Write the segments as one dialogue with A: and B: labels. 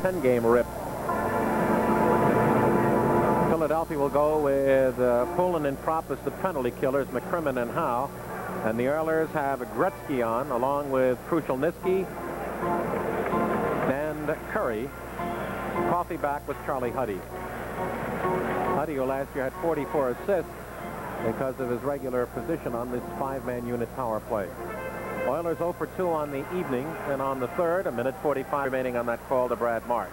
A: 10-game rip. Philadelphia will go with Poulin and Prop as the penalty killers, McCrimmon and Howe. And the Oilers have Gretzky on, along with Krushelnyski and Curry. Coffey back with Charlie Huddy. Huddy, who last year had 44 assists because of his regular position on this 5-man unit power play. Oilers 0 for 2 on the evening, and on the third, a minute 45 remaining on that call to Brad Marsh.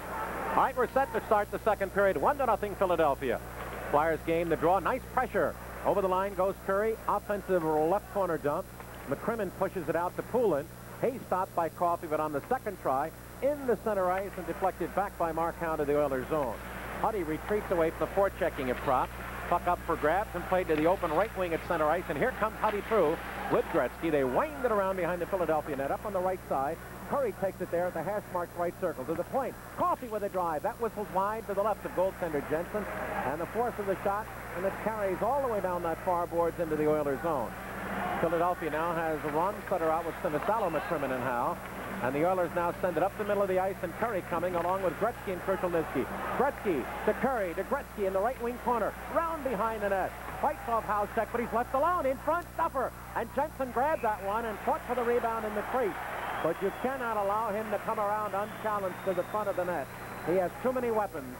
A: All right, we're set to start the second period. 1-0 Philadelphia. Flyers gain the draw. Nice pressure. Over the line goes Curry. Offensive left corner dump. McCrimmon pushes it out to Poulin. Hayes stopped by Coffey, but on the second try, in the center ice and deflected back by Markow to the Oilers zone. Huddy retreats away from the forechecking of Prop. Puck up for grabs and played to the open right wing at center ice. And here comes Huddy through with Gretzky. They wind it around behind the Philadelphia net up on the right side. Curry takes it there at the hash-marked right circle to the point. Coffey with a drive. That whistles wide to the left of goaltender Jensen. And the force of the shot, and it carries all the way down that far boards into the Oilers zone. Philadelphia now has Ron Sutter out with Sinisalo, McCrimmon, and Howe. And the Oilers now send it up the middle of the ice, and Curry coming along with Gretzky and Krushelnyski. Gretzky to Curry to Gretzky in the right wing corner. Round behind the net. Fights off Howe's check, but he's left alone. In front, Stuffer. And Jensen grabs that one and fought for the rebound in the crease. But you cannot allow him to come around unchallenged to the front of the net. He has too many weapons.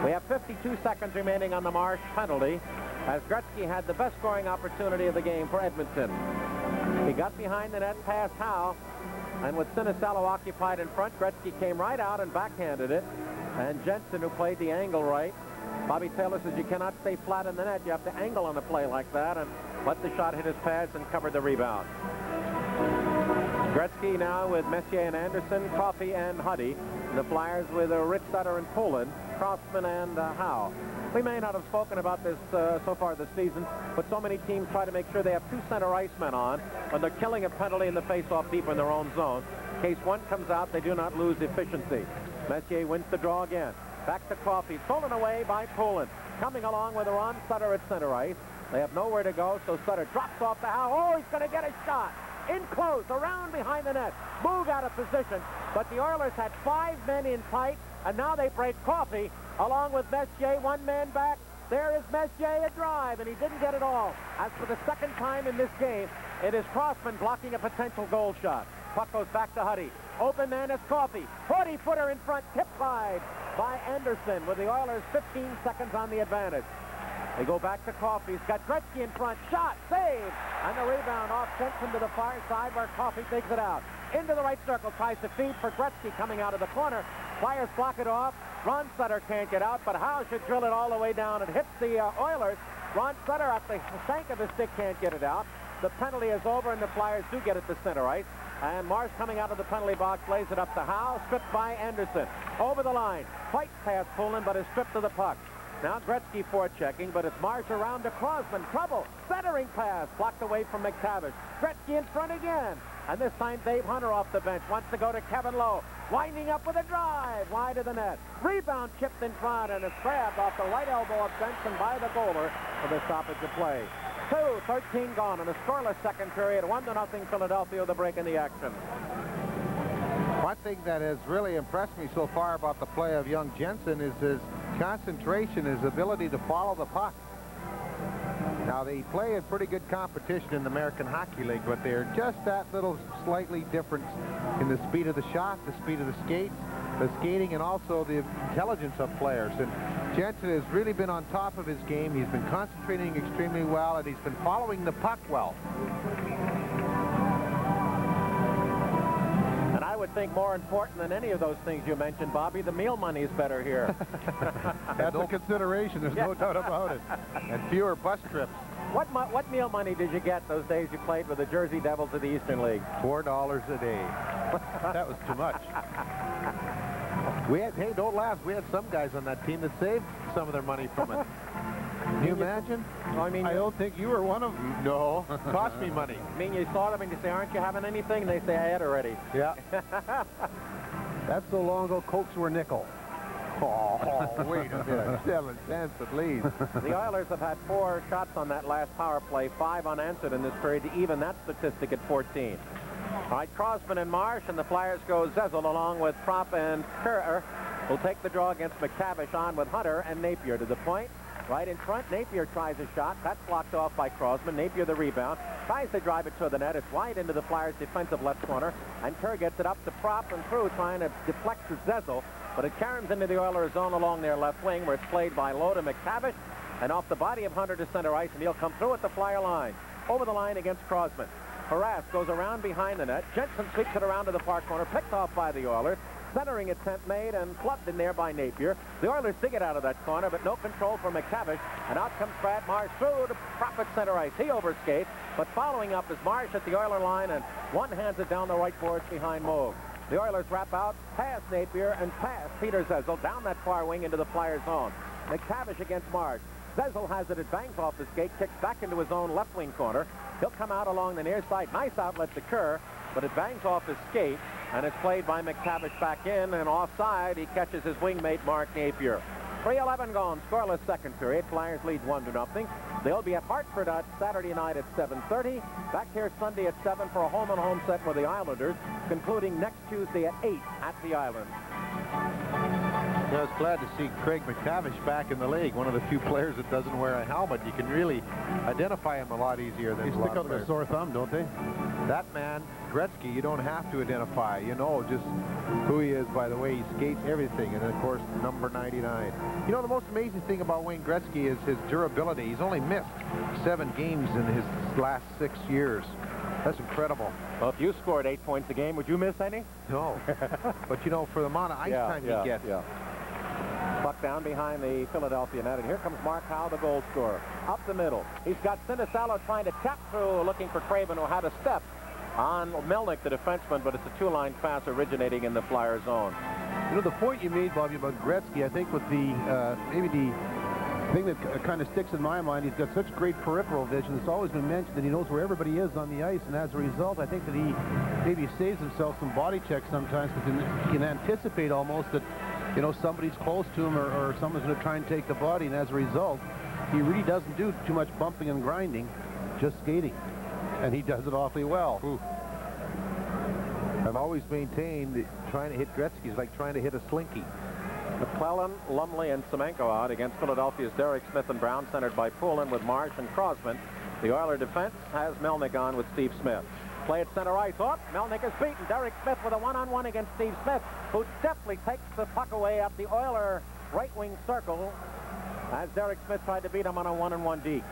A: We have 52 seconds remaining on the Marsh penalty, as Gretzky had the best scoring opportunity of the game for Edmonton. He got behind the net past Howe, and with Sinisalo occupied in front, Gretzky came right out and backhanded it. And Jensen, who played the angle right, Bobby Taylor says you cannot stay flat in the net. You have to angle on a play like that, and let the shot hit his pads and cover the rebound. Gretzky now with Messier and Anderson, Coffey and Huddy. The Flyers with Rich Sutter and Poulin, Crossman and Howe. We may not have spoken about this so far this season, but so many teams try to make sure they have 2 center icemen on when they're killing a penalty in the face-off deep in their own zone. In case one comes out, they do not lose efficiency. Messier wins the draw again. Back to Coffey, stolen away by Poulin. Coming along with Ron Sutter at center ice. They have nowhere to go, so Sutter drops off the Howe. Oh, he's going to get a shot. In close, around behind the net. Move out of position, but the Oilers had 5 men in tight, and now they break Coffey along with Messier, 1 man back. There is Messier, a drive, and he didn't get it all. As for the second time in this game, it is Crossman blocking a potential goal shot. Puck goes back to Huddy. Open man is Coffey. 40-footer in front, tipped wide by Anderson with the Oilers 15 seconds on the advantage. They go back to Coffey. He's got Gretzky in front. Shot, save, and the rebound off Jensen to the far side where Coffey takes it out. Into the right circle, tries to feed for Gretzky coming out of the corner. Flyers block it off. Ron Sutter can't get out, but Howe should drill it all the way down. It hits the Oilers. Ron Sutter at the shank of the stick can't get it out. The penalty is over, and the Flyers do get it to center ice. And Marsh coming out of the penalty box lays it up to Howe, stripped by Anderson. Over the line, fights past Poulin, but is stripped to the puck. Now Gretzky forechecking, but it's Marsh around to Crossman. Trouble. Centering pass. Blocked away from McTavish. Gretzky in front again. And this time Dave Hunter off the bench. Wants to go to Kevin Lowe. Winding up with a drive. Wide of the net. Rebound chipped in front, and it's grabbed off the right elbow of Benson by the goaler for the stoppage of play. 2:13 gone in a scoreless second period. 1-0 Philadelphia, the break in the action.
B: One thing that has really impressed me so far about the play of young Jensen is his concentration, his ability to follow the puck. Now, they play in pretty good competition in the American Hockey League, but they're just that little slightly different in the speed of the shot, the speed of the skating, and also the intelligence of players. And Jensen has really been on top of his game. He's been concentrating extremely well, and he's been following the puck well.
A: I would think more important than any of those things you mentioned, Bobby, the meal money is better here.
B: That's a consideration, there's no doubt about it. And fewer bus trips.
A: What meal money did you get those days you played with the Jersey Devils of the Eastern League?
B: $4 a day. That was too much. Hey, don't laugh. We had some guys on that team that saved some of their money from it. Can you imagine?
A: I mean,
B: I don't think you were one of them. No. Cost me money.
A: I mean, you saw them and you say, aren't you having anything? And they say, I had already.
B: Yeah. That's so long ago, Cokes were nickel. Oh, wait a minute. 7 cents at least.
A: The Oilers have had 4 shots on that last power play, 5 unanswered in this period to even that statistic at 14. All right, Crosman and Marsh, and the Flyers go Zezel along with Propp and Kerr. Will take the draw against McTavish on with Hunter and Napier to the point. Right in front, Napier tries a shot. That's blocked off by Crosman. Napier the rebound. Tries to drive it to the net. It's wide into the Flyers' defensive left corner. And Kerr gets it up to Propp and through, trying to deflect to Zezel. But it carries into the Oilers' zone along their left wing, where it's played by Lowe to McTavish. And off the body of Hunter to center ice, and he'll come through at the Flyer line. Over the line against Crosman. Harass goes around behind the net. Jensen sweeps it around to the far corner, picked off by the Oilers. Centering attempt made and clubbed in there by Napier. The Oilers dig it out of that corner, but no control for McTavish. And out comes Brad Marsh through to Propp at center ice. He overskates, but following up is Marsh at the Oiler line, and one hands it down the right boards behind Moog. The Oilers wrap out, pass Napier, and pass Peter Zezel down that far wing into the Flyers zone. McTavish against Marsh. Zezel has it bangs off the skate, kicks back into his own left wing corner. He'll come out along the near side. Nice outlet to Kerr, but it bangs off his skate, and it's played by McTavish back in, and offside, he catches his wingmate, Mark Napier. 3:11 gone, scoreless second period. Flyers lead 1-0. They'll be at Hartford on Saturday night at 7:30. Back here Sunday at 7 for a home-and-home set with the Islanders, concluding next Tuesday at 8 at the Island.
B: I was glad to see Craig McTavish back in the league. One of the few players that doesn't wear a helmet. You can really identify him a lot easier than
C: they stick out like a sore thumb, don't they?
B: That man, Gretzky, you don't have to identify. You know just who he is by the way he skates, everything. And, of course, number 99. You know, the most amazing thing about Wayne Gretzky is his durability. He's only missed 7 games in his last 6 years. That's incredible.
A: Well, if you scored 8 points a game, would you miss any?
B: No. But, you know, for the amount of ice time he gets.
A: Puck down behind the Philadelphia net, and here comes Mark Howe, the goal scorer. Up the middle. He's got Sinisalo trying to tap through, looking for Craven, who had a step on Melnick, the defenseman, but it's a two-line pass originating in the Flyer zone.
C: You know, the point you made, Bobby, about Gretzky, I think with the, maybe the thing that kind of sticks in my mind, he's got such great peripheral vision. It's always been mentioned that he knows where everybody is on the ice, and as a result, I think that he maybe saves himself some body checks sometimes, because he can anticipate almost that, you know, somebody's close to him or someone's going to try and take the body, and as a result, he really doesn't do too much bumping and grinding, just skating. And he does it awfully well.
B: Ooh. I've always maintained that trying to hit Gretzky is like trying to hit a slinky.
A: McClellan, Lumley, and Semenko out against Philadelphia's Derek Smith and Brown, centered by Poulin with Marsh and Crosman. The Oiler defense has Melnick on with Steve Smith. Play at center ice. Oh, Melnick is beaten. Derek Smith with a one-on-one against Steve Smith, who deftly takes the puck away up the Oiler right wing circle as Derek Smith tried to beat him on a one-on-one D.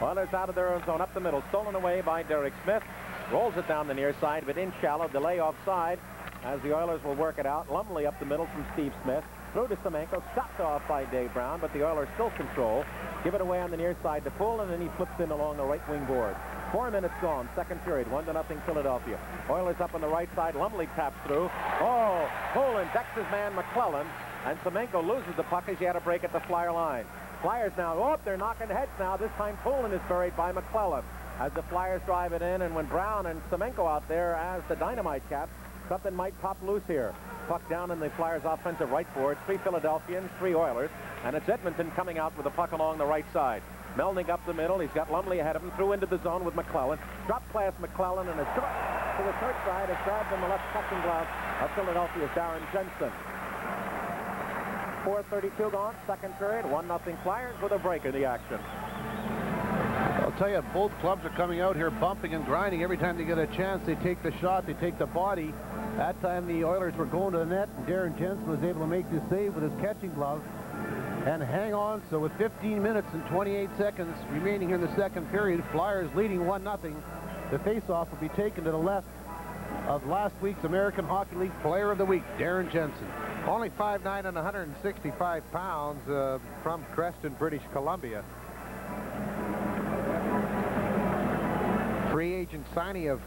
A: Oilers out of their own zone up the middle, stolen away by Derek Smith. Rolls it down the near side, but in shallow, delay offside as the Oilers will work it out. Lumley up the middle from Steve Smith. Through to Semenko, stopped off by Dave Brown, but the Oilers still control. Give it away on the near side to Poulin, and then he flips in along the right wing board. 4 minutes gone, second period, 1-0 Philadelphia. Oilers up on the right side, Lumley taps through. Oh, Poulin decks his man McClellan, and Semenko loses the puck as he had a break at the Flyer line. Flyers now, oh, they're knocking heads now. This time Poulin is buried by McClellan as the Flyers drive it in, and when Brown and Semenko out there as the dynamite cap, something might pop loose here. Puck down in the Flyers' offensive right board. 3 Philadelphians, 3 Oilers, and it's Edmonton coming out with the puck along the right side. Melnick up the middle. He's got Lumley ahead of him. Through into the zone with McClellan. Drop pass McClellan, and a drop to the third side. A grab in the left second glove of Philadelphia's Darren Jensen. 4:32 gone, second period. 1-0 Flyers with a break in the action.
C: I'll tell you, both clubs are coming out here bumping and grinding. Every time they get a chance, they take the shot, they take the body. That time the Oilers were going to the net, and Darren Jensen was able to make the save with his catching glove and hang on. So with 15 minutes and 28 seconds remaining here in the second period, Flyers leading 1-0. The face-off will be taken to the left of last week's American Hockey League Player of the Week, Darren Jensen.
B: Only 5'9" and 165 pounds from Creston, British Columbia. Free agent signing of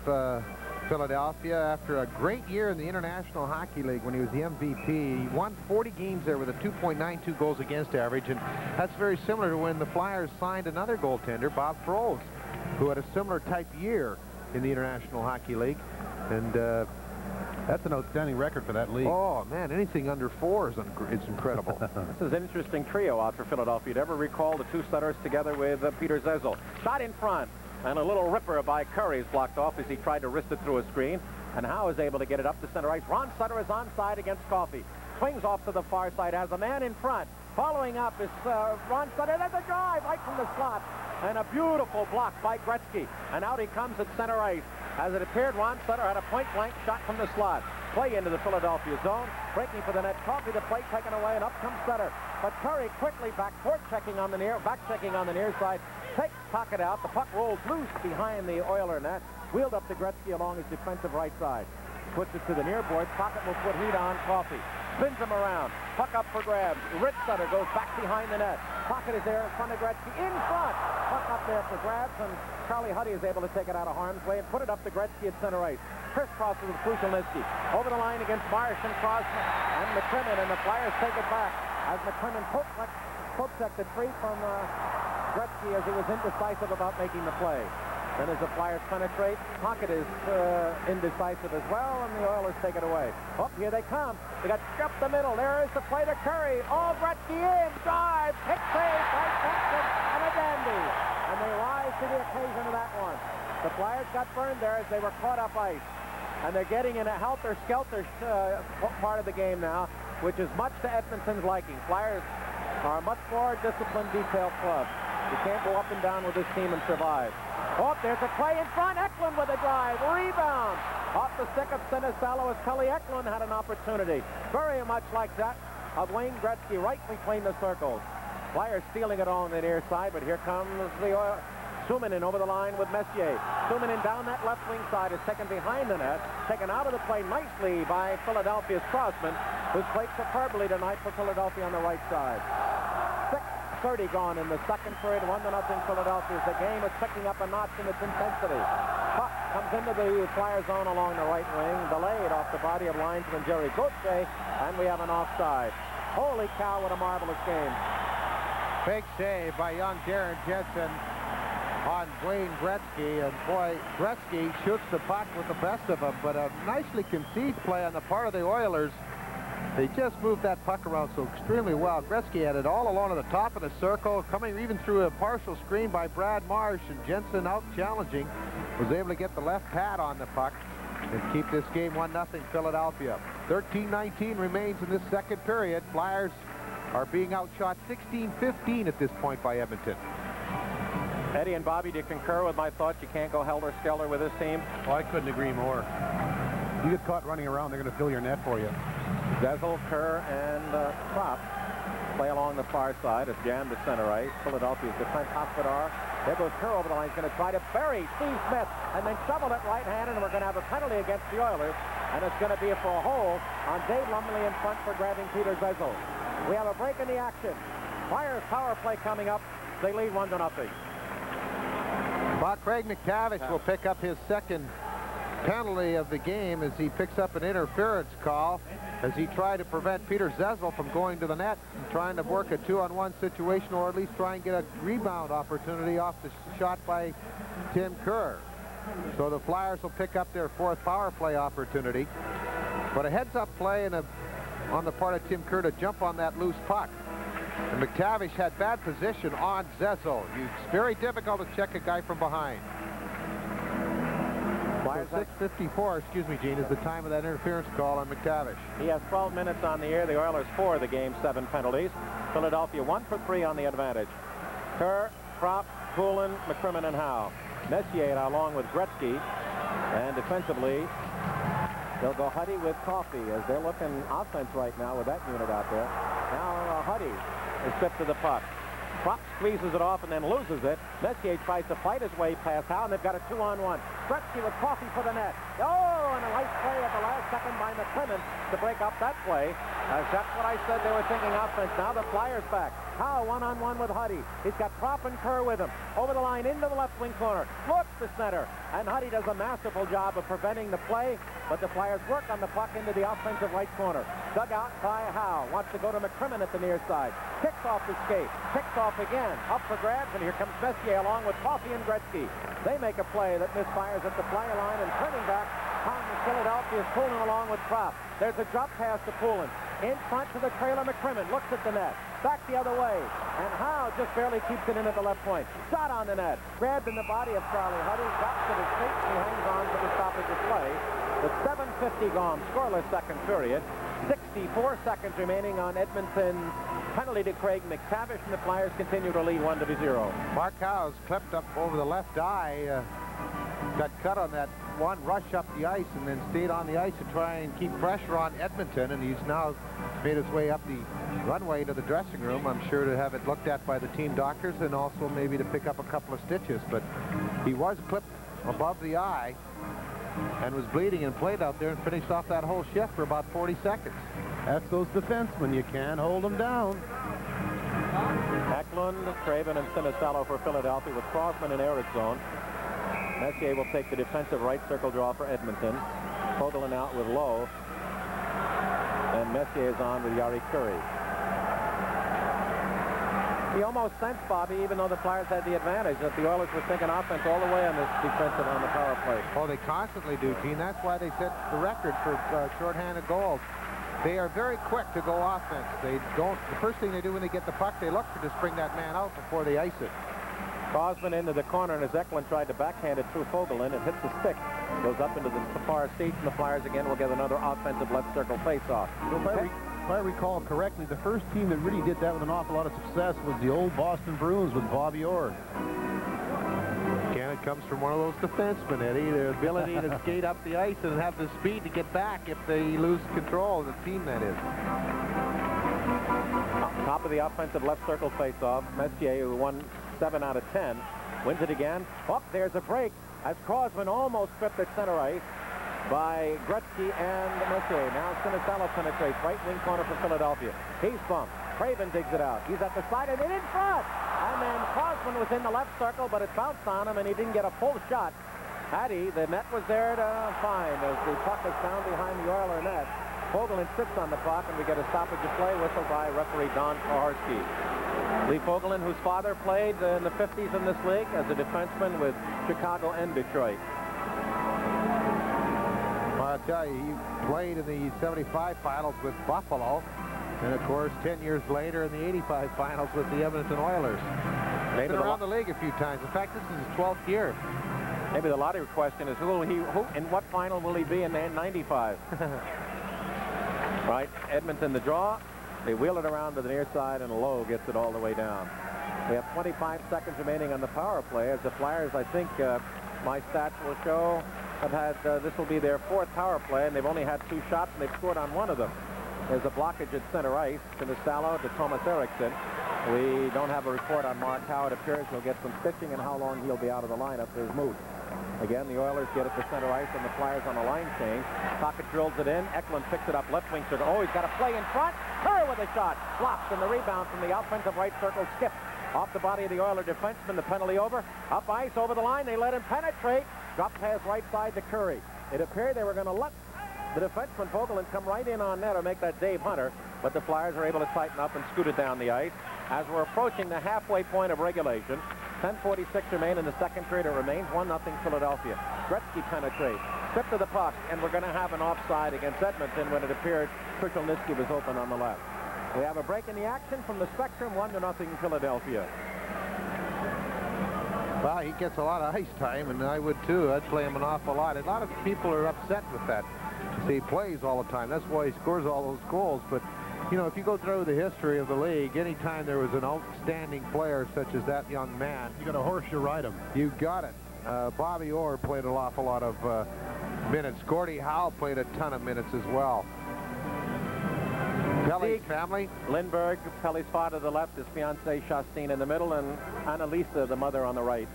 B: Philadelphia after a great year in the International Hockey League when he was the MVP. He won 40 games there with a 2.92 goals against average, and that's very similar to when the Flyers signed another goaltender, Bob Froese, who had a similar type year in the International Hockey League. And
C: that's an outstanding record for that league.
B: Oh, man, anything under 4 is it's incredible.
A: This is an interesting trio out for Philadelphia. You'd ever recall the two setters together with Peter Zezel. Shot in front, and a little ripper by Curry is blocked off as he tried to wrist it through a screen. And Howe is able to get it up to center ice. Ron Sutter is onside against Coffey. Swings off to the far side, has a man in front. Following up is Ron Sutter. There's a drive right from the slot. And a beautiful block by Gretzky. And out he comes at center ice. As it appeared, Ron Sutter had a point-blank shot from the slot. Play into the Philadelphia zone. Breaking for the net. Coffey, the play taken away, and up comes Sutter. But Curry quickly back checking on the near side. Takes pocket out. The puck rolls loose behind the Oiler net. Wheeled up to Gretzky along his defensive right side. Puts it to the near boards. Pocket will put heat on Coffey. Spins him around. Puck up for grabs. Rich Sutter goes back behind the net. Pocket is there in front of Gretzky. In front. Puck up there for grabs, and Charlie Huddy is able to take it out of harm's way and put it up to Gretzky at center ice. Crisscrosses with Krushelnyski. Over the line against Marsh and Crosman and McCrimmon, and the Flyers take it back as McCrimmon pokes at the tree from Gretzky as he was indecisive about making the play. Then as the Flyers penetrate, Pocket is indecisive as well, and the Oilers take it away. Oh, here they come. They got up the middle. There is the play to Curry. Oh, Gretzky in. Drive. Pick save by Texas, and a dandy. And they rise to the occasion of that one. The Flyers got burned there as they were caught up ice. And they're getting in a helter-skelter part of the game now, which is much to Edmonton's liking. Flyers are a much more disciplined, detailed club. You can't go up and down with this team and survive. Oh, there's a play in front. Eklund with a drive. Rebound. Off the stick of Sinisalo as Kelly Eklund had an opportunity. Very much like that of Wayne Gretzky right between the circles. Flyers stealing it on the near side, but here comes the Suominen over the line with Messier. Suominen down that left wing side is taken behind the net. Taken out of the play nicely by Philadelphia's Crossman, who's played superbly tonight for Philadelphia on the right side. 6:30 gone in the second period, 1-0 Philadelphia. The game is picking up a notch in its intensity. Puck comes into the Flyer zone along the right wing, delayed off the body of linesman Jerry Gauthier, and we have an offside. Holy cow, what a marvelous game.
B: Big save by young Darren Jensen on Wayne Gretzky, and boy, Gretzky shoots the puck with the best of them, but a nicely conceived play on the part of the Oilers. They just moved that puck around so extremely well. Gretzky had it all along at the top of the circle, coming even through a partial screen by Brad Marsh, and Jensen out challenging, was able to get the left pad on the puck and keep this game 1-0 Philadelphia. 13:19 remains in this second period. Flyers are being outshot 16-15 at this point by Edmonton.
A: Eddie and Bobby, do you concur with my thoughts? You can't go helter-skelter with this team?
C: Oh, I couldn't agree more. You get caught running around, they're going to fill your net for you.
A: Zezel, Kerr, and Kropp play along the far side. It's jammed to center ice. Philadelphia's defense, Hospodar. There goes Kerr over the line. He's going to try to bury Steve Smith and then shovel it right-handed, and we're going to have a penalty against the Oilers, and it's going to be for a hold on Dave Lumley in front for grabbing Peter Zezel. We have a break in the action. Flyers power play coming up. They lead 1-0.
B: Well, Craig McTavish will pick up his second penalty of the game as he picks up an interference call as he tried to prevent Peter Zezel from going to the net and trying to work a 2-on-1 situation, or at least try and get a rebound opportunity off the shot by Tim Kerr. So the Flyers will pick up their fourth power play opportunity. But a heads-up play and on the part of Tim Kerr to jump on that loose puck. And McTavish had bad position on Zezel. It's very difficult to check a guy from behind. So 6:54, excuse me, Gene, is the time of that interference call on McTavish.
A: He has 12 minutes on the air. The Oilers 4 the game, 7 penalties. Philadelphia 1 for 3 on the advantage. Kerr, Kropp, Poulin, McCrimmon, and Howe. Messier along with Gretzky. And defensively, they'll go Huddy with Coffey as they're looking offense right now with that unit out there. Now Huddy is stripped to the puck. Kropp squeezes it off and then loses it. Messier tries to fight his way past Howe, and they've got a 2-on-1. Gretzky with Coffey for the net. Oh, and a nice play at the last second by McCrimmon to break up that play. That's what I said, they were thinking offense. Now the Flyers back. Howe 1-on-1 with Huddy. He's got Kropp and Kerr with him. Over the line into the left wing corner. Looks to center. And Huddy does a masterful job of preventing the play, but the Flyers work on the puck into the offensive right corner. Dug out by Howe. Wants to go to McCrimmon at the near side. Kicks off the skate. Kicks off again. Up for grabs, and here comes Messier along with Coffey and Gretzky. They make a play that misfires at the fly line, and turning back, Philadelphia is Poulin along with Kropp. There's a drop pass to Poulin. In front to the trailer, McCrimmon looks at the net. Back the other way. And Howe just barely keeps it in at the left point. Shot on the net. Grabbed in the body of Charlie Huddy. Drops to his feet. He hangs on to the stoppage of play. With 7:50 gone, scoreless second period. 64 seconds remaining on Edmonton's penalty to Craig McTavish, and the Flyers continue to lead 1-0.
B: Mark Howe's clipped up over the left eye. Got cut on that one rush up the ice and then stayed on the ice to try and keep pressure on Edmonton, and he's now made his way up the runway to the dressing room, I'm sure, to have it looked at by the team doctors and also maybe to pick up a couple of stitches. But he was clipped above the eye and was bleeding and played out there and finished off that whole shift for about 40 seconds.
C: That's those defensemen. You can't hold them down.
A: Eklund, Craven, and Sinisalo for Philadelphia with Crossman in Eric's zone. Messier will take the defensive right circle draw for Edmonton. Fogelin out with Lowe. And Messier is on with Yari Curry. He almost sensed, Bobby, even though the Flyers had the advantage, that the Oilers were thinking offense all the way on this defensive on the power play.
B: Oh, they constantly do, Gene. That's why they set the record for shorthanded goals. They are very quick to go offense. They don't. The first thing they do when they get the puck, they look to just bring that man out before they ice it.
A: Crosman into the corner, and as Eklund tried to backhand it through Fogelin, it hits the stick, goes up into the far seats, and the Flyers again will get another offensive left circle face-off.
C: So if I recall correctly, the first team that really did that with an awful lot of success was the old Boston Bruins with Bobby Orr.
B: Again, it comes from one of those defensemen, Eddie. Their ability to skate up the ice and have the speed to get back if they lose control of the team, that is.
A: Top of the offensive left circle face-off. Messier, who won 7 out of 10, wins it again. Oh, there's a break as Crosman almost stripped at center ice by Gretzky and Messier. Now Sinisalo penetrates right wing corner for Philadelphia. He's bumped. Craven digs it out. He's at the side and in front. And then Crosman was in the left circle, but it bounced on him and he didn't get a full shot. Had he, the net was there to find as the puck is found behind the Oiler net. Fogelin sits on the puck, and we get a stoppage of play whistled by referee Don Koharski. Lee Fogelin, whose father played in the 50s in this league as a defenseman with Chicago and Detroit.
B: Well, I'll tell you, he played in the 75 finals with Buffalo, and of course 10 years later in the 85 finals with the Edmonton Oilers. He's been around the league a few times. In fact, this is his 12th year.
A: Maybe the lottery question is who in what final will he be in 95? Right, Edmonton the draw. They wheel it around to the near side, and Lowe gets it all the way down. We have 25 seconds remaining on the power play as the Flyers, I think, my stats will show, have had, this will be their 4th power play, and they've only had 2 shots, and they've scored on 1 of them. There's a blockage at center ice to Sinisalo to Thomas Eriksson. We don't have a report on Mark Howe. It appears we'll get some stitching, and how long he'll be out of the lineup is moot. Again, the Oilers get it to center ice, and the Flyers on the line change. Pocket drills it in. Eklund picks it up left wing circle. Oh, he's got a play in front. Kerr with a shot. Blocked, and the rebound from the offensive right circle skipped off the body of the Oiler defenseman. The penalty over. Up ice, over the line. They let him penetrate. Drop pass right side to Curry. It appeared they were going to let the defenseman Fogelin come right in on net or make that Dave Hunter, but the Flyers are able to tighten up and scoot it down the ice. As we're approaching the halfway point of regulation, 10:46 remain in the second period. It remains 1-0 Philadelphia. Gretzky penetrates, stripped of the puck, and we're going to have an offside against Edmonton when it appeared Krushelnyski was open on the left. We have a break in the action from the Spectrum, 1-0 Philadelphia.
B: Well, he gets a lot of ice time, and I would too. I'd play him an awful lot. A lot of people are upset with that. He plays all the time. That's why he scores all those goals. But, you know, if you go through the history of the league, anytime there was an outstanding player such as that young man,
C: you got a horse, you ride him.
B: You got it. Bobby Orr played an awful lot of minutes. Gordie Howe played a ton of minutes as well. Pelle's family.
A: Lindbergh, Pelle's father to the left, his fiancée Shastine in the middle, and Annalisa, the mother, on the right.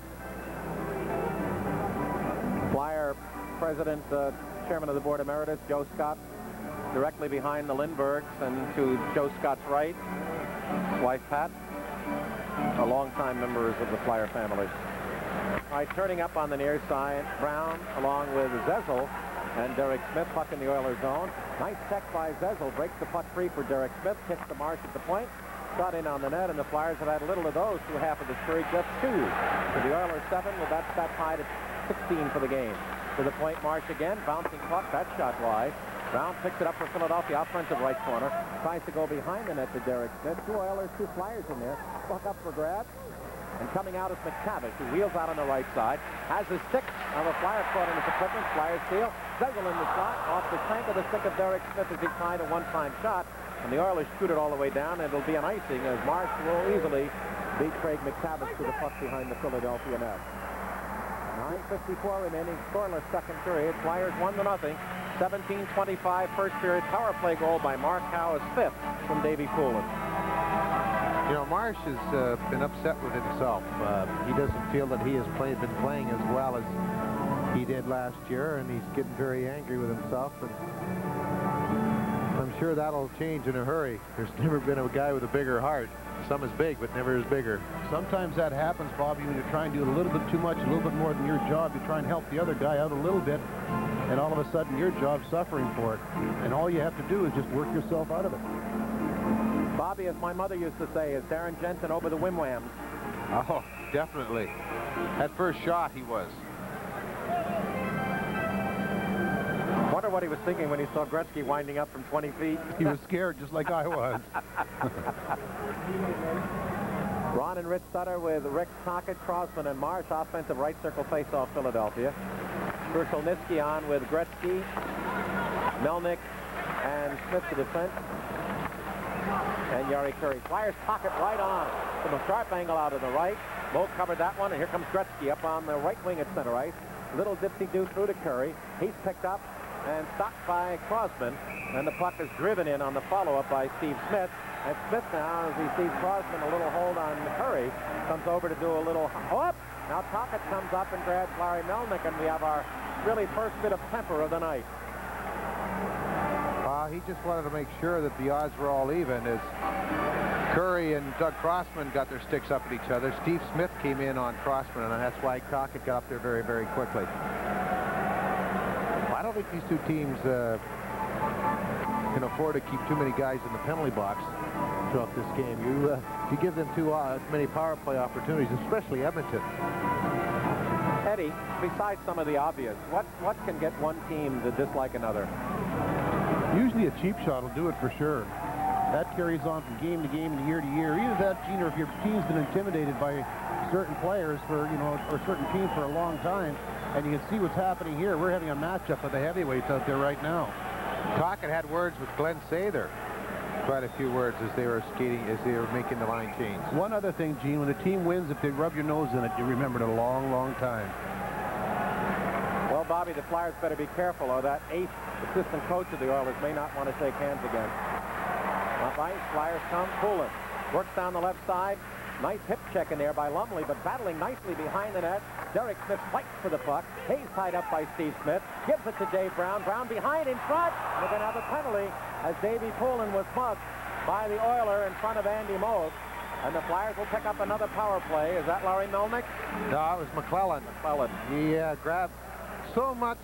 A: Flyer president, chairman of the board emeritus, Joe Scott, directly behind the Lindberghs, and to Joe Scott's right, his wife Pat, are longtime members of the Flyer family. All right, turning up on the near side, Brown along with Zezel and Derek Smith, puck in the Oilers zone. Nice check by Zezel, breaks the puck free for Derek Smith, kicks the Marsh at the point, shot in on the net, and the Flyers have had a little of those through half of this period, just 2. To the Oilers 7, with that stat tied at 16 for the game. To the point, Marsh again, bouncing puck, that shot wide. Brown picks it up for Philadelphia, offensive right corner, tries to go behind the net to Derek Smith. 2 Oilers, 2 Flyers in there. Puck up for grabs. And coming out is McTavish, who wheels out on the right side. Has his stick on the Flyer caught in his equipment. Flyers steal. Zegel in the slot. Off the crank of the stick of Derek Smith as he tried a one-time shot. And the Oilers shoot it all the way down. And it'll be an icing as Marsh will easily beat Craig McTavish to the puck behind the Philadelphia net. 9:54 remaining, scoreless second period. Flyers 1-0. 17-25 first period. Power play goal by Mark Howe, his fifth from Davey Poulin.
B: You know, Marsh has been upset with himself. He doesn't feel that he has been playing as well as he did last year, and he's getting very angry with himself. And I'm sure that'll change in a hurry. There's never been a guy with a bigger heart. Some is big, but never is bigger.
C: Sometimes that happens, Bobby, when you're trying to do a little bit too much, a little bit more than your job. You try and help the other guy out a little bit, and all of a sudden your job's suffering for it. And all you have to do is just work yourself out of it.
A: Bobby, as my mother used to say, is Darren Jensen over the wim-whams?
B: Oh, definitely. That first shot, he was.
A: Wonder what he was thinking when he saw Gretzky winding up from 20 feet.
C: He was scared, just like I was.
A: Ron and Rich Sutter with Rick Tocchet, Crossman, and Marsh. Offensive right circle face-off Philadelphia. Krushelnyski on with Gretzky, Melnick, and Smith to defense. And Yari Curry. Flyers Tocchet right on from a sharp angle out of the right. Moe covered that one, and here comes Gretzky up on the right wing at center ice. Little dipsy-do through to Curry. He's picked up and stopped by Crossman, and the puck is driven in on the follow-up by Steve Smith. And Smith now, as he sees Crossman a little hold on Curry, comes over to do a little whoop. Now Tocchet comes up and grabs Larry Melnick, and we have our really first bit of temper of the night.
B: He just wanted to make sure that the odds were all even as Curry and Doug Crossman got their sticks up at each other. Steve Smith came in on Crossman, and that's why Tocchet got up there very, very quickly. I don't think these two teams can afford to keep too many guys in the penalty box throughout this game. You give them too many power play opportunities, especially Edmonton.
A: Eddie, besides some of the obvious, what can get one team to dislike another?
C: Usually a cheap shot will do it for sure. That carries on from game to game and year to year. Either that, Gene, or if your team's been intimidated by certain players for, or certain teams for a long time, and you can see what's happening here. We're having a matchup of the heavyweights out there right now.
B: Tocchet had words with Glenn Sather. Quite a few words as they were skating, as they were making the line change.
C: One other thing, Gene, when a team wins, if they rub your nose in it, you remember it a long, long time.
A: Well, Bobby, the Flyers better be careful, or that eighth assistant coach of the Oilers may not want to shake hands again. Up ice, Flyers come. Poulin works down the left side. Nice hip check in there by Lumley, but battling nicely behind the net. Derek Smith fights for the puck. Hayes tied up by Steve Smith. Gives it to Dave Brown. Brown behind in front. We're going to have a penalty as Davey Poulin was mugged by the Oiler in front of Andy Moe. And the Flyers will pick up another power play. Is that Larry Melnick?
B: No, it was McClellan.
A: McClellan.
B: He grabbed so much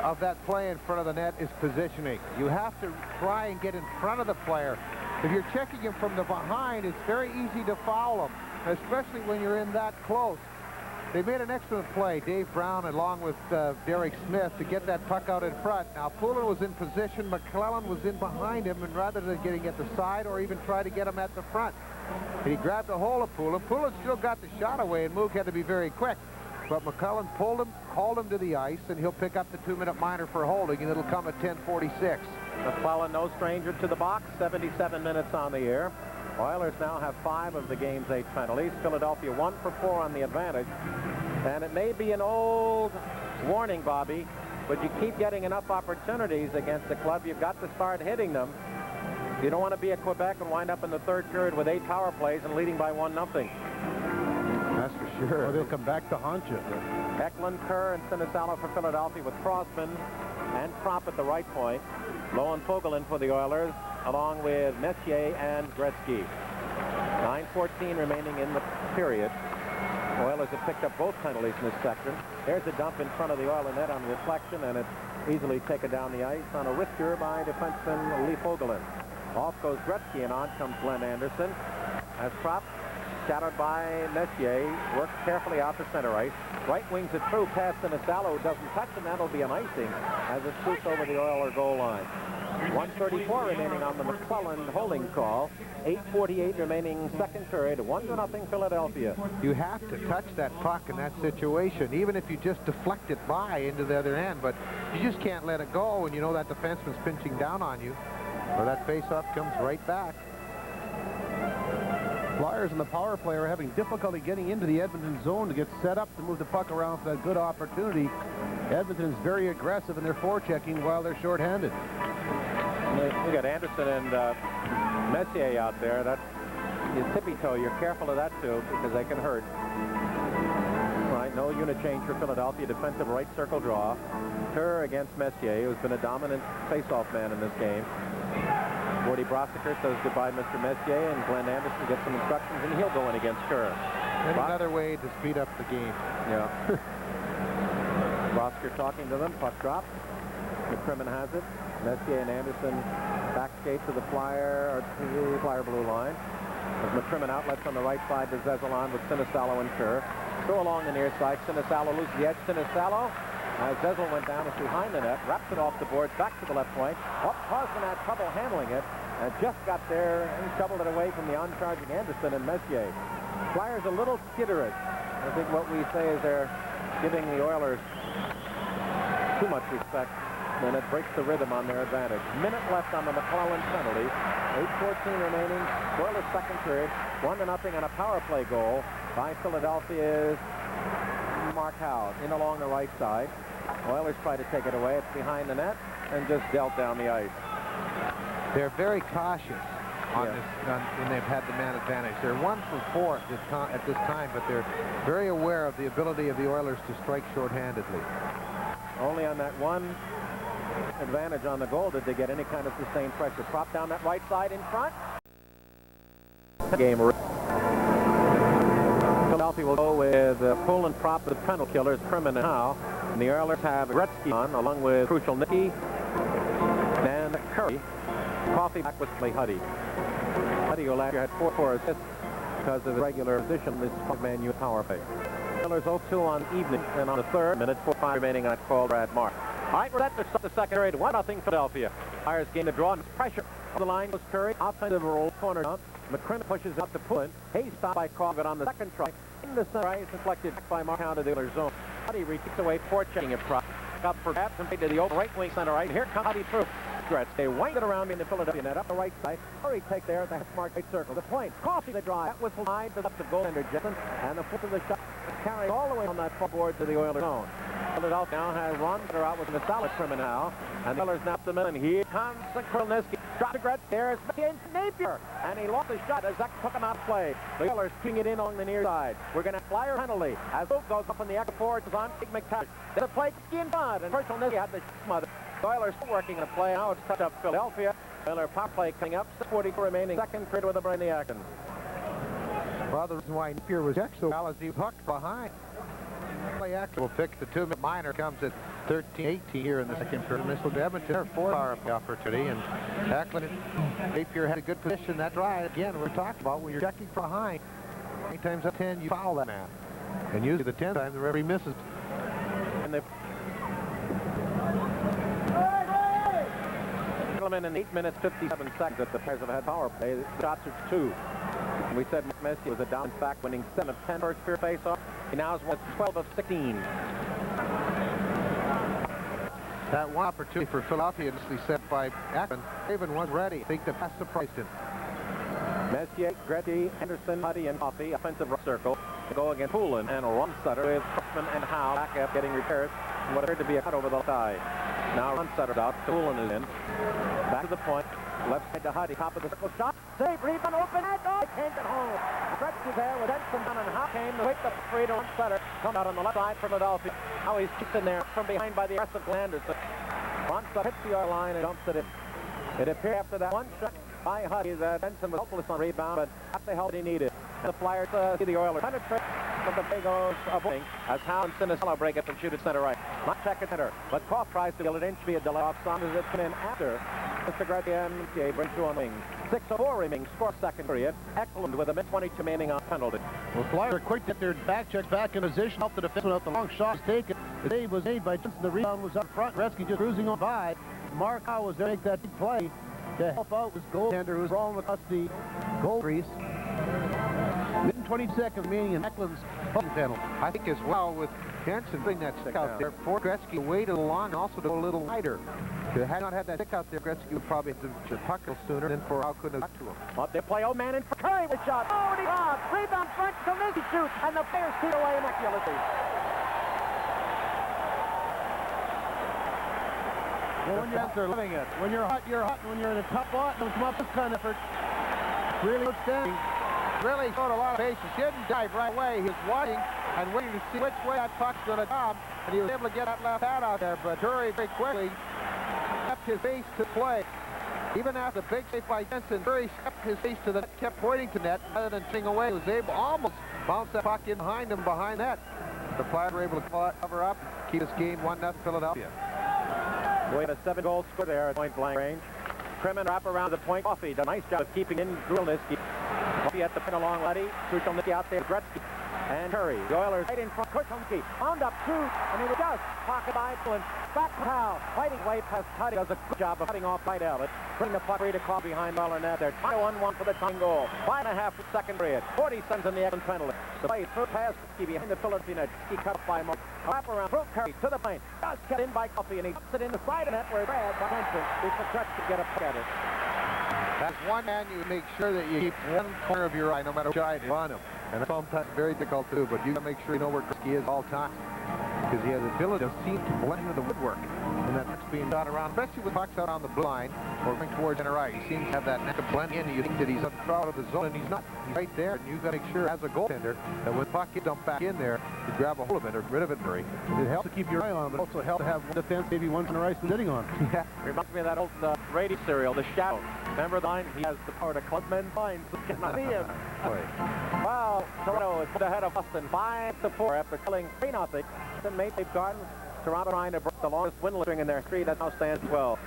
B: of that play in front of the net is positioning. You have to try and get in front of the player. If you're checking him from the behind, it's very easy to foul him, especially when you're in that close. They made an excellent play, Dave Brown along with Derek Smith, to get that puck out in front. Now, Poulin was in position. McClellan was in behind him, and rather than getting at the side or even try to get him at the front, he grabbed a hold of Poulin. Poulin still got the shot away, and Moog had to be very quick. But McClellan pulled him, hauled him to the ice, and he'll pick up the 2-minute minor for holding, and it'll come at 10:46.
A: McClellan, no stranger to the box. 77 minutes on the air. Oilers now have 5 of the game's 8 penalties. Philadelphia 1 for 4 on the advantage. And it may be an old warning, Bobby, but you keep getting enough opportunities against the club, you've got to start hitting them. You don't want to be at Quebec and wind up in the third period with 8 power plays and leading by 1-0.
C: That's for sure. Or they'll come back to haunt you.
A: Eklund, Kerr, and Sinisalo for Philadelphia with Crossman and Propp at the right point. Lowe and Fogelin for the Oilers, along with Messier and Gretzky. 9:14 remaining in the period. Oilers have picked up both penalties in this section. There's a dump in front of the Oiler net on reflection, and it's easily taken down the ice on a wrister by defenseman Lee Fogelin. Off goes Gretzky, and on comes Glenn Anderson. As Propp, shadowed by Messier, works carefully out to center ice. Right wings it through past Sinisalo, who doesn't touch, and that'll be an icing as it shoots over the Oiler goal line. 1:34 remaining on the McClellan holding call. 8:48 remaining second period. 1-0 Philadelphia.
B: You have to touch that puck in that situation, even if you just deflect it by into the other end. But you just can't let it go when you know that defenseman's pinching down on you, or that face-off comes right back.
C: Flyers and the power play are having difficulty getting into the Edmonton zone to get set up to move the puck around for that good opportunity. Edmonton is very aggressive in their forechecking while they're shorthanded.
A: We got Anderson and Messier out there. That's your tippy toe. You're careful of that too, because they can hurt. Right, no unit change for Philadelphia. Defensive right circle draw. Kerr against Messier, who's been a dominant face-off man in this game. Gordy Brossiker says goodbye to Mr. Messier, and Glenn Anderson gets some instructions, and he'll go in against Kerr.
B: And another way to speed up the game.
A: Yeah. Brossiker talking to them. Puck drop. McCrimmon has it. Messier and Anderson back skate to the Flyer blue line. As McCrimmon outlets on the right side to Zezelon with Sinisalo and Kerr. Throw along the near side. Sinisalo loses the edge. Sinisalo, as Zezel went down, is behind the net, wraps it off the boards, back to the left point. Parsons had trouble handling it, and just got there and shoveled it away from the on-charging Anderson and Messier. Flyers a little skitterish. I think what we say is they're giving the Oilers too much respect, and it breaks the rhythm on their advantage. Minute left on the McClellan penalty. 8:14 remaining. Oilers second period. 1-0 on a power play goal by Philadelphia's Mark Howe in along the right side. Oilers try to take it away. It's behind the net and just dealt down the ice.
B: They're very cautious on this when they've had the man advantage. They're 1 for 4 at this time, but they're very aware of the ability of the Oilers to strike shorthandedly. Only on that one advantage on the goal did they get any kind of sustained pressure. Prop down that right side in front.
A: Game. Philadelphia will go with Poland prop the penalty killers, Kerman and Howe. And the Oilers have Gretzky on, along with Crucial Nicky and Curry. Coffee back with Clay Huddy. Huddy, who last year had 4 assists because of his regular position, this Man U power play. Oilers 0-2 on evening, and on the third minute, 4-5 remaining on call Brad Mark. All right, we're at the start of the second period. 1-0 Philadelphia. Flyers gain the draw and pressure. On the line was Curry. Offensive roll corner down. McCrimmon pushes out to Pullen. Hayes stopped by Corbett on the second try. In the center ice, deflected back by Mark to the Oilers zone. Huddy kicks away, forechecking it prop. Up for grabs and to the open right wing center ice. Here comes Huddy through. They wind it around in the Philadelphia net up the right side. Curry takes there at the smart right circle. The point. Coffee the drive. That whistle high to the goaltender Jensen. And the foot of the shot carried all the way on that far board to the Oilers zone. Philadelphia now has Ron Sutter out with the solid Kerman now. And the Oilers now the middle. And here comes Krolniski. Drop to Gretz. There's Napier. And he lost the shot as Zach took him out of play. The Oilers kicking it in on the near side. We're going to Flyer penalty. As Luke goes up on the extra forward. It's on Big McTavish. There's a play in front. And Krolniski had the smother. The Oilers still working in a play. Now it's touch up Philadelphia. Oilers power play coming up. 6:42 remaining. Second period with a brain in the action. Well, the reason why Napier was extra well as he hooked behind. Play action will fix the 2-minute minor. Comes at 13-18 here in the second period. Missile to Edmonton. Their 4-hour opportunity. And Eklund and Napier had a good position. That drive, again, we're talking about when you're checking from behind. 8 times out of 10, you foul that man. And usually the 10th time the referee misses. And the in 8 minutes 57 seconds that the players have had power play. The shots are 2. We said Messi was a down, in fact, winning 7 of 10 first period face-off. He now has won 12 of 16. That one opportunity for Philadelphia initially set by Akron. Raven was ready. I think the pass surprised him. Messier, Gretzky, Anderson, Huddy, and Coffey. Offensive circle to go against Poulin and Ron Sutter with Crossman and Howe back up getting repairs. What appeared to be a cut over the side. Now Ron Sutter's out. Poulin is in. Back to the point. Left side to Huddy. Top of the circle shot. Save. Rebound. Open net. Oh, he can't get home. Gretzky there with Edson down and Howe came to wake the free to Ron Sutter. Come out on the left side for Philadelphia. Now he's kicked in there from behind by the aggressive Anderson. Ron Sutter hits the yard line and dumps it in. It appeared after that one shot by Huddy that Benson was hopeless on rebound, but got the help he needed. And the Flyers see the Oilers penetrate, but the play goes avoiding as Howe and Sinisalo break it and shoot it center right. Not check at center, but Koff tries to get it in. Should be a delay off Saunders. It's come in after Mr. Gretzky and Messier bring two on wing. 6:04 remaining, score second period. Eklund with a mid-20 remaining on penalty.
C: Well, Flyers are quick to get their back checks back in position. Help the defenseman out. The long shot is taken. The save was made by Jensen. The rebound was up front. Gretzky just cruising on by. Mark Howe was there to make that big play to help out his goaltender who was rolling across the goal crease. Within 20 seconds remaining in Eklund's holding penalty.
B: I think as well with Jensen putting that stick out there, poor Gretzky waited along and also to go a little wider. If he had not had that stick out there, Gretzky would probably have the puck a little sooner, then for Howe couldn't have got to him.
A: Up they play, old man in for Curry with shot. Oh, and he drops. Rebound front, Khalisi shoots, and the players keep away immaculately.
C: Well, when you're living it. When you're hot, you're hot. When you're in a tough spot, and come up with this kind of effort, really outstanding.
B: Really showed a lot of patience. He didn't dive right away. He was watching and waiting to see which way that puck's going to come, and he was able to get that left hand out there, but Curry very quickly kept his face to play. Even after the big save by Jensen, Curry kept his face to the net, kept pointing to net rather than sing away. He was able to almost bounce that puck in behind him, behind that. The Flyers were able to cover up, keep this game 1-0 Philadelphia.
A: We have a 7-goal score there at point-blank range. Kremen wrap around the point. Coffey does a nice job of keeping in Grulniski. Coffey at the pin along Letty. Krushelnicki out there. Gretzky and Curry. The Oilers right in front. Krushelnicki wound up two, and he was just pocket by and back to Howe. Fighting way past Huddy. Does a good job of cutting off right out it. Bring the puck free to Coffey behind Muller net there. 1-1 for the tying goal. 5.5 for the second period. 40 seconds in the Edmonton penalty. The play through past behind the Philadelphia net. He cut up by Muller. Wrap around through Curry to the paint. Just get in by Coffey, and he puts it in the side of net where it's bad by Jensen. Before Kretz to get a pick at it.
B: That's one man you make sure that you keep one corner of your eye no matter which eye is on him. And that's sometimes very difficult to do, but you got to make sure you know where Gretzky is all times. Because he has the ability to seem to blend into the woodwork. And that puck's being shot around, especially with pucks out on the blue line or going towards center ice. He seems to have that knack to blend in, and you think that he's out of the zone, and he's not. He's right there, and you've got to make sure as a goaltender that when the puck gets dumped back in there, you grab a hold of it or get rid of it, Murray.
C: It helps to keep your eye on him, but also helps to have one defense, maybe one center ice sitting on.
A: Yeah. Reminds me of that old radio serial, The Shadow. Remember the line? He has the power to club men's minds. Cannot see him. Well, Toronto is ahead of Boston 5-4 after killing 3-0. In Maple Leaf Gardens, Toronto trying to break the longest winless string in their streak that now stands 12.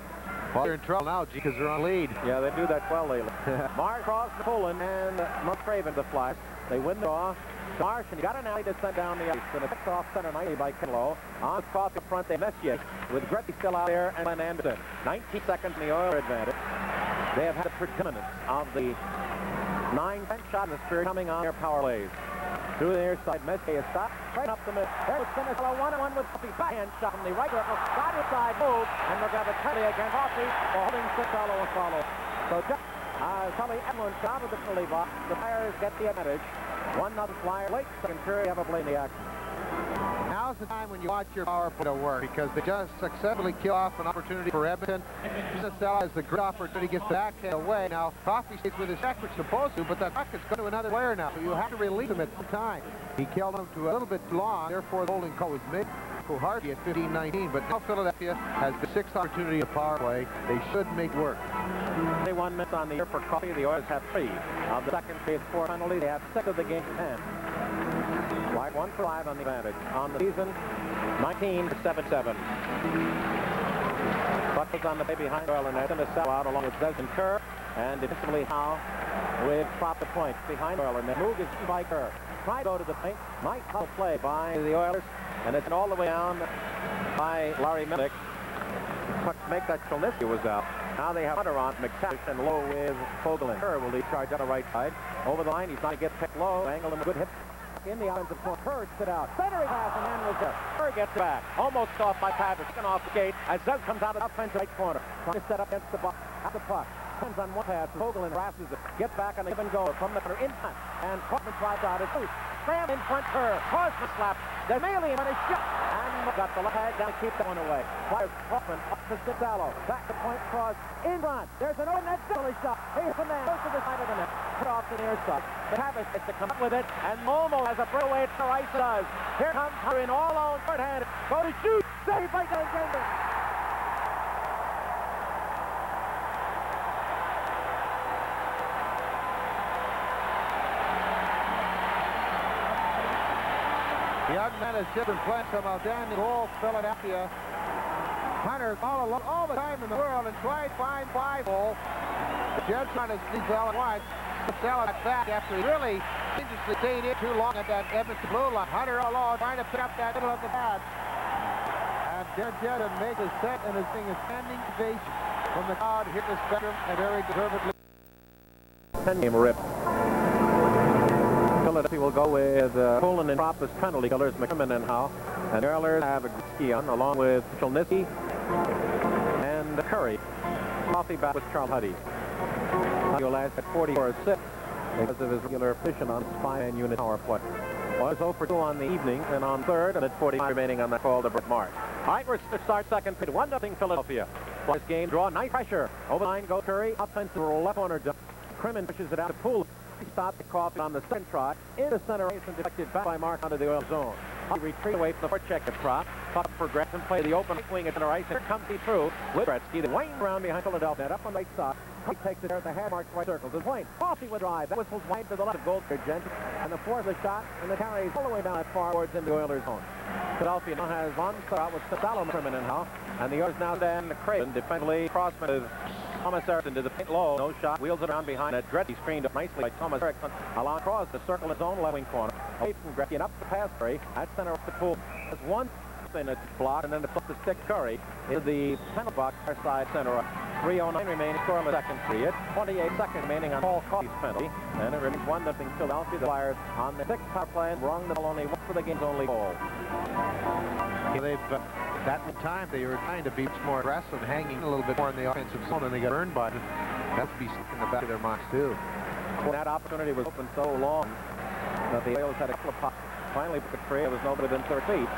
B: Well, they're in trouble now, G, because they're on lead.
A: Yeah, they do that well lately. Marsh cross Poland and Musgraven the Flyers. They win the draw. Marsh, and he got an alley to send down the ice, and it's off center nicely by Kinlow. On Coffey up front, they Messier with Gretzky still out there, and Glenn Anderson. 19 seconds in the Oilers advantage. They have had a predominance of the 9-10 shot in the spirit coming on their power plays. Through the near side, Messier is stopped right up the middle. There's Sinisalo 1-on-1 with Coffey. Backhand shot from the right circle. Got inside move, and we'll grab a penalty against Coffey. Holding Sinisalo will follow. So Sully Edmonds out of the penalty box. The Flyers get the advantage. 1-0 Flyers. Late second period, have a play in the action.
B: Now's the time when you want your power play to work, because they just successfully kill off an opportunity for Edmonton. Sinisalo has the great opportunity, gets the backhand away. Now, Coffey stays with his check, which is supposed to, but that puck is going to another player now, so you have to release him at some time. He killed him to a little bit long, therefore the holding call was made. Hardy at 15-19, but now Philadelphia has the 6th opportunity of power play. They should make work.
A: 21 minutes on the year for Coffey. The Oilers have 3 of the second period's 4 penalties. They have 6 of the game's 10. Like 1 for 5 on the advantage. On the season, 19 for 7-7. Buckles on the bay behind Oiler net, and a sell out along with Desmond Kerr, and defensively Howe with prop the point behind Oiler net. Move is by Kerr. Try to go to the paint. Might help play by the Oilers, and it's all the way down by Larry Melnick. Make that Krushelnicki was out. Now they have Hunter on McTavish and low with Fogelin. Kerr will lead charge on the right side. Over the line, he's trying to get picked low. Angle him a good hit. In the offensive corner. Kerr sit out. Centering pass, and then was there. Kerr gets back. Almost off by Patrick. Second off the gate as Zev comes out of the offensive right corner. Trying to set up against the box. At the puck. Depends on one pass. Fogelin harasses it. Gets back on the give and go from the corner in front. And Kaufman tries out his boot. Scram in front. Kerr. Kaufman slap. There's Maley on his shot. And got the left hand down to keep that one away. Fires Kaufman up to Sinisalo. Back to point cross. In front. There's an open net penalty shot. Here's the man. Goes to the side of the net. Put off the near side. Travis gets to come up with it. And Momo has a breakaway. It's the right does. Here comes her in all alone. Third hand. Go to shoot. Save by Gender.
B: The young man has just been playing some outstanding goal, Philadelphia. Hunter all the time in the world and tried 5-5-hole. Jensen on his knee fell at once. Sell it back after he really dangerously stayed in too long at that Edmonton blue line. Hunter alone trying to pick up that middle of the pad. And dead and make a set, and is being a standing ovation from the crowd here at the Spectrum, and very deservedly.
A: 10-game rip. Philadelphia will go with Poland and Prop as penalty killers, McCrimmon and Howe. And the Oilers have a Gretzky on, along with Chelniski and Curry. Coffee back with Charles Huddy. Huddy will last at 44 assists because of his regular position on his 5-man unit power play. Oilers 0 for 2 on the evening, and on third, and at 45 remaining on that call to Brett Marsh. All right, we're to start second period. 1-0 Philadelphia. This game draw, nice pressure. Over the line, go Curry. Offensive left corner. Crimmins pushes it out to Poole. He stopped the Coffee on the second try. In the center ice and deflected back by Mark onto the Oil zone. He retreat away from the forecheck at Prop. Puck for Gretchen, play the open right wing at center ice. Here comes he through with Gretzky. The wing around behind Philadelphia. Up on the right side. He takes it there at the half mark right circles. His point. Coffee with drive. That whistles wide to the left of Goldberg, Gent. And the fourth the shot, and the carries all the way down at far towards into the Oilers zone. Philadelphia now has one start with Salomon Crimmins in now. And the Oilers now stand Craven defensively. Crossman is Thomas Erickson to the paint low. No shot. Wheels it around behind it. Gretzky screened up nicely by Thomas Erickson. Along across the circle his own left wing corner. Away from Gretzky and up the pass Curry. At center up the Poole. There's one in its block, and then it's up to stick Curry into the penalty box, our side center up. 3:09 remaining, scoreless second period. 28 seconds remaining on Paul Coffey's penalty. And it remains 1-0 Philadelphia. The Flyers on the 6th power play and wrong the ball only one for the game's only goal.
B: They've that time they were trying to be more aggressive, hanging a little bit more in the offensive zone, and they got burned by it. That would be stuck in the back of their minds too.
A: That opportunity was open so long that the Oilers had a couple of pops. Finally, put the tree. It was no within 30 feet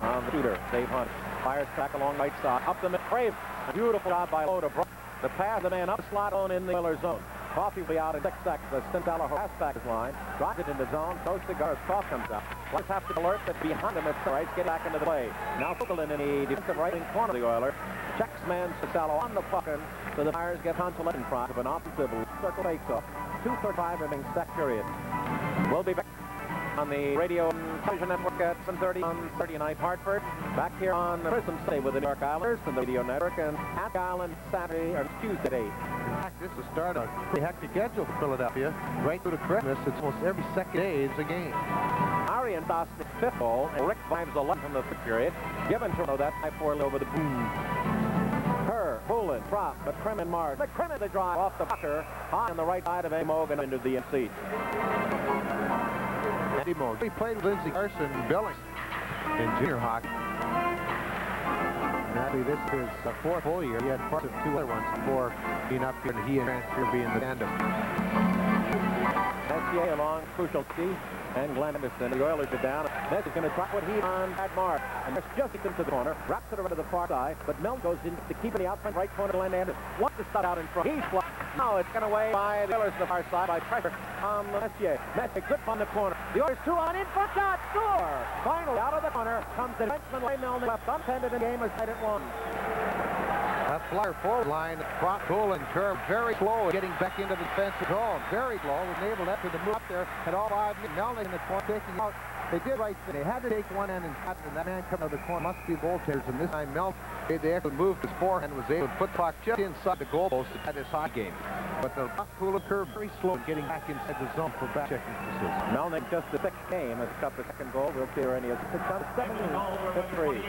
A: on the shooter, Dave Hunt. Fires track along right side. Up the mid. Crave. A beautiful job by Lowe to break the pass. The man up slot on in the Oilers zone. Coffee will be out in 6 seconds. The Stenthaler pass back his line. Drops it in the zone. Throws the guard. Coff comes up. Let's have to alert that behind him. It's right. Get back into the play. Now Fugelin in the defensive right-wing corner of the Oilers. Checks man Salo on the puck. So the Flyers get consolation prize of an offensive circle face-off. 2:35 remaining second period. We'll be back on the radio and television network at 7:30 on Thursday night Hartford. Back here on Prism City with the New York Islanders and the radio network, and at the Island Saturday or Tuesday.
B: In fact, this is the start of a pretty hectic schedule for Philadelphia. Right through to Christmas, it's almost every second day is a game.
A: Arian lost the 5th goal, and Rick Vimes 11 from the 5th period. Given Toronto that high 4 over the boom. Poland, Prop, but Crimmins Mars. McCrimmon the drive off the pucker, high on the right side of Eddie Mogan into the NC.
B: Eddie Mogan. He played with Lindsey Carson Billings in junior hockey. And actually, this is his 4th full year. He had parts of 2 other ones before being up here, and he and transfer being the tandem.
A: SCA along crucial Steve and Glenn Anderson. The Oilers are down. Ness is going to try what he on Brad Mark. And there's just into the corner. Wraps it around to the far side. But Mel goes in to keep in the out front right corner. Glenn Anderson wants to start out in front. He's blocked. Now it's going away by the Oilers to the far side by pressure on Messier. Messier good from the corner. The Oilers 2 on in front shot. Score! Finally out of the corner comes the defenseman Ray Milne left untended in the game is tied at 1.
B: That Flyer forward line, Brock Poole and Kerr very slow getting back into the defensive zone. Very slow. Was able to move up there at all odds. Melnick in the corner taking out. They did right thing. They had to take one end and that man coming out of the corner must be goaltenders. And this time Melnick they actually moved his forehand and was able to put the puck just inside the goalpost at this hockey game. But the Poole and Kerr very slow getting back inside the zone for back checking pursuits.
A: Melnick just the 6th game has got the 2nd goal. We'll see any of 6 on 7-3.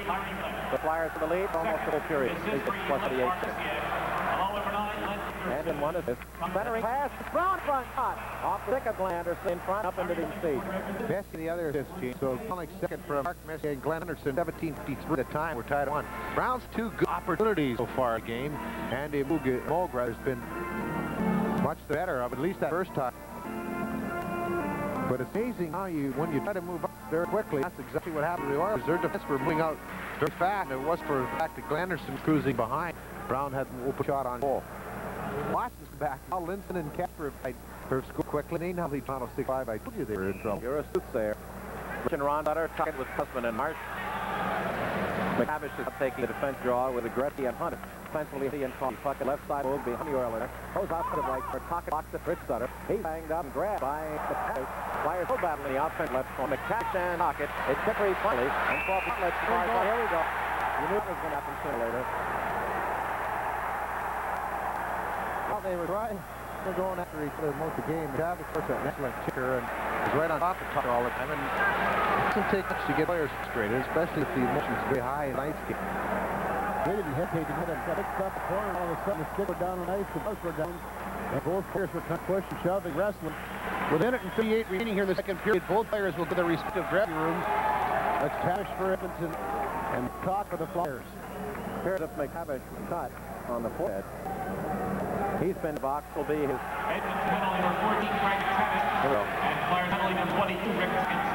A: The Flyers for the lead almost the whole period. Plus 38 seconds. And in one of this centering pass, Brown front shot off the stick of Glenn Anderson in front up into the seat.
B: Best in the other assist, Gene. So Melnick second from Mark Messier and Glenn Anderson. 17:53 at the time. We're tied at 1. Brown's 2 good opportunities so far in the game. Andy Mulgrew has been much better of at least that first time. But it's amazing how when you try to move up very quickly, that's exactly what happened to the Oilers. Their defense were moving out very fast. And it was for the fact that Glenn Anderson cruising behind. Brown had an open shot on goal. Watson's back. Now Linson and Casper have scored quickly. They now lead Toronto 6-5. I told you they were in trouble.
A: You're a soothsayer. Rich and Ron Butter tied with Sussman and Marsh. McTavish is taking the defense draw with a Gretzky and Hunt. Defensively and Coffey. Puck at left side move behind the Oilers. Goes out to the right for pocket box to Rich Sutter. He's banged up and grabbed by McTavish. Flyers still battling the offense left corner. McTavish and pocket. It's Hickory finally. And Coffey lets the fire go. Here we go. You knew it was going to happen sooner or later.
C: They were trying.
B: They're going after each other most of the game. Gav, of course, an excellent kicker and is right on top of Tucker all the time. And it doesn't take much to get players frustrated, especially if the emotion's very high in ice game.
C: They didn't hesitate to get him. Picked up the corner, and all of a sudden the stick were down on ice, the gloves were down. And both players were kind of pushing, shoving, wrestling. With a minute and 38 remaining here in the second period, both players will go to their respective dressing rooms. That's Tavish for Edmonton and Todd for the Flyers.
A: Here's of McTavish cut on the forehead. He's been box will be his.
D: Edmonton penalty number 14, Frank Tavish. And Flyers penalty number 22, Rick Tickets.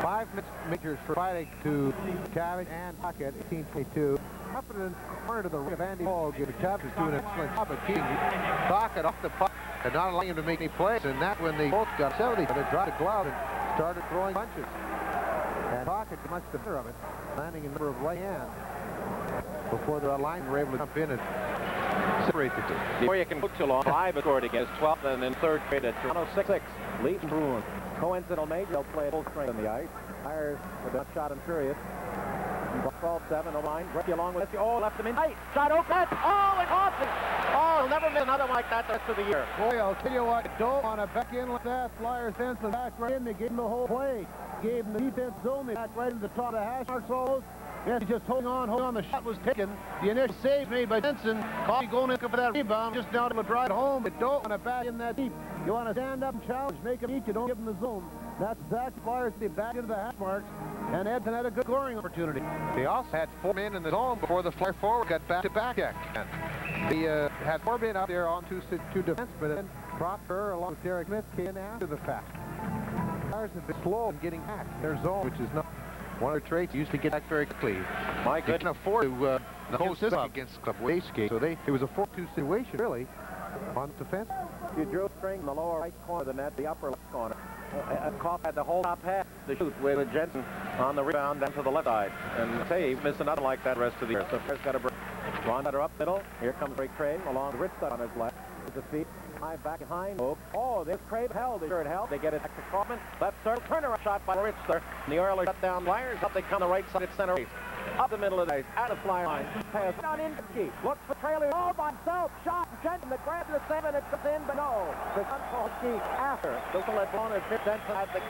B: 5 majors for fighting to Tavish and Puckett, 18-22. Up in the corner to the ring of Andy Hall. Tavish is doing an excellent job of keeping Puckett off the puck and not allowing him to make any plays. And that's when they both got 70. They dropped the glove and started throwing punches. And Puckett much the better of it, landing a number of right hands before the line were able to jump in and separate the two.
A: Before you can look too long, 5 scored against 12, and in third grade at Toronto 6-6. Leeds and Bruin. Coincidental major, they'll play at full strength on the ice. Flyers with a shot in period. 12-7, the line. Gretzky along with it. Oh, left him in tight. Shot open. Oh, it's awesome. Oh, he'll never miss another one like that the rest of the year.
C: Boy, I'll tell you what, don't want to back in like that. Flyers fence and back right in. They gave him the whole play. Gave him the defense zone. They backed right into the top of the hash marks almost. Yes, just holding on. The shot was taken. The initial save made by Jensen. Coffee going in for that rebound. Just now to drive home. But don't want to back in that deep. You want to stand up and challenge. Make them eat. You don't give them the zone. That's exactly Flyers. They back into the hash marks. And Edmonton had a good scoring opportunity.
B: They also had 4 men in the zone before the Flyer forward got back-to-back. They had 4 men out there on two defense, but then Proctor along with Derek Smith came after the fact. Flyers have been slow in getting back their zone, which is not one of their traits. Used to get back very quickly.
A: My
B: They can afford to host this against Club Wastegate. So it was a 4-2 situation, really, on defense.
A: You drew string in the lower right corner of the net, the upper left corner. Koff had the whole top half to shoot with Jensen on the rebound down to the left side. And say, missed another like that the rest of the year. So first got a break. Rondetter up middle. Here comes Ray Crave along the Ritzler on his left. With the feet. High back behind. Oh, this Crave held. They sure it held. They get it back to Kaufman. Left circle. Turnaround shot by Ritzler. And the Oilers shut down Flyers. Up they come the right side at center ice. Up the middle of the ice. Out of Flyer line. Pass down in Key. Looks for trailer. All by himself. Shot. Jensen. The grab to the 7. It comes in, but no. The uncalled Key after. Doesn't let blown and fit Jensen at the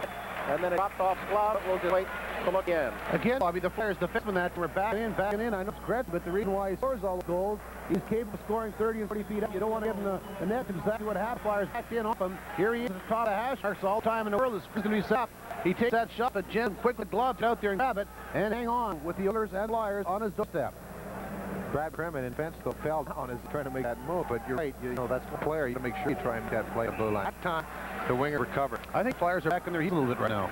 A: and then it dropped off glove. We'll just wait to look in.
C: Again, Bobby, the Flyers defensemen that were backing in. I know it's Gretz, but the reason why he scores all the goals, he's capable of scoring 30 and 40 feet up. You don't want to give him the net. Exactly what happened. Flyers backed in off him. Here he is at the top of the hash marks all time in the world. This is going to be set. He takes that shot, but Jen quickly gloved out there and grab it and hang on with the Oilers and Flyers on his doorstep.
B: Brad Kremen in fence still fell down as trying to make that move, but you're right. You know, that's the player. You got to make sure you try and get that play at the blue line. That time, the winger recovered.
C: I think Flyers are back in their heat a little bit right now.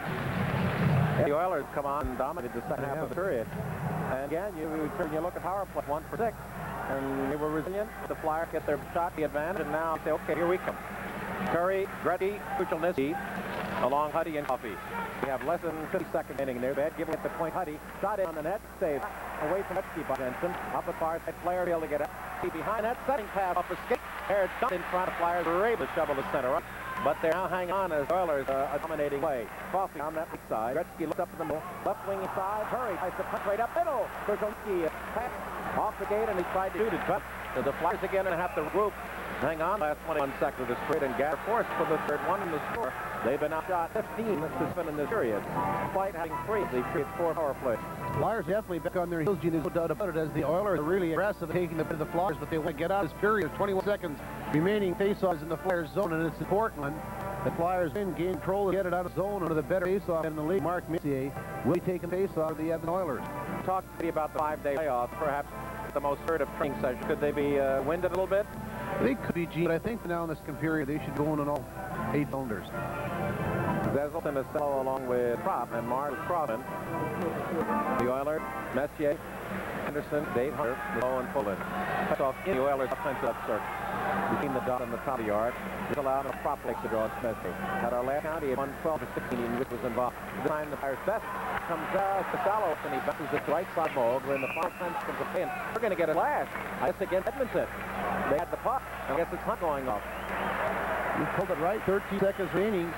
A: The Oilers come on and dominated the second half of the period. And again, you look at power play, 1 for 6. And they were resilient. The Flyers get their shot, the advantage, and now say, okay, here we come. Curry, Gretzky, Kuchelnicki, along Huddy and Coffey. We have less than 50 seconds inning there. Bad giving at the point. Huddy shot in on the net, saved away from Gretzky by Jensen. Up at far side, Flair able to get up. Behind that setting pass off the skate. There it's in front of Flyers. Were able to shovel the center up. But they're now hanging on as Oilers a dominating play. Coffey on that weak side. Gretzky looks up in the middle. Left wing inside. Hurry. Tries to punch right up middle. Kuchelnicki pass off the gate and he tried to shoot it. But the Flyers again and have to regroup. Hang on, last 21 seconds of the sprint and gather force for the third one in the score. They've been outshot 15 to spin in this period. Despite having 3, they create 4 power plays.
C: Flyers definitely back on their heels, Gene, there's no doubt about it, as the Oilers are really aggressive taking the bit of the Flyers, but they want to get out of this period. 21 seconds remaining face-offs in the Flyers zone, and it's an important one. The Flyers win, gain control, and get it out of the zone. One of the better face-off in the league, Mark Messier, will be taking face-off of the Edmonton Oilers.
A: Talk to me about the 5-day layoff, perhaps the most assertive training session. Could they be winded a little bit?
C: They could be, Gene, but I think now in this period they should go in on all 8 cylinders.
A: Zezelton is still along with Prop and Mars Crawford. The Oilers, Messier, Anderson, Dave Hunter, Lowe, and Fulton. Cut off in the Oilers' offensive circle. Between the dot and the top of the yard. This allowed a Prop to draw Messier. At our last count, he had won 12 to 16, which was involved. This time the Flyers' best comes to Salos, and he bounces it to right side ball. When the far fence comes up in, we're going to get a flash. I guess against Edmonton. They had the puck. I guess it's Hunt going off.
C: He pulled it right. 13 seconds remaining.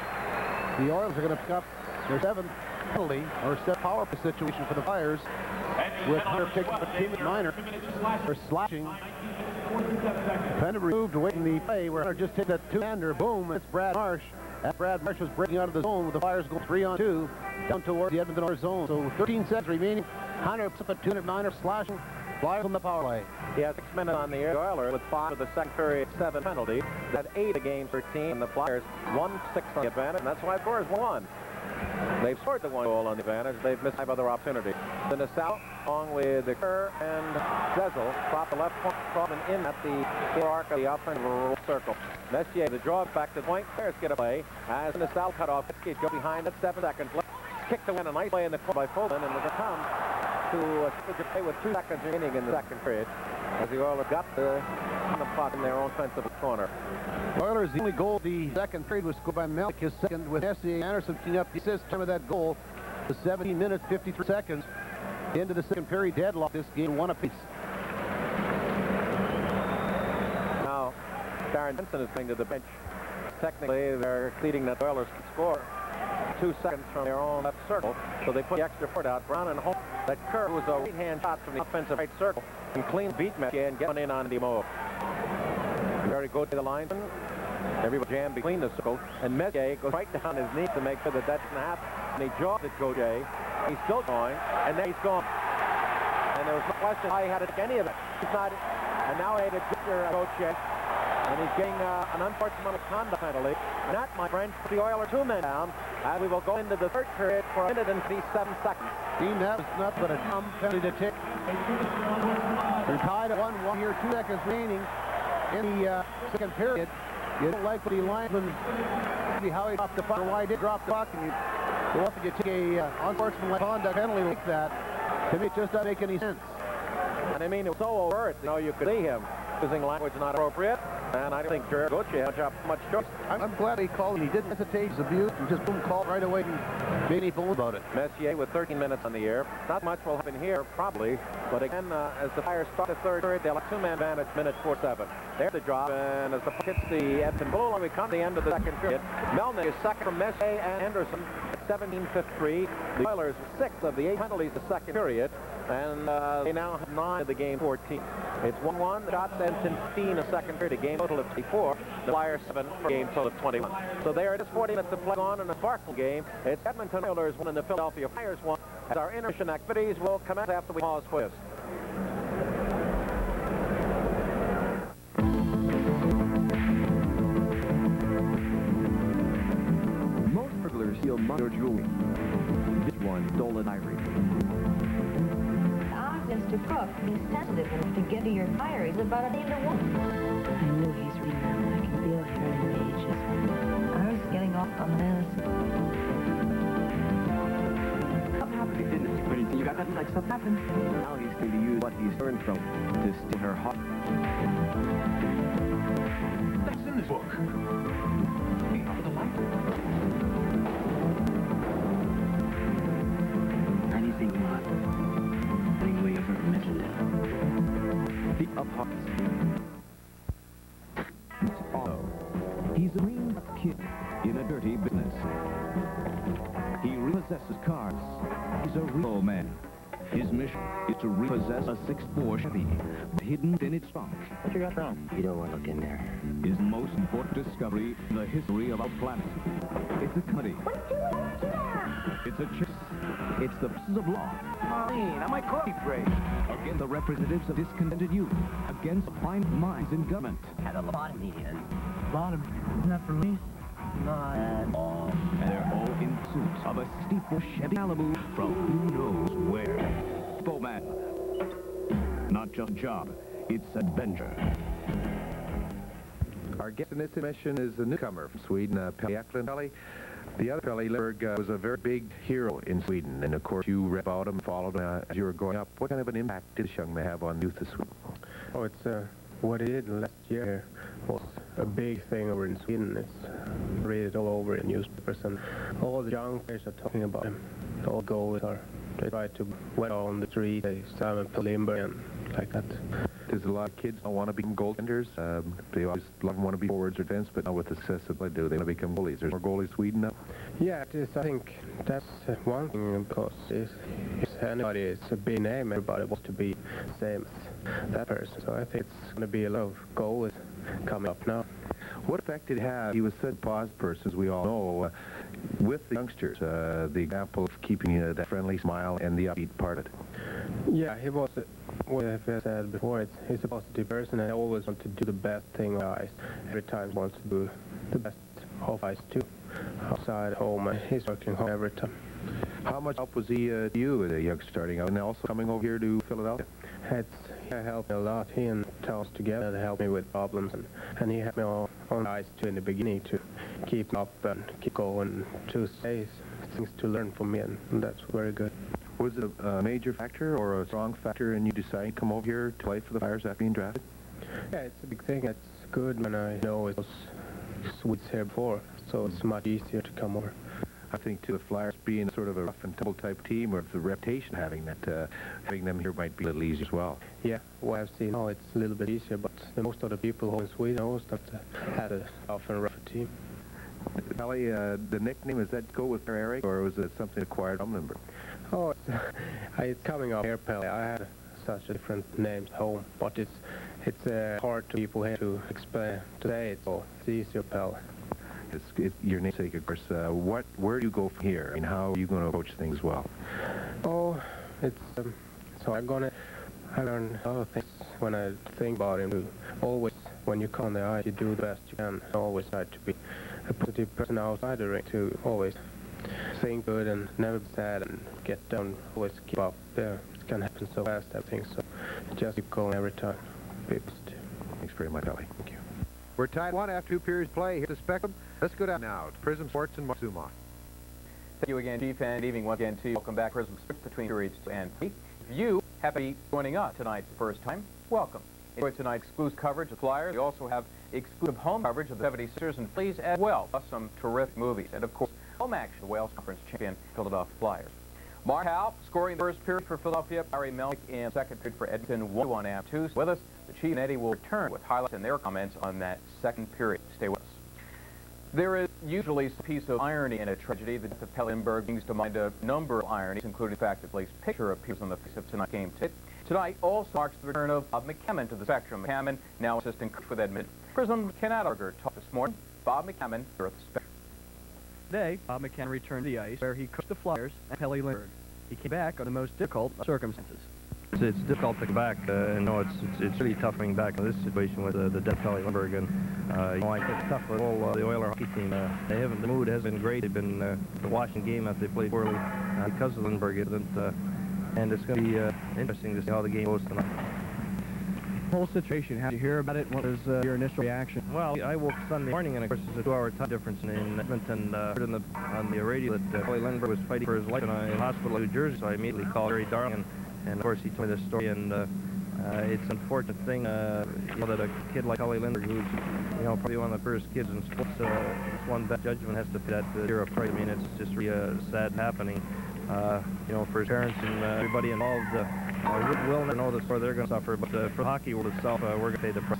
C: The Oilers are going to pick up their 7th penalty or set power play situation for the Flyers. With Hunter picking up a team at minor for slashing Kind of removed away from the play where Hunter just hit that two-hander. Boom, it's Brad Marsh. As Brad Marsh was breaking out of the zone with the Flyers go 3-on-2 down towards the Edmonton Oilers zone. So 13 seconds remaining. Hunter puts up a 209er slashing. Flyers on the power play.
A: He has 6 minutes on the Oilers with 5 of the second period, 7 penalties. That 8 against 13, and the Flyers 1-6 on the advantage, and that's why scores 1. They've scored the 1 goal on the advantage. They've missed 5 other opportunities. The Nassau, along with the Kerr and Zezel, drop the left point, Crossman in at the arc of the offensive circle. Messier, the draw back to the point. Bears get a play as Nassau cut off. It's go behind it, 7 seconds left. Kick to win, a nice play in the corner by Fulton, and it'll come to a play with 2 seconds remaining in the second period as the Oilers got the puck in their own offensive corner.
C: Oilers, the only goal of the second period was scored by Malik, his second, with Messier Anderson picking up the assist time of that goal. The 17 minutes, 53 seconds into the second period. Deadlock this game, 1 apiece.
A: Now, Darren Benson is going to the bench. Technically, they're conceding that the Oilers can score 2 seconds from their own left circle, so they put the extra foot out. Brown and hope that Kerr was a right-hand shot from the offensive right circle and clean beat Messier and get one in on the move. Very good to the linesman. Everybody jammed between the circle, and Messier goes right down his knee to make sure that that doesn't happen. And he jaws at Gauthier. He's still going, and then he's gone. And there was no question how he had to take any of it. He's not, and now he had a gesture at Gauthier, and he's getting an unfortunate conduct penalty. And that, my friend, put the Oilers 2 men down, and we will go into the third period for a minute and 37 seconds.
C: Dean, that was not but a dumb penalty to take. They're tied at 1-1 here, 2 seconds remaining in the second period. You don't like what the linesman, how he dropped the puck, or why he did drop the puck, and you go up and you take a unsportsmanlike conduct penalty like that. To me, it just doesn't make any sense.
A: And I mean, it was so overt, you could see him using language not appropriate, and I don't think Jared Gauthier had much choice.
C: I'm glad he called. He didn't hesitate his abuse. He just boom, called right away and made any fool about it.
A: Messier with 13 minutes on the air. Not much will happen here, probably, but again, as the Flyers start the third period, they'll have 2-man advantage, minute 47. There's the drop, and as the puck hits the Edmonton goal, and we come to the end of the second period, Melnick is second from Messier and Anderson at 17:53. The Oilers 6 of the 8 penalties the second period, and they now have 9 of the game 14. It's 1-1. Shots Edmonton 15 a second period, a game total of 24. The Flyers 7 for a game total of 21. So there it is, 40 minutes to play on in a sparkle game. It's Edmonton Oilers 1 and the Philadelphia Flyers 1. As our intermission activities will commence after we pause for this.
E: Most burglars steal money or jewelry. This one stole an ivory.
F: Mr. Cook, he's sensitive enough to get to your fire. He's about a day to 1. I knew he's reading now. I can feel it in the pages. I was getting off on this.
E: Something happened. He didn't. But you got nothing like something happened. Now he's going to use what he's learned from to steal her heart.
D: That's in this book. Hey, up the light.
E: Anything you want. We ever mentioned it. Beat up hearts.
G: He's a green kid in a dirty business. He repossesses cars. He's a real man. His mission is to repossess a 6.4 Chevy, hidden in its trunk.
E: What you got wrong? You don't want to look in there.
G: His most important discovery in the history of our planet. It's a comedy. It's a chase. It's the pieces of law.
E: Marlene, on my coffee break.
G: Against the representatives of discontented youth. Against blind minds in government.
E: Had a lobotomy in.
H: Bottom. Not for me.
E: And
G: all. And they're all in pursuit of a 64 Chevy Malibu from who knows where. Bowman. Not just a job, it's adventure.
B: Our guest in this mission is a newcomer from Sweden, Pelle Lindbergh. The other Pelle Lindbergh was a very big hero in Sweden, and of course you read about him, followed him as you were growing up. What kind of an impact did this young man have on youth of Sweden?
I: Oh, it's what he did last year was a big thing over in Sweden. It's read it all over in newspapers, and all the young players are talking about him. All goalies are. They try to wet on the street. They Simon Pelle Lindbergh and like that.
B: There's a lot of kids that want to become goaltenders. They always want to be forwards or defense, but now with the success that they do, they want to become goalies. There's more goalies in Sweden now?
I: Yeah, it is. I think that's one thing, because if anybody is a big name, everybody wants to be the same that person. So I think it's going to be a lot of goals coming up now.
C: What effect did he have? He was such a positive person, as we all know, with the youngsters, the example of keeping that friendly smile and the upbeat part of it.
I: Yeah, he was, what I said before, he's a positive person, and I always want to do the best thing on ice. Every time he wants to do the best off ice too. Outside, home, he's working hard every time.
C: How much help was he to you as a young starting out and also coming over here to Philadelphia?
I: He helped me a lot. He and Charles together to help me with problems, and he helped me on the ice too in the beginning to keep up and keep going, to say things to learn from me, and that's very good.
C: Was it a major factor or a strong factor in you deciding to come over here to play for the Flyers after being drafted?
I: Yeah, it's a big thing. It's good when I know it was Swedes here before, so it's much easier to come over.
C: I think, too, the Flyers being sort of a rough and tumble type team, or the reputation having that, having them here might be a little easier as well.
I: Yeah, well, I've seen now it's a little bit easier, but most of the people in Sweden always had a tough and rough team.
C: Pelle, the nickname, does that go with Eric, or was it something acquired from Lindbergh?
I: Oh, it's coming up here, Pelle. I had such a different names home, but it's hard to people here to explain today. It's easier, Pelle.
C: It's your namesake, of course. Where do you go from here? I mean, how are you going to approach things well?
I: Oh, it's so I learn a lot of things when I think about him. Always, when you come on the ice, you do the best you can. Always try to be a positive person outside the ring, to always think good and never be sad and get down. Always keep up there. It can happen so fast, everything. So just keep going every time. Be positive.
C: Thanks very much, Pelle. Thank you.
B: We're tied 1 after 2 periods play here at the Spectrum. Let's go down now to Prism Sports and Mark Zumach.
J: Thank you again, Chief, and evening once again to you. Welcome back, Prism Sports, between periods 2 and 3. If you happen to be joining us tonight for the first time, welcome. Enjoy tonight's exclusive coverage of Flyers. We also have exclusive home coverage of the 76ers and Phillies as well, plus some terrific movies. And, of course, home action, the Wales Conference champion Philadelphia Flyers. Mark Howe scoring the first period for Philadelphia. Barry Melnick in second period for Edmonton, 1-1 after 2. With us, the Chief and Eddie will return with highlights and their comments on that second period. Stay with us. There is usually a piece of irony in a tragedy. The death of Pelle Lindbergh brings to mind a number of ironies, including the fact that Blake's picture appears on the face of tonight's game today. Tonight also marks the return of Bob McCammon to the Spectrum. McCammon, now assistant coach with Edmonton. Prism Ken Adlerger talked this morning. Bob McCammon here at the Spectrum.
K: Today, Bob McCammon returned to the ice where he coached the Flyers and Pelle Lindbergh. He came back under the most difficult of circumstances.
L: It's difficult to come back, and no, it's really tough coming back in this situation with the death of Pelle Lindbergh, and you know, it's tough with all the Oiler hockey team. The mood has been great. They've been watching the game as they played poorly because of Lindbergh, and it's going to be interesting to see how the game goes tonight.
K: The whole situation, how did you hear about it? What was your initial reaction?
L: Well, I woke Sunday morning, and of course there's a 2-hour time difference in Edmonton. Heard on the radio that Pelle Lindbergh was fighting for his life in a hospital in New Jersey, so I immediately called Gary Darling, and of course he told me this story, and it's an unfortunate thing, you know, that a kid like Pelle Lindbergh, who's, you know, probably one of the first kids in sports, it's one bad judgment has to pay that zero price. I mean, it's just really sad happening, you know, for his parents and everybody involved. We'll never know the score they're going to suffer, but for the hockey world itself, we're going to pay the price.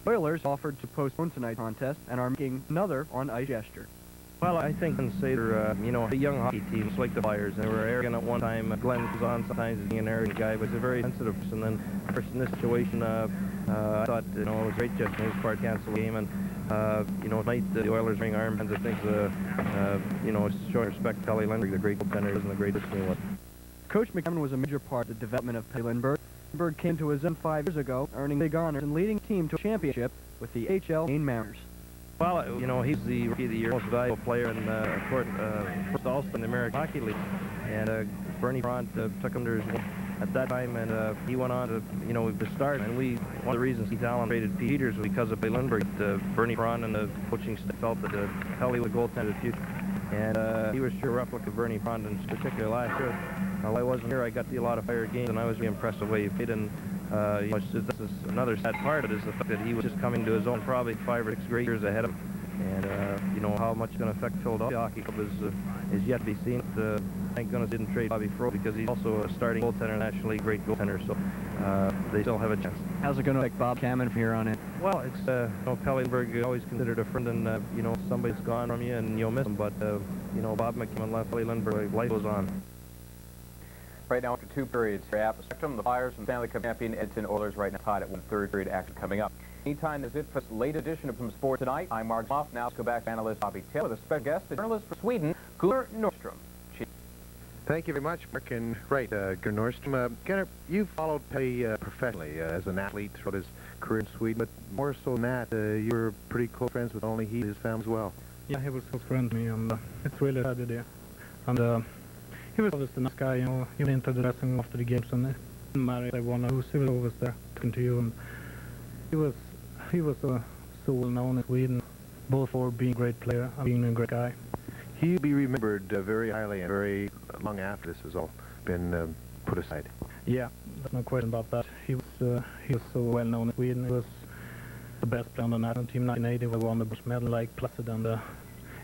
K: Oilers offered to postpone tonight's contest and are making another on-ice gesture.
L: Well, I think and say they're, you know, a young hockey team, just like the Flyers. They were arrogant at one time. Glenn was on sometimes being an arrogant guy, but he's a very sensitive person. And of course, in this situation, I thought, you know, it was a great gesture on his part to cancel the game. And, you know, tonight the Oilers ring armbands, I think, you know, showing respect to Pelle Lindbergh, the great goaltender and the great history was.
K: Coach McCammon was a major part of the development of Pelle Lindbergh. Lindbergh came to his own 5 years ago, earning big honors and leading the team to a championship with the HL Maine Mariners.
L: Well, you know, he's the Rookie of the Year, most valuable player, and of course, first All-Star in the American Hockey League. And Bernie Front took him to his wing at that time, and he went on to, you know, to start. And one of the reasons Keith Allen traded Peters was because of Pelle Lindbergh. Bernie Front and the coaching staff felt that Pelle was a goaltender of the future. And he was sure a replica of Bernie Front, in particular last year. While I wasn't here, I got to see a lot of Fire games, and I was really impressed with the way he played. And you know, this is another sad part of it, is the fact that he was just coming to his own, probably 5 or 6 great years ahead of him. And you know, how much it's going to affect Philadelphia Hockey Club is yet to be seen. Thank goodness didn't trade Bobby Froh, because he's also a starting goaltender, nationally great goaltender. So they still have a chance.
K: How's it going to affect Bob McCammon from here on in?
L: Well, it's you know, Pelle Lindbergh always considered a friend, and you know, somebody's gone from you and you'll miss him. But you know, Bob McCammon left Pelle Lindbergh, life goes on.
J: Right now, after 2 periods here at the Spectrum, the Flyers and Stanley Cup champion Edmonton Oilers right now tied at 1/3 period action coming up. Meantime, that's it for this late edition of Some Sport Tonight. I'm Mark Moff. Now let's go back to analyst Bobby Taylor with a special guest, the journalist for Sweden, Gunnar Nordstrom.
B: Thank you very much, Mark. And right, Gunnar Nordstrom, Gunnar, you've followed Pelle professionally as an athlete throughout his career in Sweden, but more so than that, you were pretty close friends with only he and his family as well.
M: Yeah, he was close friend with me, and it's really sad idea. And he was always a nice guy, you know. He went into the dressing room after the games, and it didn't matter if they won or lose, he was always there talking to you. And he was so well known in Sweden, both for being a great player and being a great guy.
B: He'll be remembered very highly and very long after this has all been put aside.
M: Yeah, there's no question about that. He was so well known in Sweden. He was the best player on the national team. 1980, we won the bronze medal like Placid, and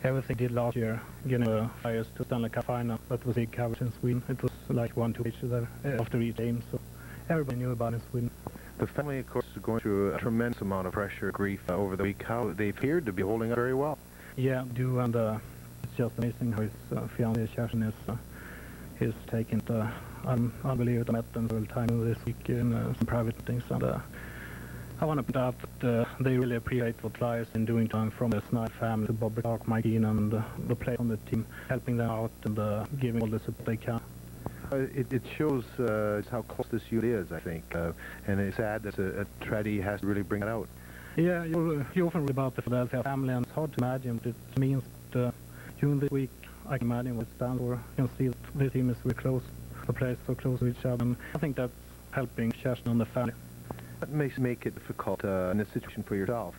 M: everything he did last year, getting the Flyers to Stanley Cup Finals. That was big coverage in Sweden. It was like 1-2 pages there after each game, so everybody knew about it in Sweden.
B: The family, of course, is going through a tremendous amount of pressure, grief over the week. How they appeared to be holding up very well.
M: Yeah, do, and it's just amazing how his fiancée Kerstin is taking it. Unbelievable. I met them several times this week in some private things, and I want to point out that they really appreciate what Flyers in doing to them, from the Snyder family to Bob Clark, Mike Keenan, and the players on the team, helping them out and giving all the support they can.
B: It shows how close this unit is, I think, and it's sad that a tragedy has to really bring it out.
M: Yeah, you often read about the Philadelphia family, and it's hard to imagine what it means. But during this week, I can imagine what it stands for. You can see that the team is very close, the players so close to each other, and I think that's helping Kerstin and the family.
B: What makes it difficult in this situation for yourself?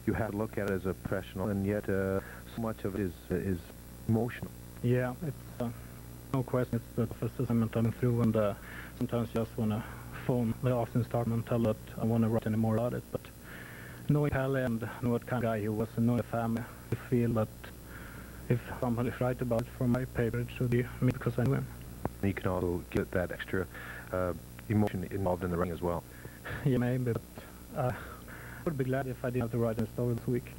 B: You have to look at it as a professional, and yet so much of it is emotional.
M: Yeah, it's no question. It's the toughest assignment I'm through, and sometimes you just want to phone the office staff and tell that I want to write any more about it. But knowing Pelle and knowing what kind of guy he was, and knowing the family, I feel that if somebody writes about it for my paper, it should be me, because I knew him.
B: You can also get that extra emotion involved in the ring as well.
M: Yeah, maybe, but I would be glad if I didn't have to write a story this week.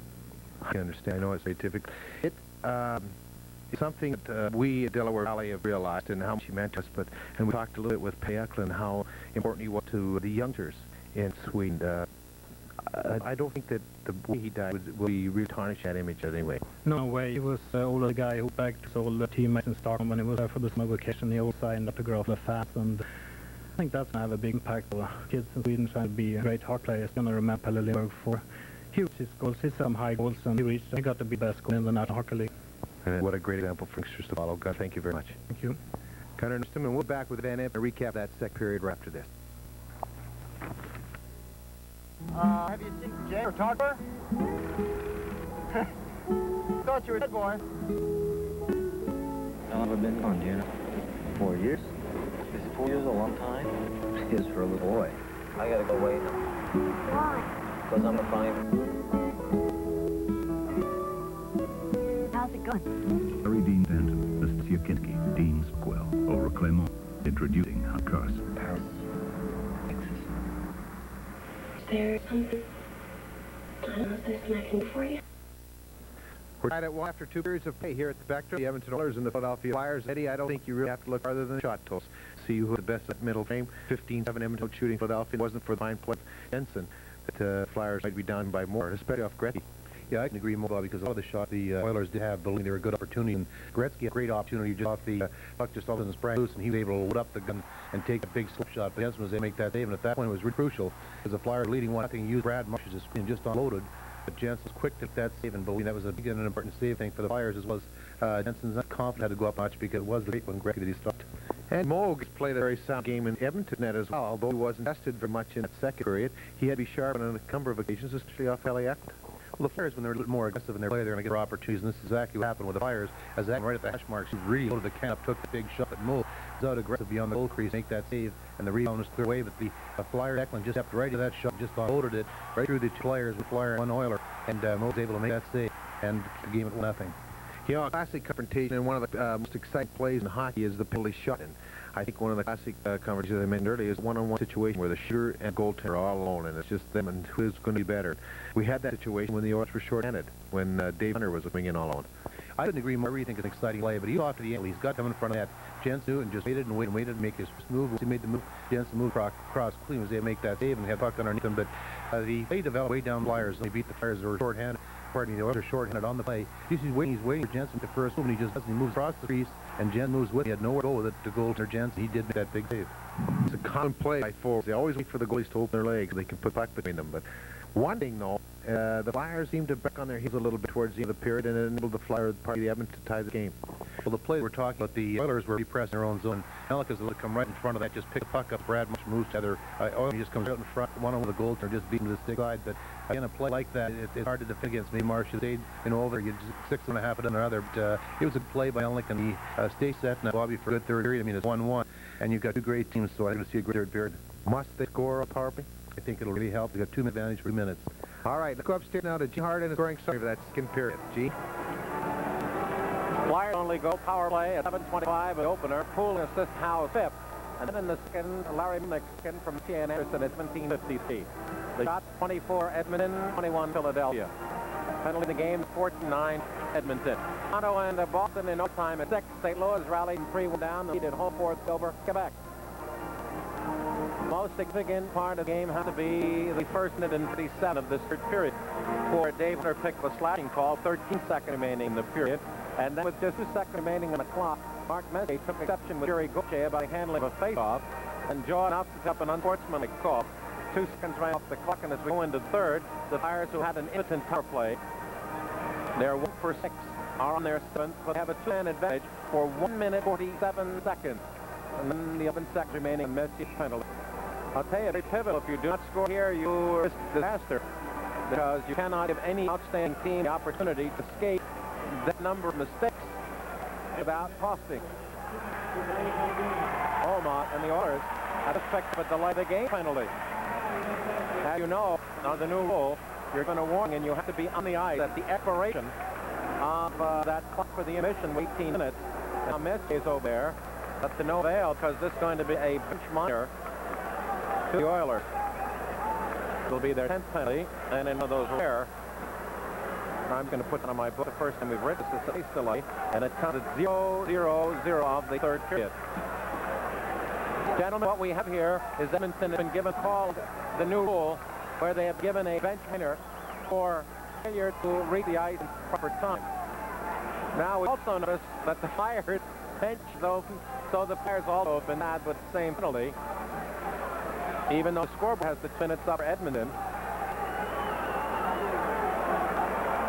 B: I understand. I know it's very difficult. It's something that we at Delaware Valley have realized, and how much he meant to us. And we talked a little bit with Pelle and how important he was to the youngsters in Sweden. I don't think that the way he died will be really tarnish that image anyway.
M: No way. He was older guy who backed his older teammates in Stockholm when he was there for the summer vacation. He also signed autograph the fans, and I think that's going to have a big impact on kids in Sweden trying to be great hockey players. Going to remember Pelle Lindbergh for he reached his goals. He set some high goals, and he got to be best goal in the National Hockey League.
B: And what a great example for youngsters to follow. God, thank you very much.
M: Thank you.
B: Gunnar Nordstrom, and we're back with Van Emp to recap that second period right after this.
N: Have you seen Jay or Togger? Thought you were dead, boy.
E: How long have I been on, do you know? 4 years? Is 4 years a long time? It is for a little boy. I gotta go away now.
F: Why?
E: Because I'm a fine.
F: How's it going?
G: Harry Dean Fenton, Nastasia Kinski, Dean Squell, over Clermont, introducing Hot Cars.
F: Paris. Texas. Is there something? I don't know if there's something I can do for you.
B: We're tied at 1 after 2 periods of play here at the Spectrum. The Edmonton Oilers and the Philadelphia Flyers. Eddie, I don't think you really have to look farther than the shot totals. See who the best at middle frame. 15-7 Edmonton shooting Philadelphia. It wasn't for the fine play of Jensen that Flyers might be down by more, especially off Gretzky.
C: Yeah, I can agree more, because all the shots the Oilers did have, believe they were a good opportunity, and Gretzky had a great opportunity just off the puck, just off and sprang loose, and he was able to load up the gun and take a big slip shot. But Jensen was able to make that save, and at that point it was really crucial, because the Flyers leading 1-0, used Brad Marsh's screen just unloaded. But Jensen was quick to that save, and believe that was a big and an important save thing for the Flyers, as well as Jensen's not confident had to go up much, because it was the great one Gretzky that he stopped. And Moog played a very sound game in Edmonton net as well, although he wasn't tested very much in that second period. He had to be sharp on a number of occasions, especially off Pelle Lindbergh. Well, the Flyers, when they're a little more aggressive in their play, they're going to get more opportunities, and this is exactly what happened with the Flyers, as that right at the hash marks, he really loaded the can up, took the big shot at Moog, was out aggressive beyond the goal crease, make that save, and the rebound was cleared away, but the Flyer Eklund just stepped right to that shot, just unloaded it right through the two players, with Flyer and one Oiler, and Moog was able to make that save, and the game at 1-0. You know, a classic confrontation, and one of the most exciting plays in hockey is the penalty shot-in. I think one of the classic conversations I mentioned earlier is a one-on-one situation where the shooter and goaltender are all alone, and it's just them and who's going to be better. We had that situation when the Oilers were short-handed, when Dave Hunter was coming in all alone. I couldn't agree more. I really think it's an exciting play, but he's off to the angle. He's got him in front of that. Jensen and just waited and waited and waited to make his move. He made the move. Jensen moved across clean. Was able to make that save and had puck underneath him. But the play developed way down Flyers. They beat the Flyers. They were shorthanded. Pardon me, the Oilers are shorthanded on the play. He's waiting for Jensen to first move, and he just doesn't. He moves across the crease, and Jensen moves with him. He had nowhere to go with it to goaltender Jensen. He did make that big save.
B: It's a common play by forwards. They always wait for the goalies to open their legs so they can put puck between them. But one thing, though, the Flyers seemed to back on their heels a little bit towards the end of the period and enabled the Flyers party of the Edmonton to tie the game.
C: Well, the play we're talking about, the Oilers were pressing their own zone. Ellicott will come right in front of that, just pick the puck up. Brad moves to other. He just comes out in front, one-on-one with the goaltender, just beating to the stick side. But again, a play like that, it's hard to defend against. Maybe Marsh has stayed over. You just 6.5 it another. But it was a play by Ellick, and he stays set now, Bobby, for a good third period. I mean, it's 1-1, and you've got two great teams, so I'm going to see a great third period.
B: Must they score a power play?
C: I think it'll really help. They've got 2-minute advantage for 2 minutes.
B: All right, let's go upstairs now to G. Harden scoring summary for that second period. G.
A: Flyers only go power play at 7:25 the opener. Poole assists Howe fifth. And then in the second, Larry Minnick second from Keenan Anderson at 17:53. The shots 24 Edmonton, 21 Philadelphia. Penalty in the game 14-9 Edmonton. Toronto and Boston in overtime at 6. St. Louis rallied 3-1 down. Lead at home 4th over Quebec. Most significant part of the game had to be the first minute and 37 of this third period. For Dave Hunter picked the slashing call, 13 seconds remaining in the period. And then with just 2 seconds remaining on the clock, Mark Messier took exception with Jerry Gauthier about handling of a face-off. And Joe announced to up an unsportsmanlike call. 2 seconds ran off the clock, and as we go into third, the Flyers, who had an impotent power play, they're 1 for 6, are on their 7th, but have a 2-man advantage for 1 minute 47 seconds. And then the 11 seconds remaining on Messier's penalty. I'll tell you, very pivotal. If you do not score here, you risk disaster, because you cannot give any outstanding team the opportunity to escape that number of mistakes without costing. Omot and the Oilers had effect of a delay the game penalty. As you know, under the new rule, you're going to warn, and you have to be on the ice at the expiration of that clock for the intermission, 18 minutes. Now Messier is over there, but to no avail, because this is going to be a bench minor to the Oilers. It'll be their 10th penalty, and in one of those rare, I'm going to put it on my book the first time we've read this is a face delay, and it counted 0-0-0 of the third period. Gentlemen, what we have here is Edmonton has been given called the new rule, where they have given a bench minor for failure to reach the ice in proper time. Now we also notice that the Flyers bench though, so the players also have been had with the same penalty, even though the scoreboard has the 2 minutes up for Edmonton.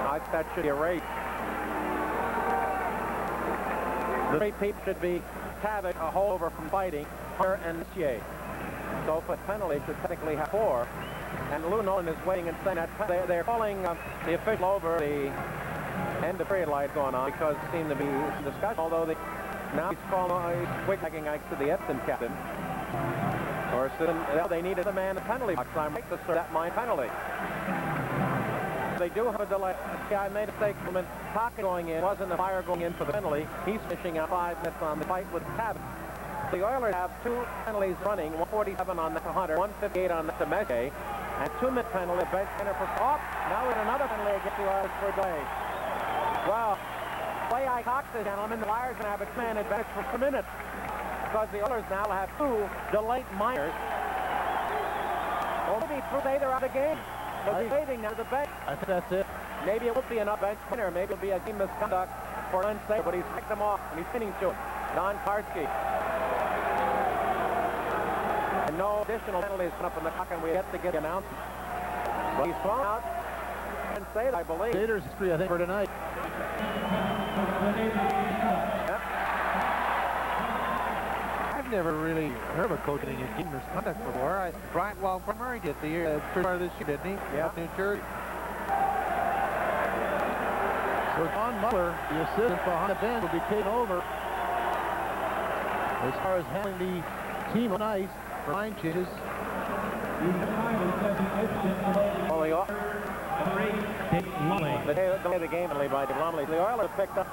A: I think that should be a race. The 3 people should be Tavik, a holdover from fighting, Hunter and Messier. So for penalty should technically have 4. And Lou Nolan is waiting and saying that they're calling the official over the end of period light going on, because it seemed to be discussion, although now he's calling, he's quick-tagging to the Edmonton captain. Or they needed a man in the penalty box. I'm right to serve that mine penalty. They do have a delay. I made a mistake from Taka going in. Wasn't a Fire going in for the penalty. He's finishing out 5 minutes on the fight with Cabot. The Oilers have 2 penalties running, 147 on that to Hunter, 158 on that to Messier, and 2-minute penalty, bench center for off. Now with another penalty against the Oilers for delay. Well, play I cocked this, gentlemen. The Flyers can have a man advantage for 2 minutes, because the Oilers now have 2 delayed minors. Well, maybe they are out of the game. Because he's waiting now to the bench.
C: I think that's it.
A: Maybe it won't be enough bench minor. Maybe it'll be a game misconduct for unsafe, but he's picked them off, and he's pinning to it. Don Karski. And no additional penalties up in the clock, and we have to get the announcement. But he's thrown out and saved, I believe.
C: Staters history, I think, for tonight.
A: Yep.
B: I've never really heard of a coach getting a game misconduct before. Brian Murray did the year, first part of this year, didn't he?
A: Yeah.
B: New Jersey.
C: So Don Muller, the assistant behind the bench, will be taken over as far as handling the team on ice for 9 changes.
A: The game penalty by Lumley. The Oilers picked up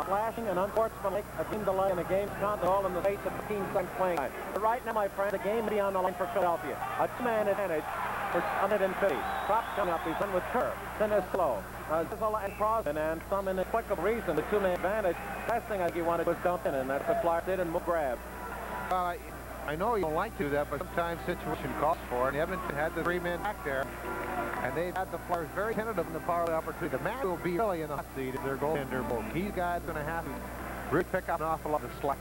A: flashing and unfortunately a team delay in the game, all in the face of 15 seconds playing time. But right now, my friend, the game will be on the line for Philadelphia. A 2-man advantage for 150. Prop coming up. He's in with Kerr. Then is slow. Zizzle and Crosby, and some inexplicable reason, the two-man advantage. Last thing he wanted was Duncan, and that's what Flyers did and grab.
B: Well, I know you don't like to do that, but sometimes situation calls for it. And Edmonton had the three-men back there, and they had the Flyers very tentative in the power play opportunity. The man will be really in the hot seat if their goaltender both. These guys are going to have to really pick up an awful lot of slack,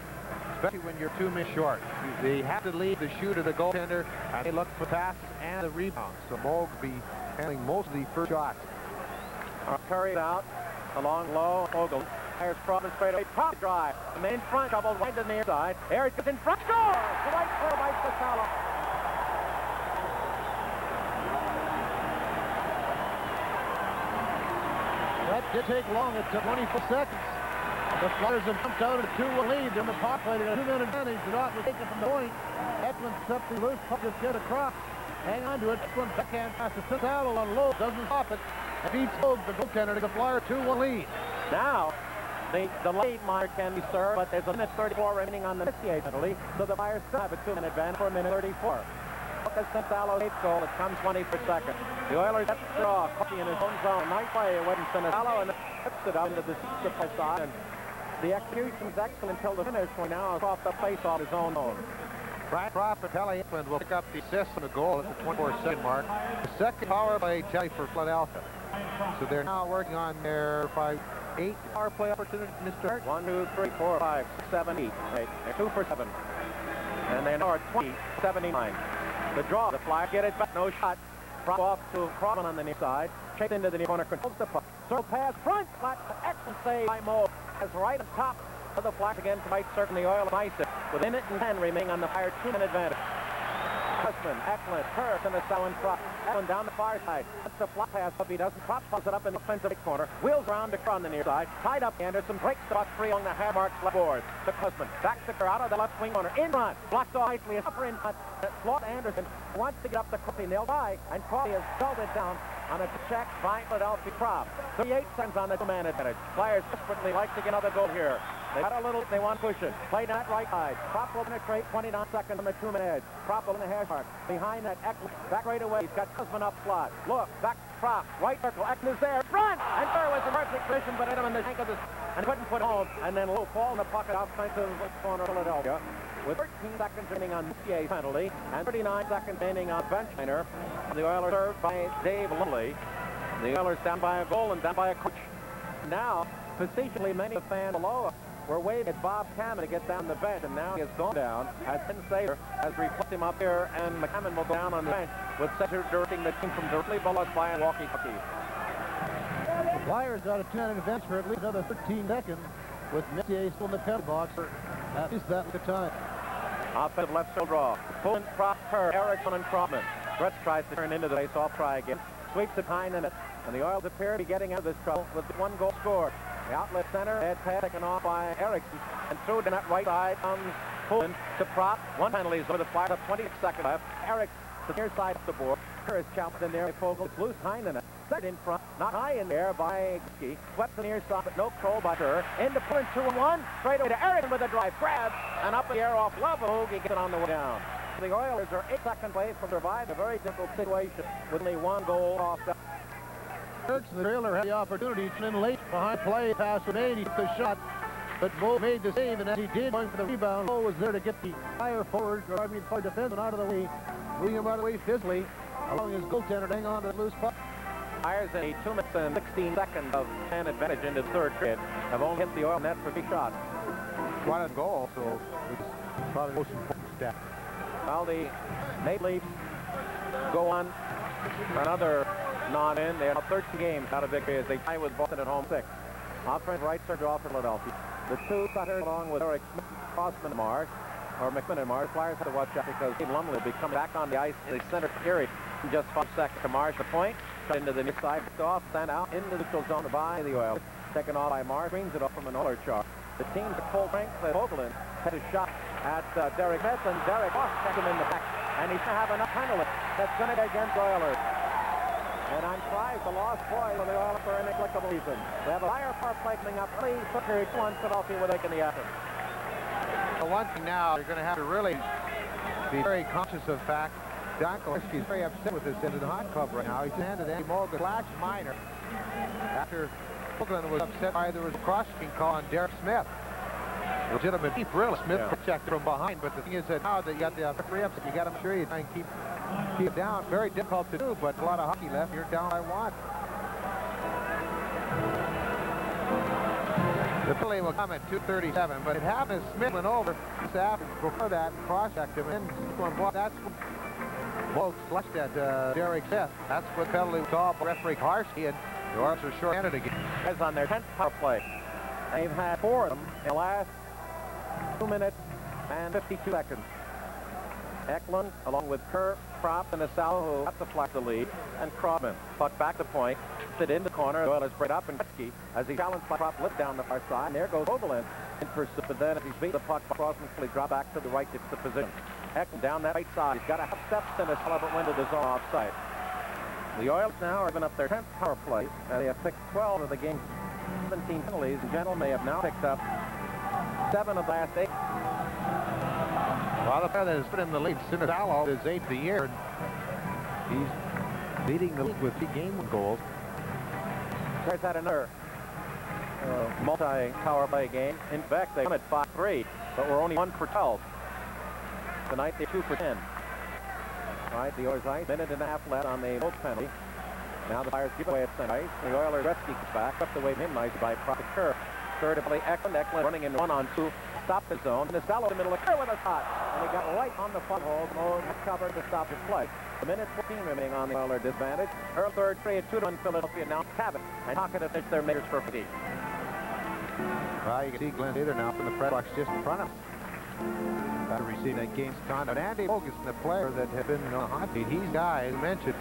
B: especially when you're 2 men short. They have to leave the shoot of the goaltender, and they look for passes and the rebounds. So Moog will be handling most of the first shots.
A: Curry out, along low, Ogle. Fires Crosby straight away, top drive. The main front, double right to the near side. Eric is in front, scores! The right corner by Casalo.
N: That did take long. It took 24 seconds. The Flyers have jumped out at a 2-1 lead in the power play. They got a 2-minute advantage. The knot was taken from the point. Edmonds up the loose puck, just get across. Hang on to it. This one backhand pass to Casalo on low. Doesn't stop it. And beats Moog, the goaltender, to the Flyer 2-1 lead.
A: Now, the late mark can be served, but there's a minute 34 remaining on the Messier penalty, so the Flyers still have a 2-minute advantage for a minute 34. Look at Casalo's 8th goal. It comes 20 per second. The Oilers have to draw. Coffee in his own zone. Nice play away from Casalo, and tips it up into the play side. And the execution's excellent until the finish, when now is off the face off his own zone.
B: Brian Propp and Pelle Lindbergh will pick up the assist on the goal at the 24-second mark. The second power play tally for Philadelphia. So they're now working on their 8 power play opportunity, Mr. Hart.
A: 1, 2, 3, 4, 5, 6, 7, 8. They're 2 for 7. And they are 20-79. The draw, the Flyers get it back, no shot. Prop off to Crosby on the near side. Chased into the near corner, controls the puck. Circle pass, front, flat, excellent save by Moog. As right on top of the Flyers again tonight, certainly the Oilers ice it. With a minute and 10 remaining on the Flyers 2-minute advantage. Husband, excellent, Kerr and the Stalin Prop. Allen down the far side. That's the flat pass, but he doesn't. Prop pulls it up in the offensive corner. Wheels around to Kerr on the near side. Tied up Anderson, breaks the puck free along the half mark left board. The Husband, back to Kerr out of the left wing corner. In front, blocked off nicely. A upper in front. Slot Anderson wants to get up the Crosby. They'll die, and Crosby has held it down on a check by Philadelphia Prop. 38 seconds on the 2-man advantage. Flyers desperately like to get another goal here. They got a little, they want to push it. Play that right side. Prop will penetrate 29 seconds on the 2-man edge. Prop will in the hash mark. Behind that, Eklund back right away. He's got Husband up slot. Look, back Prop. Right circle. Eklund is there. Run! And Kerr was in perfect position, but hit him in the shank of this and couldn't put home. And then low fall in the pocket offensive corner of Philadelphia. With 13 seconds remaining on Messier's penalty and 39 seconds remaining on bench liner. The Oilers served by Dave Lindley. The Oilers down by a goal and down by a coach. Now, facetiously, many of the fans below were waving at Bob Cameron to get down the bench, and now he has gone down as Ben Sater has replaced him up here, and McCammon will go down on the bench with Sater directing the team from directly below us by a walkie-talkie.
N: The Flyers got a 2-minute advantage for at least another 13 seconds, with Messier still in the penalty box for at least that much time.
A: Offensive left field draw. Pullen, Prop, Kerr, Erickson, and Krobman. Gretz tries to turn into the face-off try again. Sweeps it behind the net, and the Oilers appear to be getting out of this trouble with 1 goal scored. The outlet center, head pass taken off by Erickson, and through to that right side comes Pullen to Prop. 1 penalty over the Flyers, 20 seconds left. Erickson to the near side of the board. Kerr is chopped in there by Fogel. It's loose behind the net. Set in front, not high in there by Gusky. Swept to the near side, but no control by Kerr. Into Pullen, 2-1. Straight away to Erickson with a drive. Grab, and up in the air off Love. He gets it on the way down. The Oilers are 8 seconds away from surviving a very difficult situation with only 1 goal off.
N: The trailer had the opportunity to in late behind play. Pass was made. He took the shot, but Moog made the save, and as he did, going for the rebound, Moog was there to get the fire forward, or I mean, for defenseman out of the way, moving him out of the way physically, allowing his goaltender to hang on to the loose puck.
A: Flyers in a 2 minutes and 16 seconds of man advantage into the third period have only hit the Oil net for 3 shots.
B: Quite a goal, so it's probably the most important stat.
A: Well, the Maple Leafs go on for another non-in. They have 13 games out of victory as they tie with Boston at home 6. Offense right circle off for Philadelphia. The 2 cutters along with Eric Crossman Marsh, or McMinn and Marsh. Flyers have to watch out because Dave Lumley will be coming back on the ice in the center period in just 5 seconds. To Marsh, the point, cut into the near side, off, sent out into the neutral zone by the Oilers. Taken off by Marsh, brings it up from an Oiler chart. The team's at full strength at Oakland had a shot at Derek Metz, and Derek checked him in the back, and he's going to have enough penalty that's going to be against Oilers. And I'm surprised the lost boy of the Oilers for inexplicable reason. They have a higher power play coming up. Please, period 1, Philadelphia will take in the effort.
B: The one thing now, they're going to have to really be very conscious of the fact Donkoleski's very upset with this in the hot club right now. He's handed Andy Morgan flash minor after Morgan was upset by there was a cross-checking call on Derek Smith. Legitimate deep really. Smith checked from behind, but the thing is that now that you got the referee upset, you got to make sure you try and keep it down. Very difficult to do, but a lot of hockey left. You're down by 1. The penalty will come at 2:37, but it happened as Smith went over before that and cross-checked him, and that's when Volk slushed at Derek Smith. That's what penalty was called by referee Karski, and the Oilers are short-handed again.
A: Is on their 10th power play. They've had 4 of them in the last 2 minutes and 52 seconds. Eklund, along with Kerr, Propp, and Asal, who got the flag to lead, and Krogman. Puck back to point, sit in the corner. The Oilers break up, and Gretzky, as he challenged by Propp, lift down the far side, and there goes Oberlin in pursuit. But then, as he's beat the puck, Crossman fully drop back to the right, gets the position. Eklund down that right side. He's got a half steps in his but went to the zone offside. The Oilers now are giving up their 10th power play. They have picked 12 of the game's 17 penalties, and gentlemen, they have now picked up 7 of the last 8.
B: Well, the player that has been in the lead, Sinatalo, is 8th of the year. He's leading the league with 3 game goals.
A: There's had another multi-power play game. In fact, they won at 5-3, but we're only 1 for 12. Tonight, they're 2 for 10. All right, the Oilers ice, minute and a half left on the Volk penalty. Now the Flyers give away at center ice. The Oilers Gretzky comes back, up the way him nice by Propp. Kerr. Kerr to play Eklund running in 1-on-2. Stop the zone. And the Sallow in the middle of Kerr with a shot. And he got right on the front hole. Moe covered to stop his play. A minute 14 remaining on the Oilers disadvantage. Earl third, 3-2 Philadelphia now. Cabot and Hockett have finished their majors for fatigue.
B: Well, you can see Glenn Either now from the press box just in front of us. After receiving that game's conduct. Andy Bogus, the player that had been on a hot seat, he's guy, as mentioned,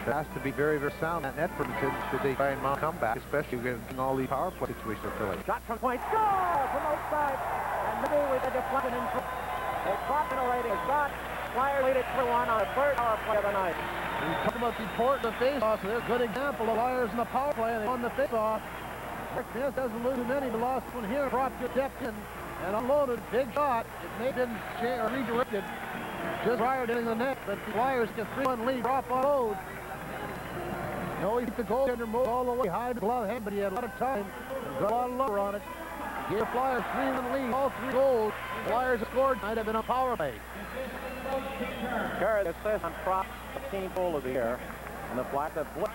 B: that has to be very, very sound at net for them should they try and mount a comeback, especially getting all these power play situations are filling.
A: Shot from point, score from outside, and maybe with the deflection in front. They're dropping a rating shot. Flyers lead it 3-1 on the 3rd power play of the night.
N: We talk about the importance of face-offs. There's a good example of Flyers in the power play. They won the face-off. Smith doesn't lose many. The last one here, Propp just stepped in and unloaded. Big shot. It may have been redirected just prior to hitting the net, but the Flyers get 3-1 lead. Propp unload. No, he hit the goaltender moved all the way high to the glove head, but he had a lot of time and got a lot of lumber on it. Gave the Flyers 3-1 lead. All 3 goals. The Flyers have scored tonight have been a power play.
A: Kerr, this says on Propp, the team goal of the year, and the Flyers have flipped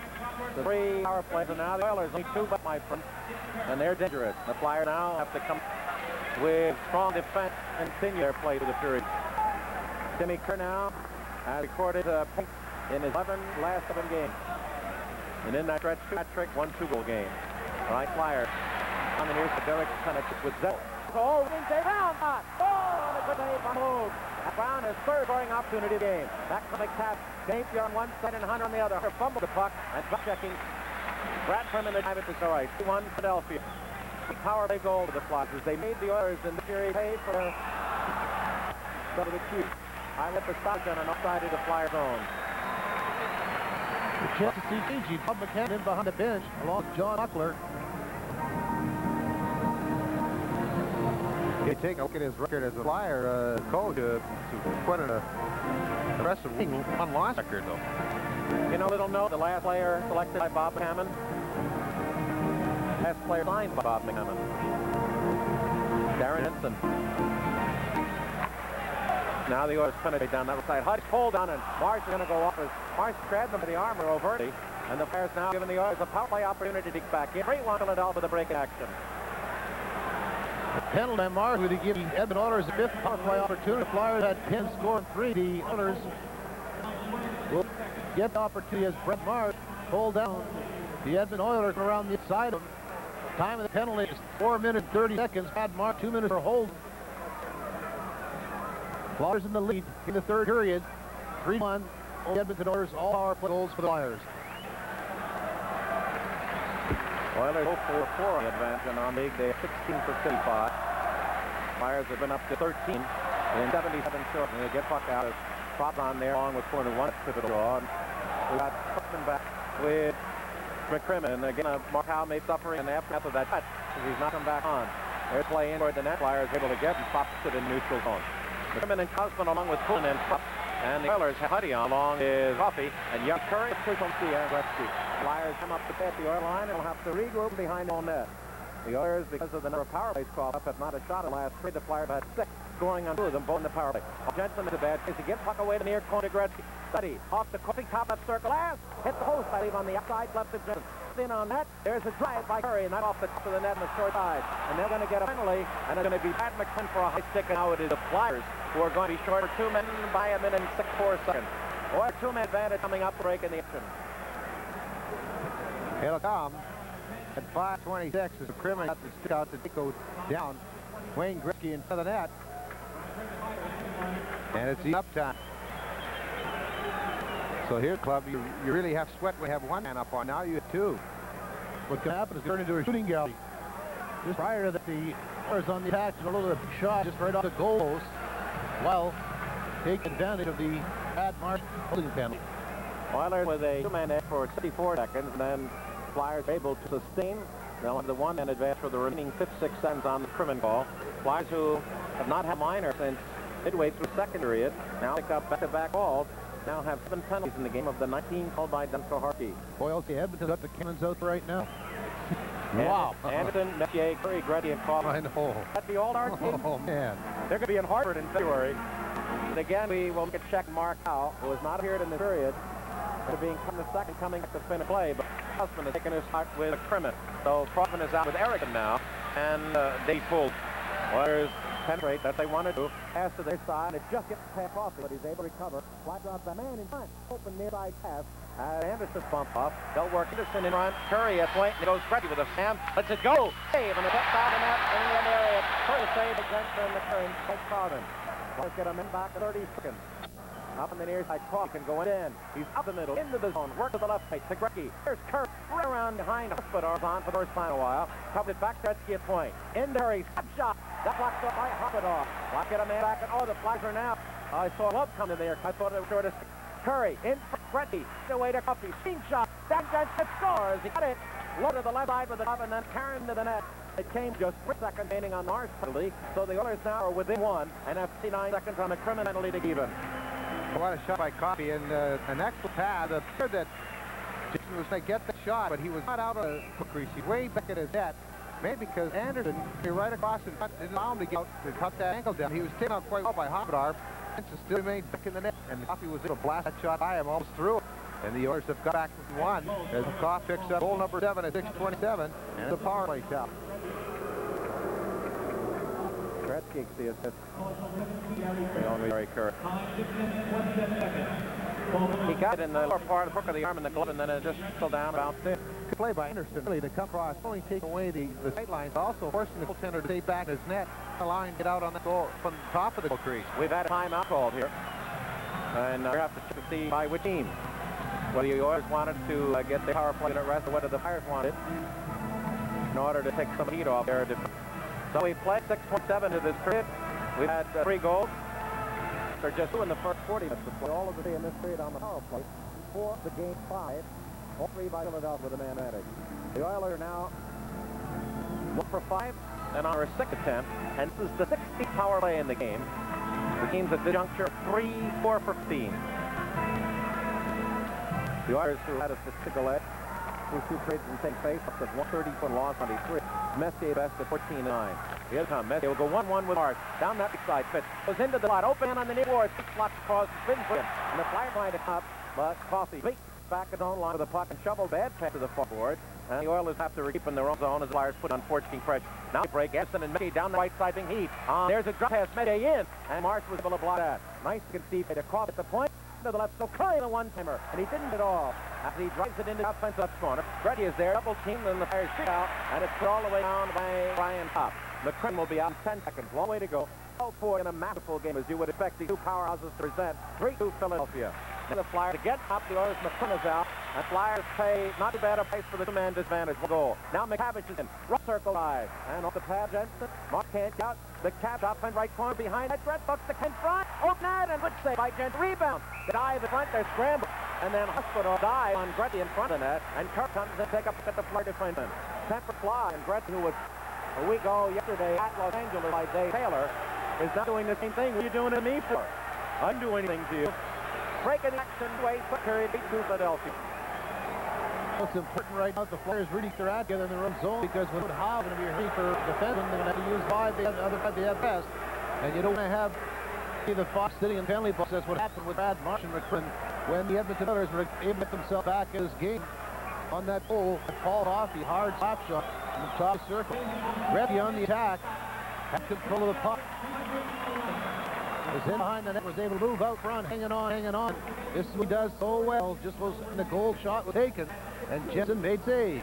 A: the 3 power plays, and now the Oilers only 2 but my friend, and they're dangerous. The Flyers now have to come with strong defense and continue their play to the period. Timmy Kerr now has recorded a point in his 11 last 7 games. And in that stretch, 2 hat-trick, 1 2-goal game. All right, Flyers. On the near side, Derek Smith with Zell. Oh, Wednesday round, hot. Oh, and a good save from Moog. Brown has 3rd scoring opportunity of the game. Back to the cap. Napier on one side and Hunter on the other. Hunter fumbled the puck and puck checking. Bradford in the time at the right. 2-1 Philadelphia. Power play goal to the Flyers. They made the Oilers in the series pay for their go to the cue. I let the stop on an offside of the Flyer zone.
N: The chance to see Fiji. Bob McCann in behind the bench along with John Buckler.
B: You take a look at his record as a Flyer coach. Quite an impressive one-loss record, though.
A: You know, little note, the last player selected by Bob McCammon. Last player signed by Bob McCammon. Darren Henson. Now the Oilers penetrate down that side. Hudge pulled down, and Marsh is going to go off as Marsh grabbed them to the armor overtly. And the Flyers now giving the Oilers a power play opportunity to kick back in. 3-1 Philadelphia with the break action.
N: The penalty Marsh would give the Edmonton Oilers a 5th power play opportunity. The Flyers had 10 scored 3. The Oilers will get the opportunity as Brett Marsh pulled down the Edmonton Oilers around the side of them. Time of the penalty is 4 minutes 30 seconds. Brad Marsh 2 minutes for hold. Flyers in the lead in the 3rd period. 3-1 over Edmonton Oilers. All power play goals for the Flyers.
A: Oilers 0-4-4 on the advantage, and on league they have 16 for 55. Flyers have been up to 13 in 77 short, and they get puck out as Propp on there along with corner 1 pivotal draw. And we got Cookman back with McCrimmon. And again, Mark Howe may suffer in the aftermath of that touch because he's not come back on. There's play in toward the net. Flyers able to get and pops it in neutral zone. McCrimmon and Cosman along with Keenan and Propp And the Oilers have Huddy on along with Coffey and Young Curry. Gretzky. Flyers come up at the Oil line and will have to regroup behind the net. The Oilers, because of the number of power plays called up, have not a shot in the last three. The Flyers had 6, scoring on 2 of them, both in the power play. Jensen is a bad case. He gets puck away to near corner to Gretzky. Huddy off the Coffey, top left circle. Last hit the post, I believe, on the outside left of Jensen. In on that, there's a drive by Curry, and that off the top of the net on the short side. And they're going to get a penalty, and it's going to be Pat McCann for a high stick, and now it is the Flyers who are going to be short 2 men by a minute and 6-4 seconds. Or 2-man advantage coming up, break in the action.
B: It'll come at 5:26 as the Crimin got the stick out to go down. Wayne Gretzky in front of the net. And it's the up time. So here, club, you really have sweat when you have one man up on. Now you have 2.
N: What can happen is turn into a shooting gallery. Just prior to that, the Oilers on the attack and a little shot just right off the goal post. Well, take advantage of the bad mark holding penalty.
A: Oilers with a 2-man edge for 64 seconds, and then Flyers able to sustain. They'll have the 1-man advance for the remaining 56 seconds on the Crimin call. Flyers, who have not had minor since midway through second period, now pick up back-to-back calls. Now have 7 penalties in the game of the 19 called by Duncan Harkey.
N: Boyle, the Edmonton got the cannons out right now.
A: Wow. Anderson, Messier, Curry, Gretzky, and Coffey.
B: I know.
A: That's the All-Star team.
B: Oh, man.
A: They're going to be in Hartford in February. And again, we will get check Mark Howe, who has not appeared in the period. They're being come the second coming up to finish play, but Crossman has taken his spot with Crimin. So Crossman is out with Erickson now, and Dave pulled. Oilers penetrate that they want to do. Pass to their side, it just gets past Coffey, but he's able to recover. Flat out the man in front. Open near side pass. Anderson's bump off. They'll work Anderson in front. Curry at point, and it goes Gretzky with a slam. Let's it go. Save, and a step out of net in the area. First save against the Curry. Take Carvin. Let's get him in back 30 seconds. Up in the near side, Coffey can go in. He's up the middle, into the zone. Work to the left side to Gretzky. Here's Curry. Right around behind Hospodar on for the first time in a while. Covered it back to Gretzky at point. Into Curry. Step shot. That blocked up by Hospodar. Lock it a man back. And the Flyers are now. I saw Love come in there. I thought it was short of Curry. In front. Gretzky. Away to Coffey. Steam shot. That Jensen scores. He got it. Low to the left side with the top and then carrying to the net. It came just 3 seconds remaining on the Mars penalty. So the Oilers now are within 1 and have 59 seconds on the Crimin penalty to even.
B: What a shot by Coffey, and an excellent pass. Appeared that Jason was going to get the shot, but he was not out of the crease. He's way back at his net. Maybe because Anderson, right across in front, didn't allow him to get out to cut that ankle down. He was taken out quite well by Hospodar. Jensen still remained back in the net, and Coffey was able to blast that shot by him almost through it. And the Oilers have got back to 1 as Coffey picks up goal number 7 at 6:27, and the power play shot.
A: Gretzky gets the assist. Very Curry. He got it in the lower part of the crook of the arm and the glove, and then it just fell down about there.
B: Good play by Anderson, really, to come across, only taking away the sidelines, also forcing the goaltender to stay back in his net, allowing him to get out on the goal from the top of the goal crease.
A: We've had a timeout called here, and we have to see by which team. Whether the Oilers wanted to get the power play to rest, or whether the Flyers wanted in order to take some heat off their defense. So we played 6:27 to this period. We've had 3 goals. They're just 2 in the first 40 minutes to play. All of the 3 in this period on the power play. 4 the game 5. All 3 by Philadelphia with a man advantage. The Oilers are now 1 for 5 and on our 6th attempt. And this is the 16th power play in the game. The teams at this juncture 3-4 for 15. The Oilers, who had a statistical edge through 2 trades and take face up to 130-foot loss on these 3. Messier best at 14-9. The other time, Messier will go 1-1 with Marsh. Down that side, Fitz goes into the slot. Open on the near boards. Slots across, spins for him. And the Flyers line it up, but Coffey beats back at own line with the puck and shovel bad pass to the forward. And the Oilers have to keep in their own zone as the Flyers put on 14 pressure. Now they break Anderson and Messier down the right side, being heat. There's a drop pass, Messier in. And Marsh was able to block that. Nice to see to Coffey at the point. To the left, so Curry the one-timer, and he didn't at all. As he drives it into the offensive corner, Gretzky is there, double teamed, and the Flyers shoot out, and it's put all the way down by Brian Pop. McCann will be out in 10 seconds. Long way to go. All 4 in a masterful game, as you would expect these 2 powerhouses to present. 3-2 Philadelphia. And the Flyers to get up the Oilers. McCann is out, and Flyers pay not too bad a price for the 2-man disadvantage. 1 goal. Now McCavish is in. Right circle drive, and off the pad, Jensen. Mark can't get out. The catch up in right corner behind that. Brett bucks the Kent front. Open net, and good save by Jensen. Rebound. The dive in front, they're scrambled. And then Hospodar dive on Gretzky in front of net, and Kirk comes and take up at the Flyer defenseman. Temper fly, and Gretzky, who was a week ago yesterday at Los Angeles by Dave Taylor, is not doing the same thing. What are you doing to me for? I'm doing anything to you. breaking the action way, period 8 to Philadelphia.
N: What's important right now is the Flyers really they're out together in their own zone, because without Howe going to be a hurry for defending, they're going to have to use the other 5 they have best. And you don't want to have the Fox sitting in penalty box. That's what happened with Brad Marsh and McCrin when the Edmonton Oilers were able to get themselves back in this game on that goal. Paul Hoffey, hard slap shot in the top circle. Gretzky on the attack, had control of the puck. Was in behind the net, was able to move out front, hanging on. This is what he does so well. Just was the goal shot was taken, and Jensen made save.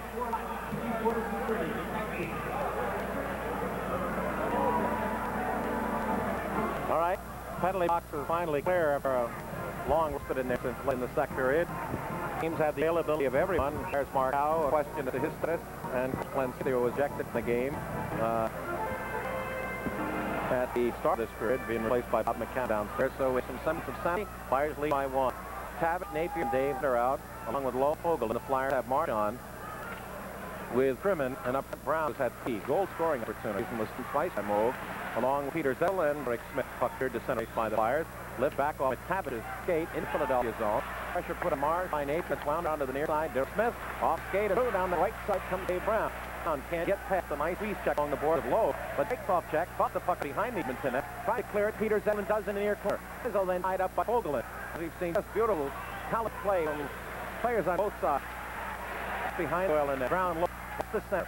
A: All right, penalty box is finally clear after a long respite in there since late in the second period. Teams had the availability of everyone. There's Mark Howe, a question to his status, and Glenn Steele was ejected in the game at the start of this period, being replaced by Bob McCann downstairs. So with some semblance of sanity, Flyers lead by 1. Tabbitt, Napier, and Dave are out, along with Lowe Fogel, and the Flyers have March on with Trimmin, and up front Brown has had 3 goal-scoring opportunities and was twice by Moog, along with Peter Zell and Rick Smith. Puck cleared to center by the Flyers. Lift back off with Tabbitt skate in Philadelphia zone. Pressure put on Mars by Napier. It's wound onto the near side. Derek Smith off skate and through down the right side comes Dave Brown. Can't get past the nice freeze check on the board of Lowe, but takes off check, bumped the puck behind the Edmonton net, try to clear it. Peter Zell does in the near corner. Izzo then tied up by Fogelin. As we've seen just beautiful talent play from players on both sides. Behind Doyle and Brown looks the center.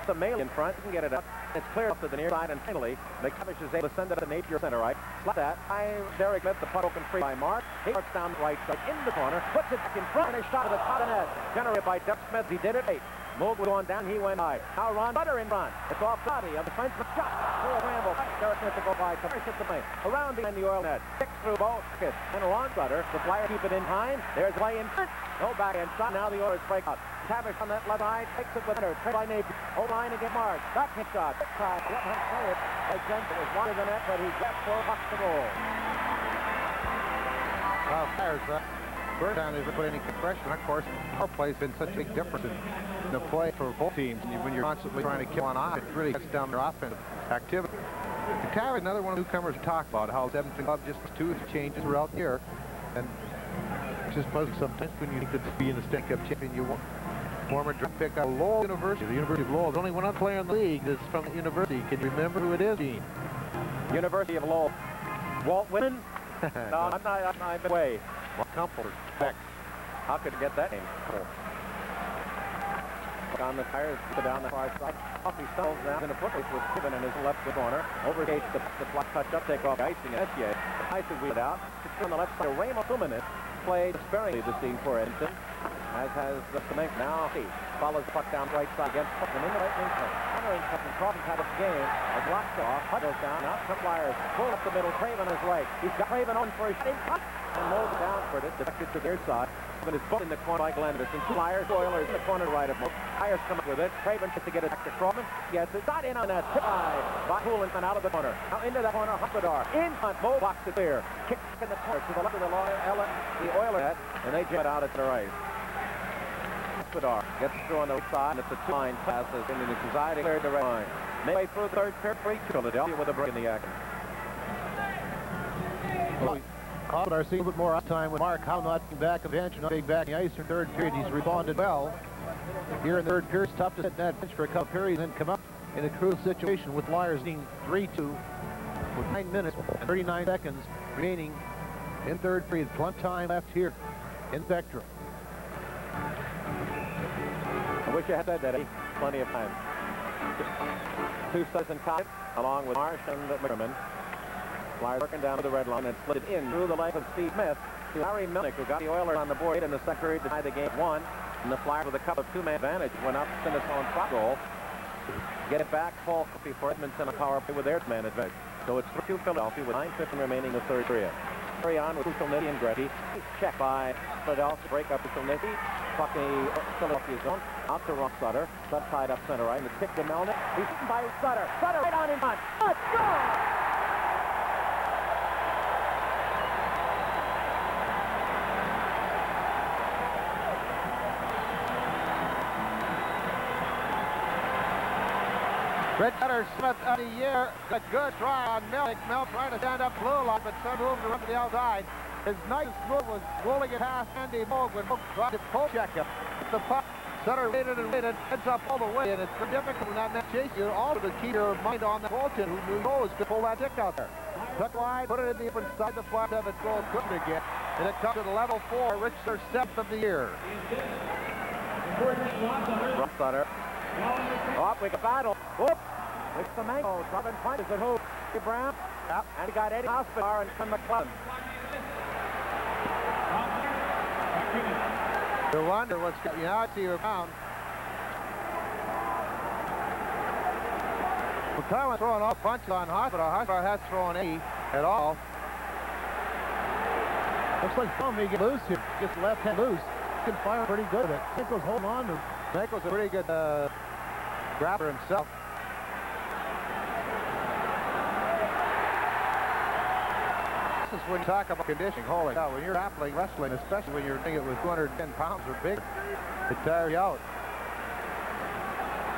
A: The Mail in front, can get it up. It's cleared up to the near side, and finally, McTavish is able to send it to Napier center right. Slap that by Derek Smith, the puck open free by Mark. He works down the right side in the corner, puts it back in front, and a shot to the top of the net. Generated by Derek Smith, he did it 8. Moog was going down, he went high. Now Ron Butter in front. It's off body of the Frenchman. Shot. Full scramble. Derek Smith to go by. Fires hit the lane. Around behind the Oil net. Kicks through both. And Ron Butter. The Flyers keep it in time. There's way in front. No backhand shot. Now the Oilers break out. Tavish on that left side. Takes it with Hunter. Trade by Napier. O-line against Mark. Backhand shot. Quick try. Left-hand player. By Jensen. It was wide of the net, but he got 4 pucks to goal.
B: Flyers, first time they've put any compression. Of course, our play's been such a big difference in the play for both teams. And when you're constantly trying to kill on eye, it really cuts down their offensive activity. McTavish, another one of the newcomers talk about how the Edmonton club just 2 changes throughout the year, and it's just puzzling sometimes when you think that being a Stanley Cup champion, you want former draft pick out of Lowell University. The University of Lowell. There's only one other player in the league that's from the university. Can you remember who it is, Gene?
A: University of Lowell. Walt Whitman? No, I'm not. I'm away.
B: Well, Comfort.
A: How could you get that name? On the tires, down the far side. Coffee stumbles down in a foot, which was given in his left corner. Overgates the flat touch up, take off icing and SGA. Ice is wheeled out. On the left side, Raymond Tumanis played sparingly this team for Edmonton, as has the cement. Now he follows the puck down the right side against Putnam in the right wing. Hunter and Crawford's had a game. A blocked off. Puck goes down. Now the Flyers pull up the middle. Craven is right. He's got Craven on for a shot. And Moog down for it. Deflected to their side. But it's put in the corner by Glenderson. Flyers, Oilers in the corner right of Moog. Flyers come up with it. Craven gets to get it back to Crawford. Yes, it's not in on that. Tip by Poulin and out of the corner. Now into that corner, Hospodar. In front, Moog blocks it clear. Kicks in the corner to the left of the Oilers net. And they jump it out at the right. Hospodar gets through on the right side. And it's a 2-line pass as in his anxiety cleared the red line. Midway through the third period, Philadelphia with a break in the action.
N: Hospodar seeing a bit more time with Mark Howe not back of the bench, not being back in the ice in third period. He's responded well. Here in the third period, it's tough to sit that bench for a couple periods and then come up in a crucial situation with Flyers leading 3-2 with 9 minutes and 39 seconds remaining in third period. Plenty time left here in Spectrum.
A: I wish I had said that. Plenty of time. 2 studs and Cobb, along with Marsh and McCrimmon. Flyers working down to the red line and slid it in through the leg of Steve Smith to Harry Melnick, who got the Oilers on the board in the second period to tie the game 1. And the Flyers with a couple of 2-man advantage went up to the own spot goal. Get it back, Paul before Edmonton a power play with their man advantage. So it's 3-2 Philadelphia with 9:15 remaining in the third period. Carry on with Kuchelnicki and Gretzky. Check by Philadelphia. Break up Kuchelnicki. Puck the Philadelphia zone. Out to Rock Sutter. Sutter tied up center right. And the kick to Melnick. He's hit by Sutter. Sutter right on in front. Let's go!
N: Red Cutter Smith of the year. A good try on Melnick. Mel trying to stand up blue line, but some moved around to the outside.
B: His nice move was rolling it past Andy Moog when Moog tried to poke check him. The puck, Sutter waited and waited, heads up all the way, and it's pretty difficult when that net chase you also to keep your mind on the goaltender who knows to pull that stick out there. Tuck wide, put it in the open side, the flat of it goal couldn't again. And it comes to the level 4, Rich, their 7th of the year.
A: Sutter. Oh, we can battle. Whoop! With the mango. Robin Point is at who? Brown. Yep. And he got Eddie Hospital and Tim McClellan.
B: You wonder what's going on. I see you around. McClellan throwing off punches on Hospital. Hospital has thrown any at all.
N: Looks like Tom may get loose here. Gets left hand loose. He can fire pretty good at it. Nichols holding on to.
B: Nichols a pretty good grabber himself. This is when you talk about conditioning. Holy cow, when you're grappling, wrestling, especially when you're doing it with 210 pounds or bigger, it tires you out.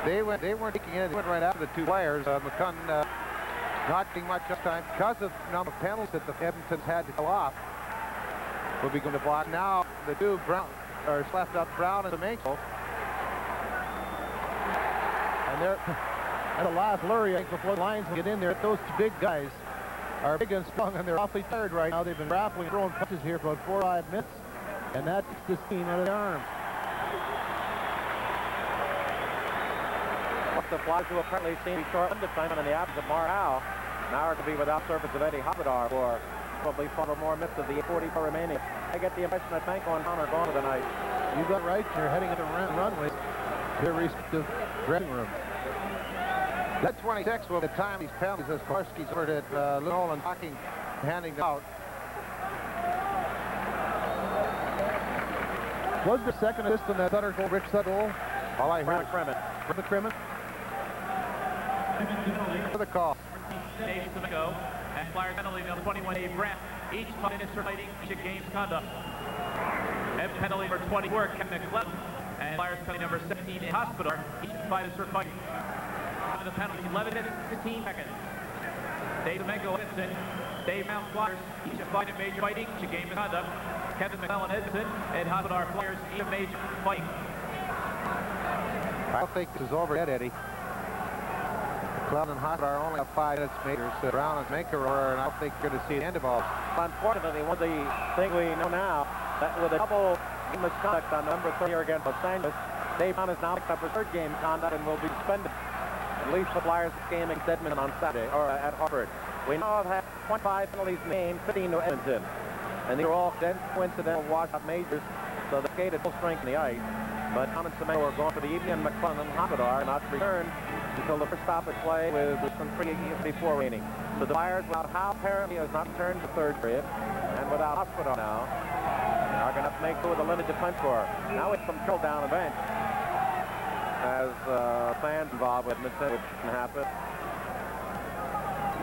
B: They weren't taking it. They went right after the two players. McCunn not getting much this time because of the number of penalties that the Edmonton's had to go off. Will be going to block now. The two Brown are left up Brown and Semenko.
N: And they're at the last lurry, I think, before the Lions get in there. Those two big guys are big and strong, and they're awfully tired right now. They've been grappling, throwing punches here for about 4 or 5 minutes, and that takes the steam out of their arms.
A: The Flyers who apparently seem to be short undefended in the absence of Marhowe. Now are to be without service of Eddie Hospodar for probably 4 or more minutes of the 44 remaining. I get the impression that Banco and Connor are gone for the night.
N: You got right. You're heading into runway to their respective dressing room.
B: That 26 will the time these penalties as Kowarski's over at Nolan talking, handing them out.
N: Was the second assist on that Sutter goal, Rich Sutter goal?
B: All I heard.
N: The Crimmins.
B: For the call.
D: Days to go, and Flyers penalty number 21, Dave Grant. Each minus relating each game's conduct. And penalty number 24, Kevin McClellan. And Flyers penalty number 17 in Hospital. Each minus for fighting. The penalty 11 minutes, 15 seconds. Dave Semenko, Edmonton. Dave Mount Flyers. Each of 5 major fighting, each game conduct. Kevin McClellan, Edmonton, and Hospital Flyers, each of major fighting.
B: I don't think this is over yet, Eddie. McClellan and Hospital are only 5 minutes majors. Brown and Semenko are, and I don't think you're going to see the end of all.
A: Unfortunately, one of the things we know now, that with a double misconduct on number 30 here against Los Angeles, Dave Brown has now picked up his 3rd game conduct and will be suspended. At least the Flyers game against Edmonton on Saturday, or at Harvard. We now have had 25 penalties in the game, 15 to Edmonton. And these are all coincidental washed-up majors, so they skated full strength in the ice. But Tom and Semenko are going for the evening, and McClellan and Hospodar not to return until the first stoppage play with some 3 before remaining. So the Flyers, without Howe apparently has not returned to 3rd period, and without Hospodar now, are going to have to make do with a limited defense score. Now it's some trouble down the bench. As fans involved with Edmonton, which can happen.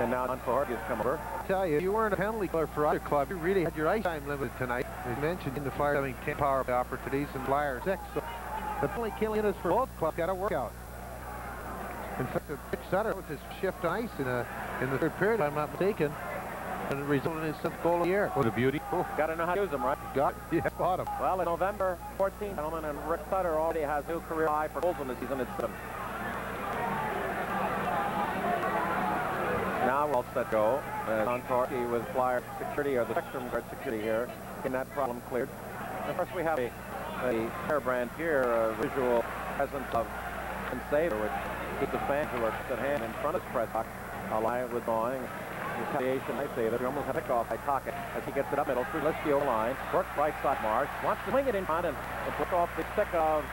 A: And now Unforty has come over.
B: I tell you, you weren't a penalty killer for either club. You really had your ice time limited tonight. As mentioned, in the Flyers having 10 power play opportunities and Flyers 6. So the penalty killing is for both clubs got to work out. In fact, Rich Sutter with his shift on ice in the 3rd period, if I'm not mistaken, and it resulted in his 7th goal of the year. What a beauty.
A: Got to know how to use them, right?
B: Got it. Yeah, got him.
A: Well, in November 14th, gentlemen, and Rick Sutter already has new career high for goals in the season. It's 7. Now we'll set go. Unforty with Flyer security, or the spectrum guard security here, getting that problem cleared. And first we have a Hairbrand here, a visual presence of Saver, which keeps the fans who are at hand in front of the press box alive with going. Retaliation, I say that we almost have a pick off by Tockett as he gets it up middle through Liskio line. Works right side Marsh, wants to swing it in front and puts off the stick of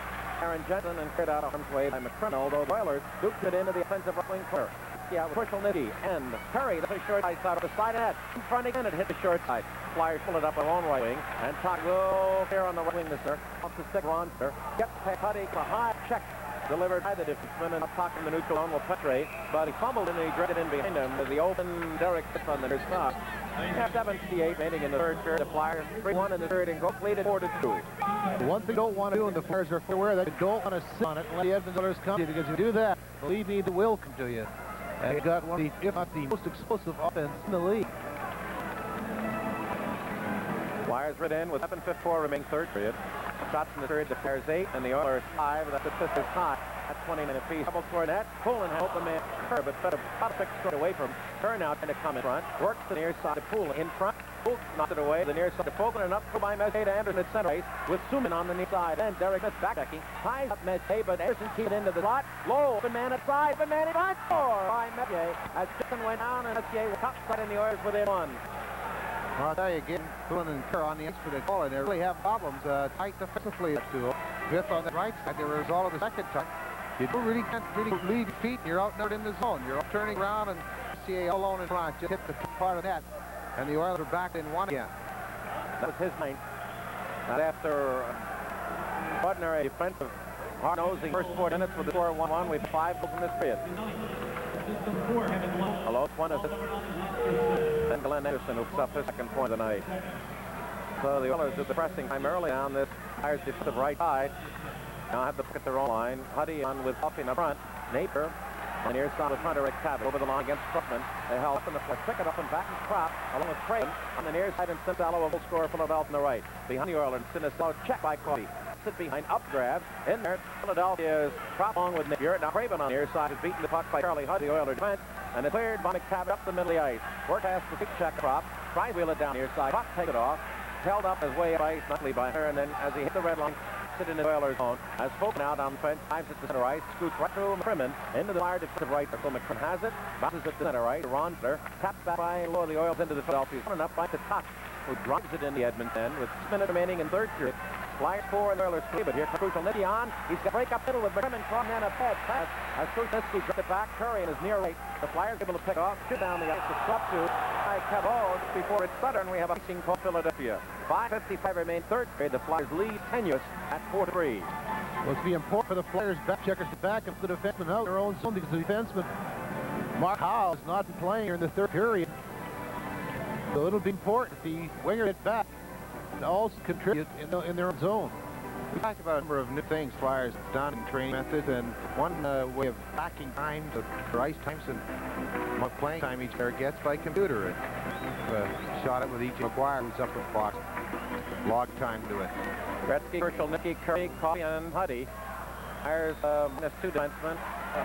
A: Aaron Jensen and cleared out of harm's way by McCrimmon, although the Oilers duped it into the offensive right wing corner. Yeah, with Nitty and Perry, the short side of the side net. In front again, it hit the short side. Flyers pull it up on their own right wing, and Tock will here on the right wing this year. Off the stick, Ronster gets Putty, a high check delivered by the defenseman, and Tock in the neutral zone will penetrate, but he fumbled and he dragged it in behind him with the open Derek hits on the near stop. Half 78 ending in the 3rd period. The Flyers 3-1 in the 3rd and go leaded 4-2.
N: The one thing you don't want to do, and the Flyers are aware that you don't want to sit on it and let the Edmonton Oilers come to you, because if you do that, believe me, the will come to you. And he got one of the, if not the most explosive offense in the league.
A: Flyers rid in with 7:54 remaining third period. Shots in the third, the Flyers 8, and the Oilers 5. That's the fifth tie. At 29 apiece. Double score net. Poulin had open man curve, but fed about 6 straight away from Turn out to come in front. Works the near side to Poulin in front. Poulin knocked it away. The near side to Fogelin and up by Messier to Anderson at center base with Suman on the near side. And Derek Smith backchecking. Ties up Messier, but Anderson keeps it into the slot. Low open man at side. Open man in front. Score by Messier. As Chicken went down and Messier was top side in the Oilers within one.
B: Well, I'll tell you again, Poulin and Kerr on the ice for the goal, and they really have problems tight defensively. Smith on the right side, the result of the second time. You really can't lead your feet, and you're outnumbered in the zone. You're turning around, and CA alone in front just hit the part of that, and the Oilers are back in one again.
A: That was his ninth. And after ordinary defensive hard-nosing first 4 minutes with the score 1-1, we have 5 goals in this period. Hello, one of and Glenn Anderson hooks up his second point of the night. So the Oilers did the pressing primarily on this Flyers defensive right side. Now have to pick at their own line. Huddy on with Huffy in the front. Napier on the near side with Frederick Cabot over the line against Truckman. They held up in the front. Pick it up and back and crop along with Craven on the near side, and Sinisalo will score Philadelphia on the right. Behind the Oilers, Sinisalo checked by Coffey. Sit behind, up grab. In there, Philadelphia's prop along with Napier. Now Craven on the near side is beaten the puck by Charlie Huddy, the Oilers defense. And it's cleared by McCabe up the middle of the ice. Work past the check prop. Try to wheel it down near side. Puck take it off. Held up his way up ice, nicely by her, and then as he hit the red line, sit in the Oilers' zone. As spoken out on fence, dives at the center ice, scoots right through McCrimmon into the Flyer defensive right circle. McCrimmon has it, bounces at the center ice. Ronfler taps back by low of the Oilers into the Philadelphia. Running up by the top, who drives it in the Edmonton with 6 minutes remaining in third period. Flyers 4 and the Oilers 3, but here's crucial Nicky on. He's got break up middle with McCrimmon from then a bad pass. As Krusnitsky dropped it back, Curry in his near right. The Flyers able to pick off, shoot down the ice, it's up to by Cabot before it's Southern. We have a icing called Philadelphia. 5:55 remain third period. The Flyers lead tenuous at 4-3.
N: Well, it's be important for the Flyers back checkers to back up the defenseman out their own zone, because the defenseman Mark Howe has not been playing here in the third period. So it'll be important if the winger gets back to also contribute in their own zone.
B: We talked about a number of new things Flyers have done in training methods, and one way of backing times or ice times and what playing time each player gets by computer. And shot it with each McGuire who's up at the box. Log time to it.
A: Gretzky, Herschel, Nicky, Curry, Coffey, and Huddy. Flyers minus 2 defensemen.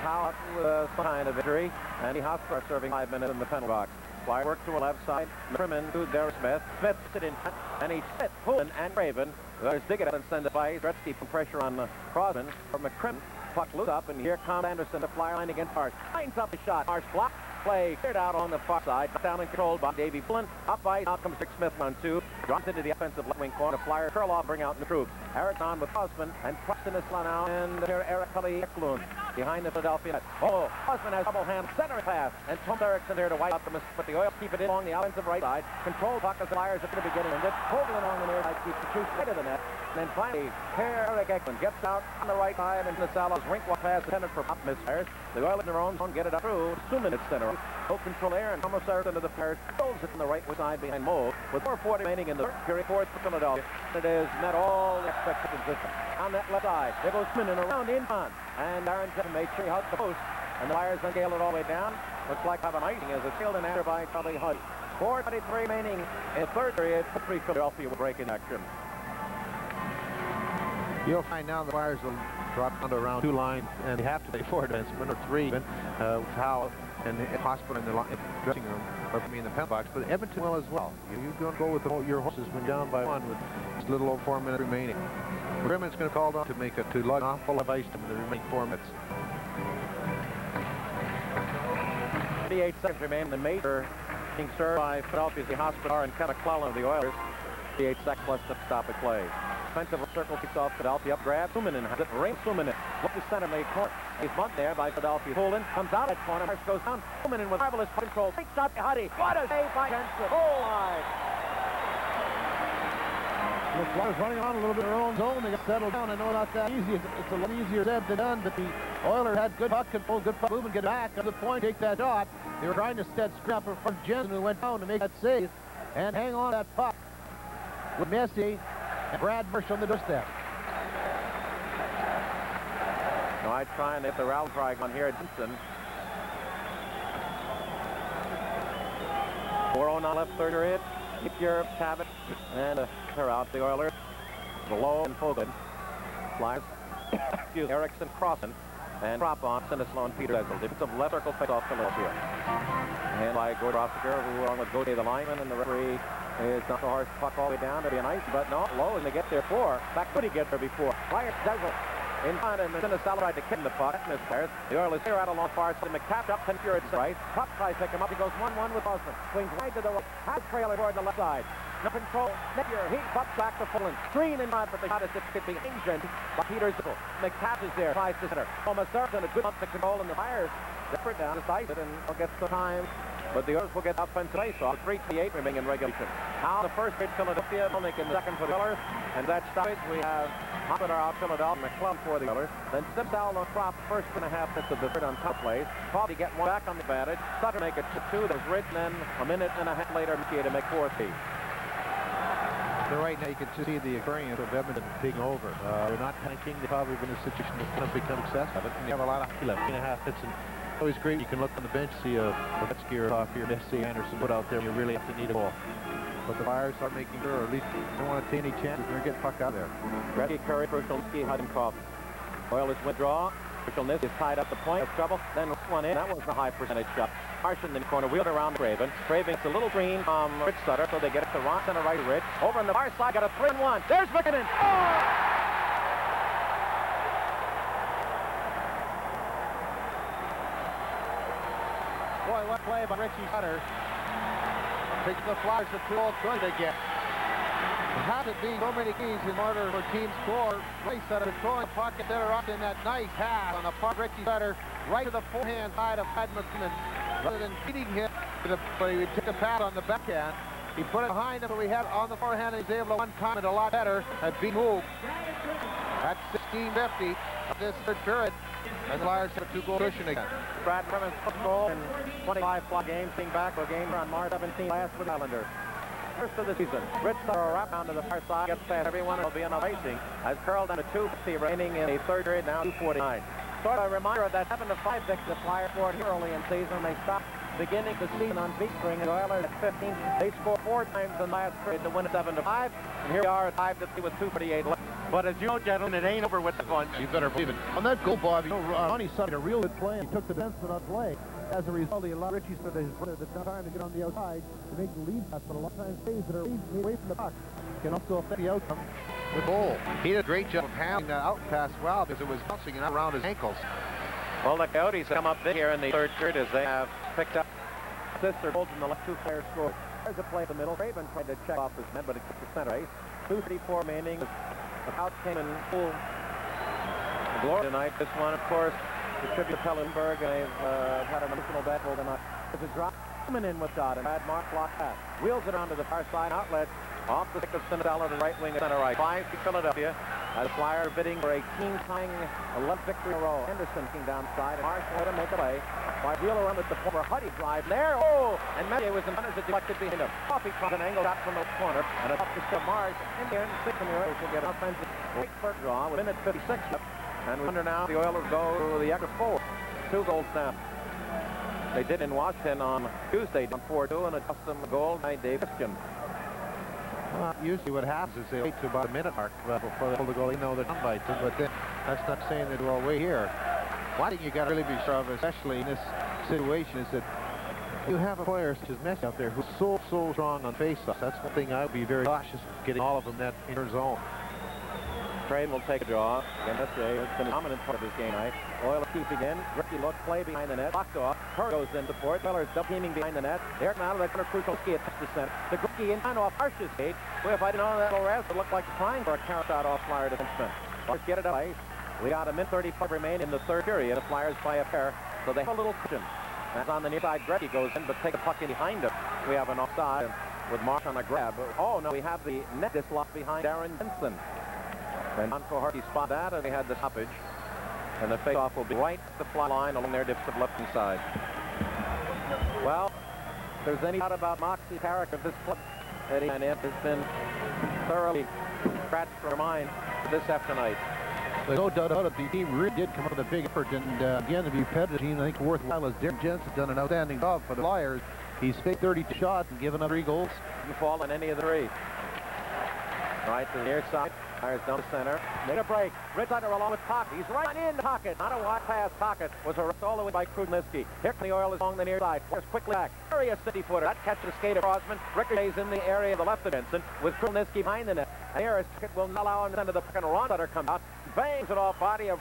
A: Howe with some kind of injury, and Hospital serving 5 minutes in the penalty box. Flyer work to a left side. McCrimmon to Derek Smith. Smith sit in front, and he hit Poulin and Craven. There's dig it up and send it by. Gretzky put pressure on Crosman for McCrimmon. Puck loose up, and here comes Anderson, the Flyer line against Marsh. Lines up the shot. Marsh blocked. Play cleared out on the far side. Down and controlled by Davey Poulin. Up ice. Now comes Rick Smith on 2. Drops into the offensive left wing corner. Flyer curl off, bring out the troops. Eric on with Crosman, and Preston is slung out. And here Eric Cully Eklund behind the Philadelphia net. Oh, Crosman has double hand center pass, and Tom Erickson there to wipe out the miss, but the Oilers keep it in along the offensive right side. Control puck as the Flyers at the beginning, and then Hoagland on the near side keeps the two straight of the net. And then finally, here Eric Eklund gets out on the right side, and the Salas rink walk pass intended for pop misfires. The Oilers in their own zone get it up through. Suman at center. No control there, and Thomas Erickson to the Flyers throws it in the right side behind Moe. With 4:40 remaining in the third period, fourth for Philadelphia. It is met all the expected position. On that left side, there goes Keenan around in front, and Aaron Timm made sure he hugged the post, and the Flyers then scaled it all the way down. Looks like have an icing as it's sealed in after by Charlie Huddy. 4:23 remaining in third period. 3 Philadelphia will break in action.
B: You'll find now the Flyers will drop down to around 2 lines, and they have to play 4 defensemen or 3 with Howe and Hospital in the dressing room, or in the penalty box. But Edmonton will as well. You're going to go with your horses when down by 1 with just a little over 4 minutes remaining. Grimmon's going to call down to make it to lug off full of ice in the remaining 4 minutes.
A: 38 seconds remain. The major being served by Philadelphia's the Hospital and Kevin McClellan of the Oilers. 38 seconds left to stop the play. Defensive circle kicks off Philadelphia. Up grab. Sumanen has it. Ray Sumanen. Look to center lane corner. He's bumped there by Philadelphia. Poulin comes out at corner. Marsh goes down. Sumanen with marvelous control. Great shot by Huddy. What a save by Jensen. Goal line.
N: The Flyers running on a little bit of their own zone. They got settled down. I know not that easy. It's a lot easier said than done, but the Oilers had good puck control, good puck movement, get it back to the point, take that shot. They were trying to set scrap in front of Jensen, who went down to make that save and hang on that puck with Messier and Brad Marsh on the doorstep.
A: No, I try and hit the rally cry on here at Jensen. 4:09 left third period. Your Cabot and they're out the Oilers. Below and Fogan. Flyers. Erickson, Crossan, and Cropon, Sinislow, and Peter Ezel. Defensive left circle face off Philadelphia. And by Gordon Rossiger, who along with Gauthier the lineman, and the referee is not so hard to puck all the way down. It'll be a nice, but no, Lowe, and they get there four. Back could he get there before? Flyers, Ezel. In front, and Sinislow tried to kick the puck. Misfires. The Oilers here out along far side. McCaff up, and Fury at right. Puck tries to pick him up. He goes 1-1 with Osmond. Swings right to the right. Has trailer toward the left side. No control. Nettier. He bucks back to Fullen. Screen in front, but the shot is could be injured by Peter Zippel. McCaff is there. Tries to center. Almost serves and a good month to control in the Flyers. Different down. Decide it and will get some time. But the Oilers will get offensive face-off. 3:38 remaining in regulation. Now the first pitch, Philadelphia. Melnick in the second for the Oilers. And that stoppage, we have Hoppiter out, Philadelphia, McClellan for the Oilers. Then Sims out on Crop, first and a half minutes of the third on top plays. Probably get one back on the advantage. Sutter make it 2. There's Rich, and then a minute and a half later, McKay to make 4-3.
B: So right now you can see the experience of Edmonton taking over. They're not panicking. They've probably been in a situation that's going to become successful. But you have a lot of hockey left. 3.5 hits, and always great. You can look on the bench, see a Gretzky or off here, Messi, Anderson put out there. You really have to need a ball. But the Flyers are making sure, or at least don't want to take any chances. They're getting puck out there.
A: Gretzky, Curry, Krushelnyski, Hudenkopf. Oilers withdraw. Krushelnyski is tied up the point of trouble. Then one in. That was the high percentage shot. Martian in the corner, wheeled around Craven. Craven gets a little green from Rich Sutter, so they get it to Ron center right Rich. Over on the far side, got a 3-1. There's McKinnon. Oh!
N: Boy, what play by Richie Sutter. Takes the Flyers to 2-0 good again. There hasn't been so many keys in order for team score. Ray Sutter throwing the puck and they're up in that nice pass on the part of Richie Sutter right to the forehand side of Edmonton. And rather than beating him, he would take a pass on the backhand. He put it behind him, but we had on the forehand, and he's able to one-time it a lot better and be moved. That's 16:50 of this third period. And the Flyers have a 2-goal cushion again.
A: Brad Clemens football in 25 games, being back for a game on March 17 last with Islanders. First of the season. Rich Sutter will wrap down to the far side, gets past everyone. It'll be enough racing. Has curled down to 2:50 remaining in the third period, now 2:49. Sort of a reminder of that 7-5 victory the Flyers scored here early in season. They stopped beginning the season on beat string. The Oilers at 15. They scored 4 times in the last period to win 7-5. And here we are at 5-3 with 2:48 left. But as you know, gentlemen, it ain't over with the fun.
B: You better believe it.
C: On that goal, Bob, you know, Ronnie Sutter a real good play. He took the defenseman on play. As a result, he allowed Richie Sutter his brother the time to get on the outside to make the lead pass. But a lot of times, plays that are away from the puck can also affect the outcome.
B: The goal. He did a great job of handling that out pass well because it was bouncing and out around his ankles.
A: Well, the Coyotes come up big here in the third period as they have picked up assists or goals in the left 2 players scored. There's a play in the middle. Craven tried to check off his men, but it gets the center ace. 2:34 remaining. The Couch came in full glory tonight. This one, of course, the tribute to Pelle Lindbergh. They've had an emotional battle tonight. There's a drop coming in with Dodd, and Brad Mark blocked that. Wheels it onto the far side outlet. Off the stick of Cinderella, the right wing at center right. 5 to Philadelphia. As Flyer bidding for a team-tying 11th victory in a row. Anderson came downside. Marsh wanted to make a play. By wheel around with the former Huddy drive there. Oh! And Messier was in front as it deflected behind him. Coffee caught an angle shot from the corner. And a up to still Marsh. In here, 6 in the Oilers will get an offensive great first draw with minute 56 left. And we wonder now the Oilers go to the extra 4. 2 goals now. They did in Washington on Tuesday on 4-2 and a custom goal by Dave Christian.
B: Usually what happens is they wait to about a minute mark before they hold the goal. They know they're done by 2, but then that's not saying that we'll wait here. One thing you got to really be sure of, especially in this situation, is that you have a player such as Messi out there who's so strong on face-offs. That's one thing I would be very cautious getting all of them that in their zone.
A: Craven will take a draw. Again, Messier has been a dominant part of this game tonight. Oilers keep again. Ricky look, play behind the net. Locked off. Kerr goes in support. Oilers double teaming behind the net. There now that's Krushelnyski at the center. The Gretzky in kind off Harsh's gate. Well, if I didn't know that Lorez would look like trying for a carrot shot off Flyer defenseman. Let's get it up. We got a minute 35 remain in the third period. The Flyers by a pair, so they have a little cushion. That's on the near side. Gretzky goes in, but take a puck in behind him. We have an offside with Marsh on a grab. Oh no, we have the net dislodged behind Darren Jensen. And on for Hardy spot that, and they had the stoppage. And the face-off will be right at the fly line along their defensive left-hand side. Well, if there's any doubt about Moxie's character of this club, Eddie and Ed has been thoroughly scratched from their mind this after night.
C: There's no doubt about it. The team really did come up with a big effort, and again, to be competitive team, I think worthwhile as Darren Jensen has done an outstanding job for the Flyers.
B: He's faced 32 shots and given up 3 goals.
A: Didn't fall in any of the 3. Right to the near side. Fires down the center. Made a break. Ritzler along with Tockett. He's right in Tockett. Not a wide pass. Tockett was arrested all the way by Krudniski. Here come the Oilers along the near side. Fires quickly back. Area 50-footer. That catches the skate of Crosman. Ricochets in the area of the left of Jensen with Krudniski behind the net. And here Tockett will not allow him to send to the puck, and Ronstatter comes out. Bangs it off body of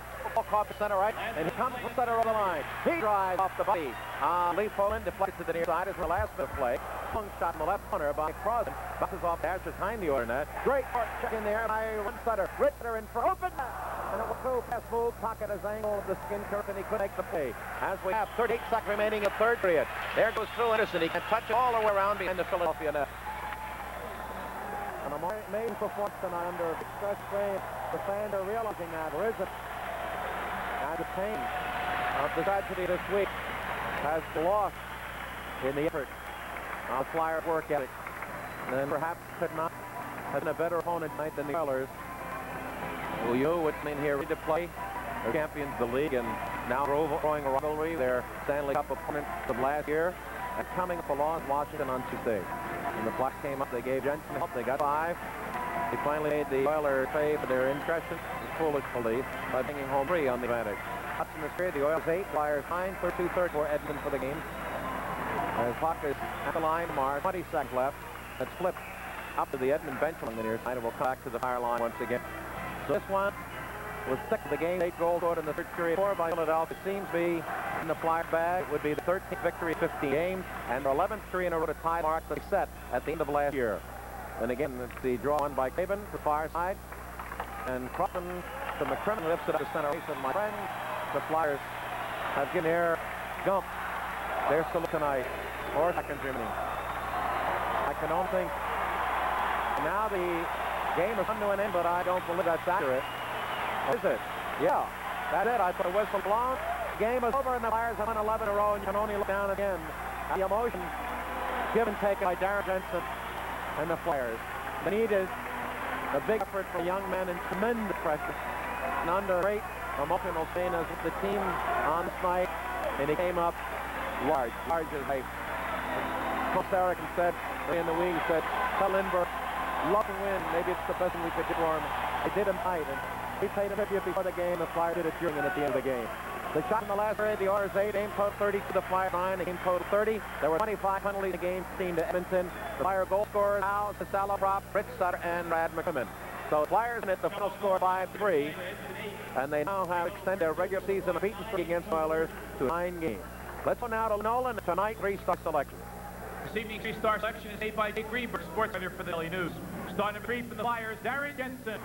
A: caught the center right, and he comes from center over the line. He drives off the body. Lee Poland deflects to the near side as the last bit of play. Long shot in the left corner by Crosman. Bounces off the Ashes behind the Oiler net. Great check in there by Ronstatter. Ritzler in front. Open! And it was so fast move. Tockett has angled the skin curve, and he couldn't make the play. As we have 38 seconds remaining in third period. There goes Phil Anderson. He can touch it all the way around behind the Philadelphia net. And a amazing performance tonight under stress strain. The fans are realizing that. Risen as the pain of the tragedy this week has lost in the effort of Flyers' work ethic. And perhaps could not have been a better opponent tonight than the Oilers. You would come in here ready to play. They're champions of the league and now growing a rivalry. Their Stanley Cup opponent of last year. And coming up along Washington on Tuesday. When the Flyers came up, they gave Jensen help. They got 5. They finally made the Oilers pay for their indiscretion, foolish belief, by bringing home 3 on the advantage. Up in this period, the Oilers 8, Flyers 9, 32-3 for Edmonton for the game. As Puck is at the line, 20 seconds left. It's flipped up to the Edmonton bench on the near side, and will come back to the fire line once again. So this one was 6th of the game. 8 goals scored in the third period. 4 by Philadelphia. It seems to be in the Flyer bag. It would be the 13th victory, 15 games, and their 11th victory in a row to tie mark that they set at the end of last year. And again, it's the draw on by Craven to far side. And Crosman to McCrimmon lifts it up to center ice. And my friend, the Flyers have given their gump. They're still tonight. 4 seconds remaining. I can only think now the game has come to an end, but I don't believe that's accurate. Or is it? Yeah, that's it. I put a whistle blown. The game is over, and the Flyers have won 11 in a row, and you can only look down again at the emotion give and take by Darren Jensen and the Flyers. The need is a big effort for young men and tremendous pressure. And under great emotional strain as the team on this night, and he came up large as life. Coach Erickson said in the week, he said, Pelle Lindbergh, love to win. Maybe it's the best thing we could do for him. They did him tight, and we paid him tribute before the game. The Flyers did it during and at the end of the game. The shot in the last period, the Oilers 8, aim total 30 to the Flyers 9, the game total 30. There were 25 penalties in the game, 15 to Edmonton. The Flyer goal scorers now, Salaprop, Ritzler, and Brad McCrimmon. So the Flyers at the final score 5-3, and they now have extended their regular season unbeaten streak against the Oilers to 9 games. Let's go now to Nolan tonight, 3-star selection.
D: This evening's 3-star selection is made by Jake Greenberg, sports editor for the Daily News. Star number 3 from the Flyers, Darren Jensen.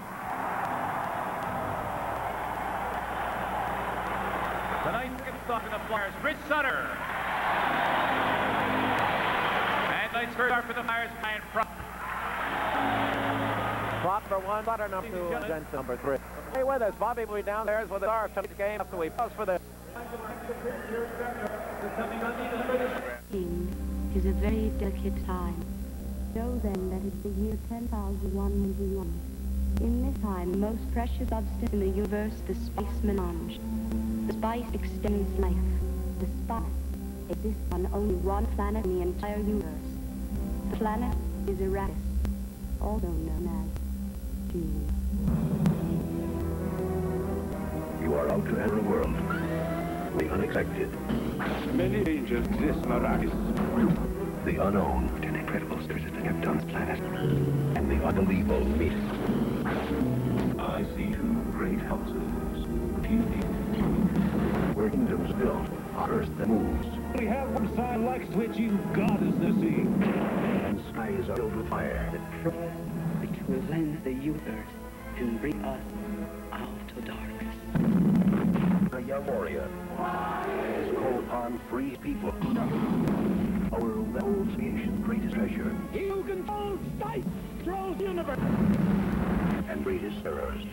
D: Tonight's second star for the Flyers, Rich Sutter. And tonight's first star for the Flyers, Brian Propp.
A: Propp number 1, Sutter number 2, Jensen number 3. Stay with us. Bobby will be downstairs with the star of tonight's game after we pause for this.
O: Is a very delicate time. Know then that it's the year 10,101. In this time, the most precious substance in the universe, the spice melange. The spice extends life. The spice exists on only one planet in the entire universe. The planet is Arrakis, also known as June.
P: You are out to enter a world. The unexpected. Many dangers exist in Arrakis. The unknown and incredible spirit that kept on this planet. And the unbelievable meet. I see 2 great houses. Beauty. Where kingdoms built on earth that moves. We have one sign like switching God is the sea. And skies are filled with fire.
Q: The truth which will cleanse the universe and bring us out of darkness.
P: A young warrior is called upon free people. Our world that holds creation's greatest treasure.
R: He who controls space, controls the universe.
P: And greatest terrors.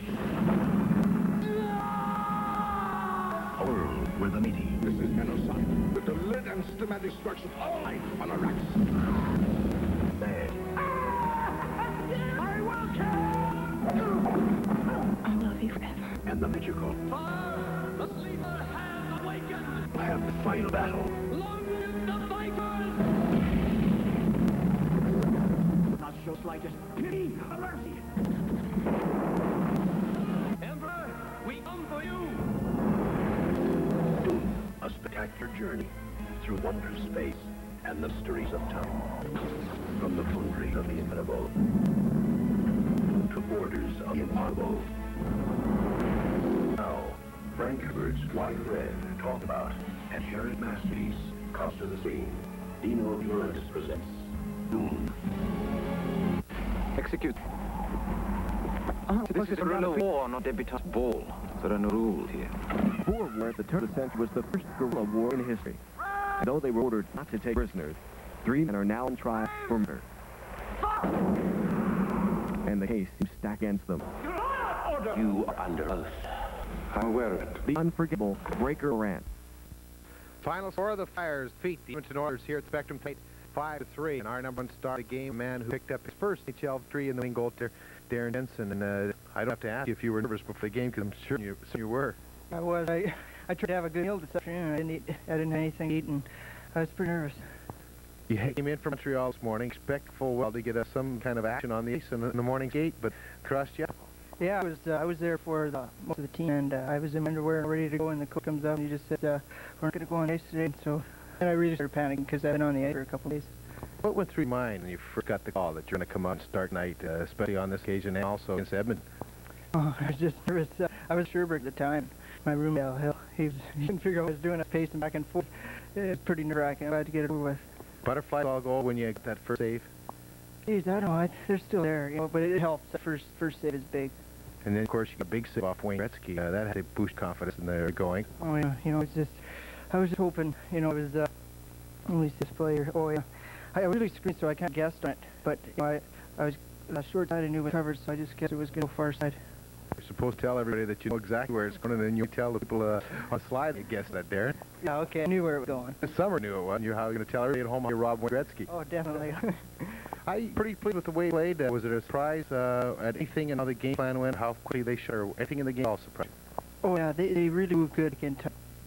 P: A world where the meeting.
R: This is genocide. The deliberate and systematic destruction of all life on Arrakis.
P: Man.
R: I will kill!
Q: I love you forever.
P: And the magical.
R: The sleeper has awakened!
P: I have the final battle.
R: Long live the Vikings!
P: slightest pity or mercy. Emperor, we come for you! A spectacular journey through wondrous space and the mysteries of time. From the boundaries of the inevitable to borders of the impossible. Now, Frank Herbert's Wide Red talk about and Herod masterpiece comes to the scene. Dino Urantis presents Doom.
S: Execute. This is a real war, not debutant's ball. There are no rules here.
G: Boer War at the turn of the century was the first guerrilla war in history. And though they were ordered not to take prisoners, 3 men are now on trial for murder. And the case seems stacked against them.
P: You are under oath.
S: I'm aware of it.
G: The unforgettable Breaker Rant.
B: Final score of the Flyers defeat the Edmonton Oilers here at Spectrum tonight, 5-3. And our number 1 star of the game, a man who picked up his first HL victory in the winning goal there, Darren Jensen. And I don't have to ask you if you were nervous before the game, because I'm sure you were.
H: I was. I tried to have a good meal this afternoon. I didn't have anything to eat, and I was pretty nervous.
B: You came in from Montreal this morning, expect full well to get some kind of action on the ice in the morning gate, but trust you.
H: Yeah, I was there for most of the team, and I was in my underwear and ready to go, and the coach comes up and he just said, we're not going to go on ice today. So and I really started panicking because I've been on the ice for a couple of days.
B: What went through your mind when you first got the call that you're going to come out and start night, especially on this occasion and also against Edmonton?
H: Oh, I was just nervous. I was Sherbrooke at the time. My roommate, he couldn't figure out what I was doing. I was pacing back and forth. It was pretty nerve-wracking. I had to get it over with.
B: Butterflies all go when you get that first save?
H: Geez, I don't know. They're still there, but it helps. The first save is big.
B: And then, of course, you got a big save off Wayne Gretzky. That had to boost confidence in there going.
H: Oh, yeah. It's just, I was just hoping, it was at least this player. Oh, yeah. I really screamed, so I can't guess on it. But, I was short side, I knew it was covered, so I just guessed it was going to go far side.
B: You're supposed to tell everybody that you know exactly where it's going, and then you tell the people on slide you guess that, Darren.
H: Yeah, okay, I knew where it was going.
B: The summer knew it was. You're going to tell everybody at home you're Rob Wayne Gretzky.
H: Oh, definitely.
B: I'm pretty pleased with the way he played. Was it a surprise at anything in how the game plan went, how quickly they shot, or anything in the game all surprised?
H: Oh, yeah, they really moved good against.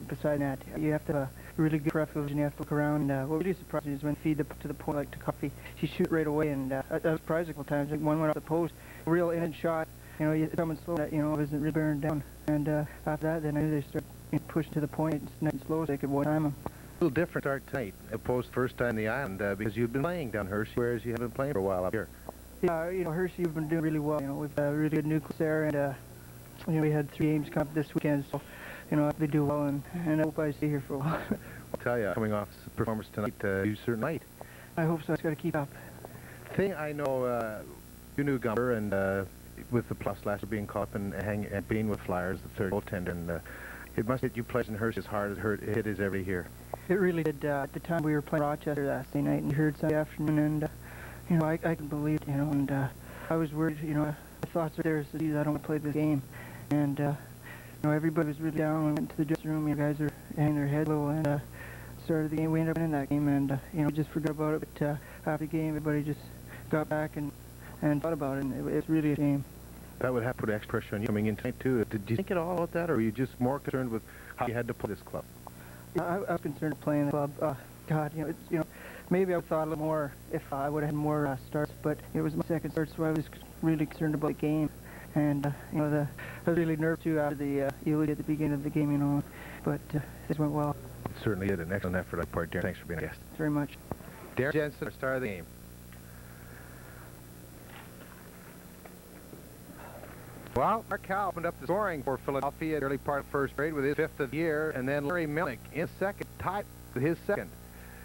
H: Besides that, you have to have a really good peripheral vision. You have to look around. What really surprised me is when feed to the point, like to Coffey, he shoot right away, and I was surprised a couple times. Like one went off the post, real in and shot. Coming slow, that wasn't really bearing down. And after that, then I knew they started pushing to the point, nice and slow, so they could one-time them.
B: A little different start tonight, opposed first time in the island, because you've been playing down Hershey, whereas you haven't been playing for a while up here.
H: Yeah, Hershey, you've been doing really well. We've got a really good nucleus there, and we had 3 games come up this weekend, so they do well, and I hope I stay here for a while.
B: I'll tell you, coming off this performance tonight, you certainly might.
H: I hope so. I just got to keep up.
B: Thing I know, you knew Gumber, and with the plus last year being caught up and being with Flyers, the third goaltender, and it must hit you players in Hershey as hard as it hit is every here.
H: It really did. At the time we were playing Rochester last night, and we heard Sunday afternoon, and I couldn't believe it, and I was worried. My thoughts were there. I don't want to play this game, and everybody was really down. We went to the dressing room. Guys were hanging their head low, and started the game. We ended up winning that game, and we just forgot about it. But after the game, everybody just got back and thought about it, and it's really a shame.
B: That would have put extra pressure on you coming in tonight too. Did you think at all about that, or were you just more concerned with how you had to play this club?
H: I was concerned with playing the club. God, maybe I thought a little more if I would have had more starts, but it was my second start, so I was really concerned about the game. And I was really nervous too after the eulogy at the beginning of the game, but it went well.
B: It certainly did. An excellent effort on your part, Darren. Thanks for being a guest.
H: Thanks very much.
B: Darren Jensen, our star of the game. Well, Mark Howe opened up the scoring for Philadelphia at the early part of first period with his 5th of the year, and then Larry Melnick in second, tied with his second.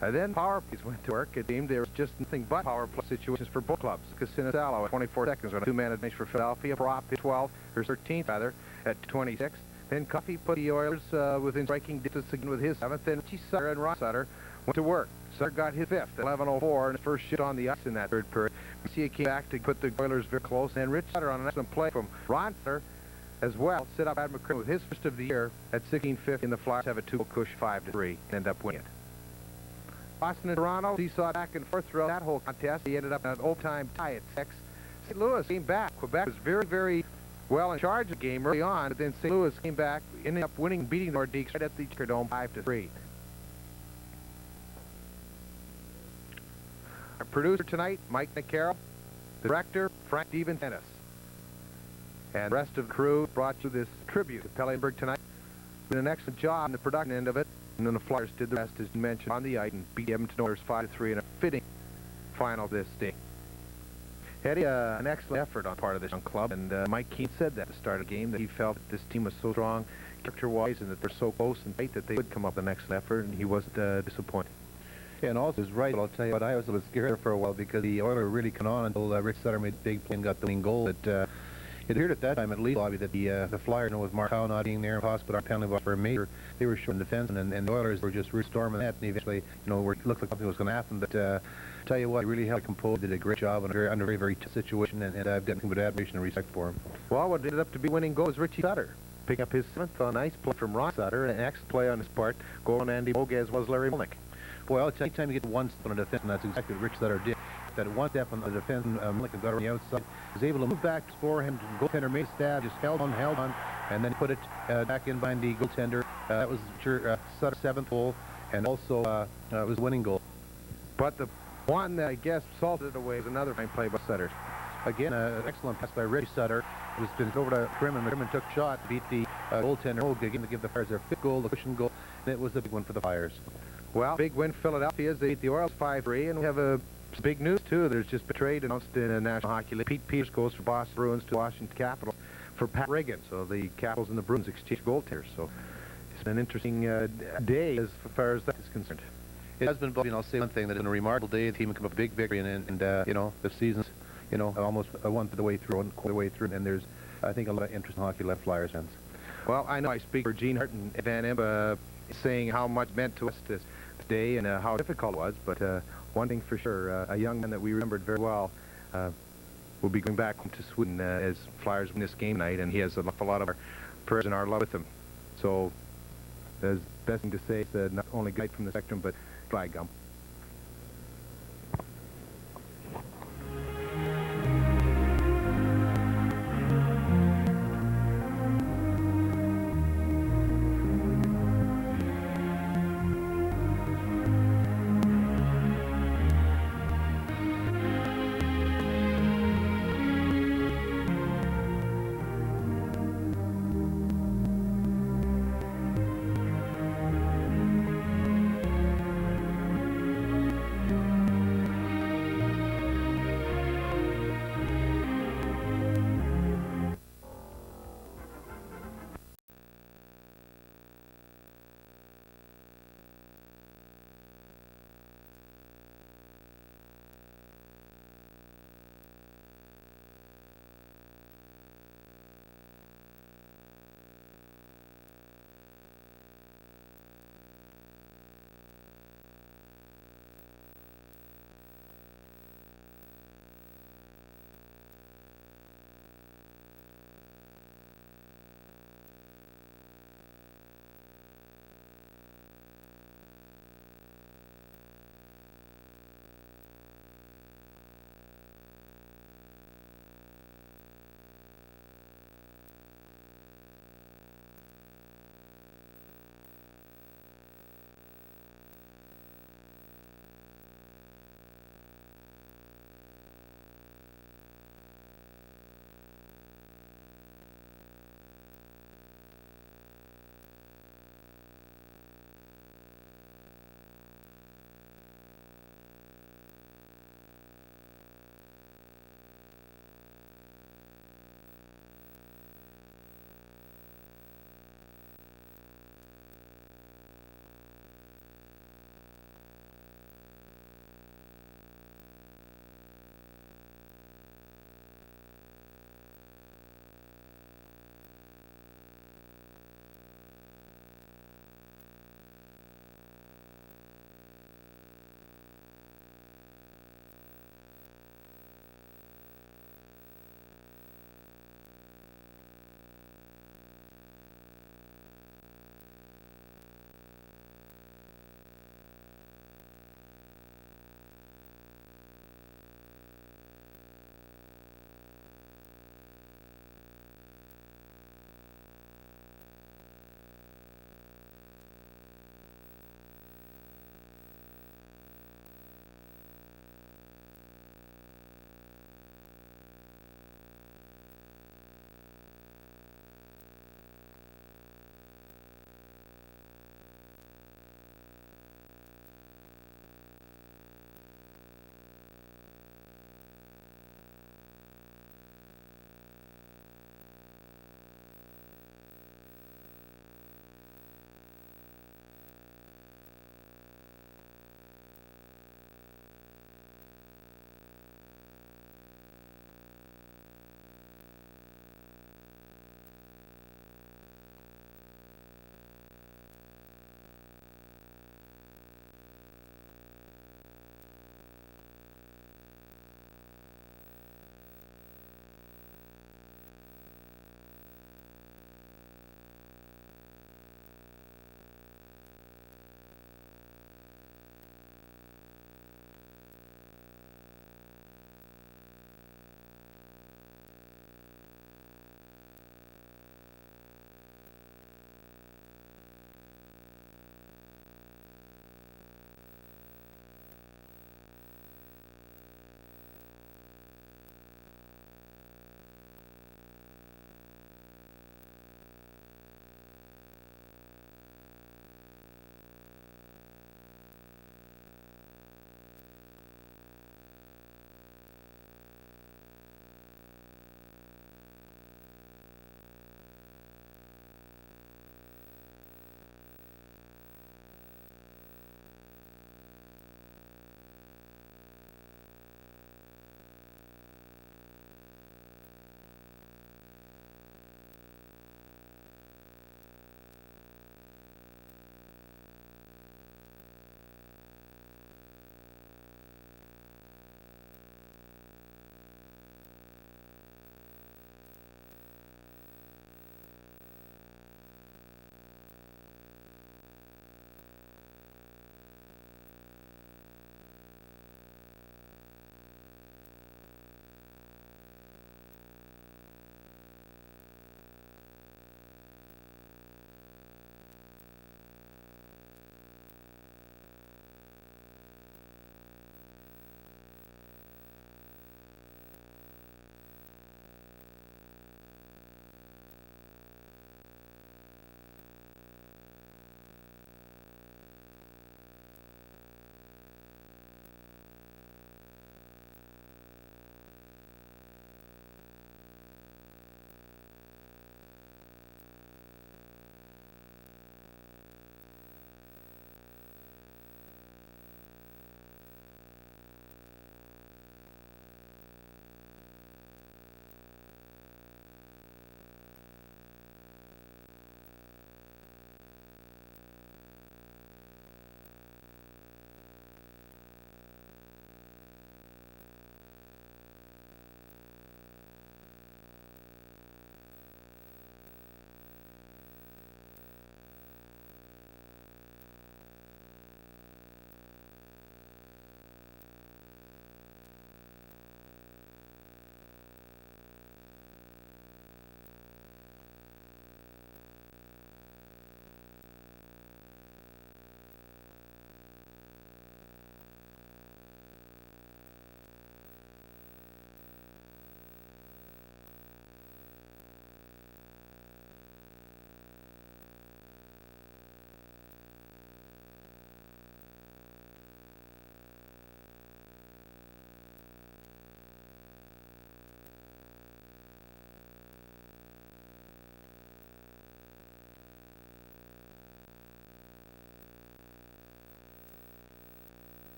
B: Then power plays went to work. It seemed there was just nothing but power play situations for both clubs. Casinasalo at 24 seconds on a 2-man advantage for Philadelphia. Prop at 12, or 13th rather, at 26. Then Coffey put the Oilers within striking distance again with his 7th. Then Richie Sutter and Ron Sutter went to work. Sutter got his 5th at 11:04 and his first shot on the ice in that third period. Garcia came back to put the Oilers very close, and Rich Sutter on an excellent play from Ron Sutter as well set up Brad McCrimmon with his first of the year at 16:50, and the Flyers have a 2-goal push 5-3 and end up winning it. Boston and Toronto seesaw back and forth throughout that whole contest. He ended up in an overtime tie at 6. St. Louis came back. Quebec was very, very well in charge of the game early on, but then St. Louis came back, ended up winning, beating the Nordiques right at the Dome 5-3. Our producer tonight, Mike Nicaro. The director, Frank Dennis. And the rest of the crew brought you this tribute to Pelle Lindbergh tonight. Did an excellent job in the production end of it. And then the Flyers did the rest, as mentioned, on the ice and beat the Edmonton Oilers 5-3 in a fitting final this day. Eddie, an excellent effort on part of this young club, and Mike Keenan said that at the start of the game, that he felt that this team was so strong character-wise and that they're so close and tight that they would come up with an excellent effort, and he wasn't disappointed.
C: Yeah, and also is right. I'll tell you what, I was a little scared there for a while because the Oilers really come on until Rich Sutter made a big play and got the winning goal. It appeared at that time, at least, Bobby, that the Flyers, with Mark Howe not being there, Hospital penalty box for a major, they were short in defense, and the Oilers were just storming that, and eventually, looked like something was going to happen. But tell you what, he really held composed, did a great job under a very, very tough situation, and I've got nothing but admiration and respect for him.
B: Well, what ended up to be winning goal was Richie Sutter, picking up his 7th on nice play from Ron Sutter, and an excellent play on his part, goal on Andy Bogue as well as Larry Melnick.
C: Well, anytime you get one step on a defense, and that's exactly what Rich Sutter did. That one step on the defense, Melnick got on the outside, was able to move back to score him. The goaltender made a stab, just held on, and then put it back in behind the goaltender. That was Sutter's 7th goal, and also it was a winning goal.
B: But the one that I guess salted away was another fine play by Sutter.
C: Again, an excellent pass by Richie Sutter. It was been over to Grimmon. Grimmon took shot, beat the goaltender. Again, to give the Flyers their 5th goal, the cushion goal, and it was a big one for the Flyers.
B: Well, big win for Philadelphia as they beat the Oilers 5-3, and we have a big news too. There's just been a trade announced in the National Hockey League. Pete Peters goes from Boston Bruins to Washington Capitals for Pat Reagan. So the Capitals and the Bruins exchange goaltenders. So it's been an interesting day as far as that is concerned.
C: It has been, Bobby, and I'll say one thing, that it's been a remarkable day. The team has come up with a big victory, and the season's, almost one the way through, and there's, I think, a lot of interest in hockey left Flyers fans.
B: Well, I know I speak for Gene Hart and Van Imba, saying how much meant to us this day and how difficult it was, but one thing for sure, a young man that we remembered very well will be going back home to Sweden as Flyers win this game tonight, and he has a lot of our prayers and our love with him. So, the best thing to say is not only good night from the Spectrum, but bye, Gump.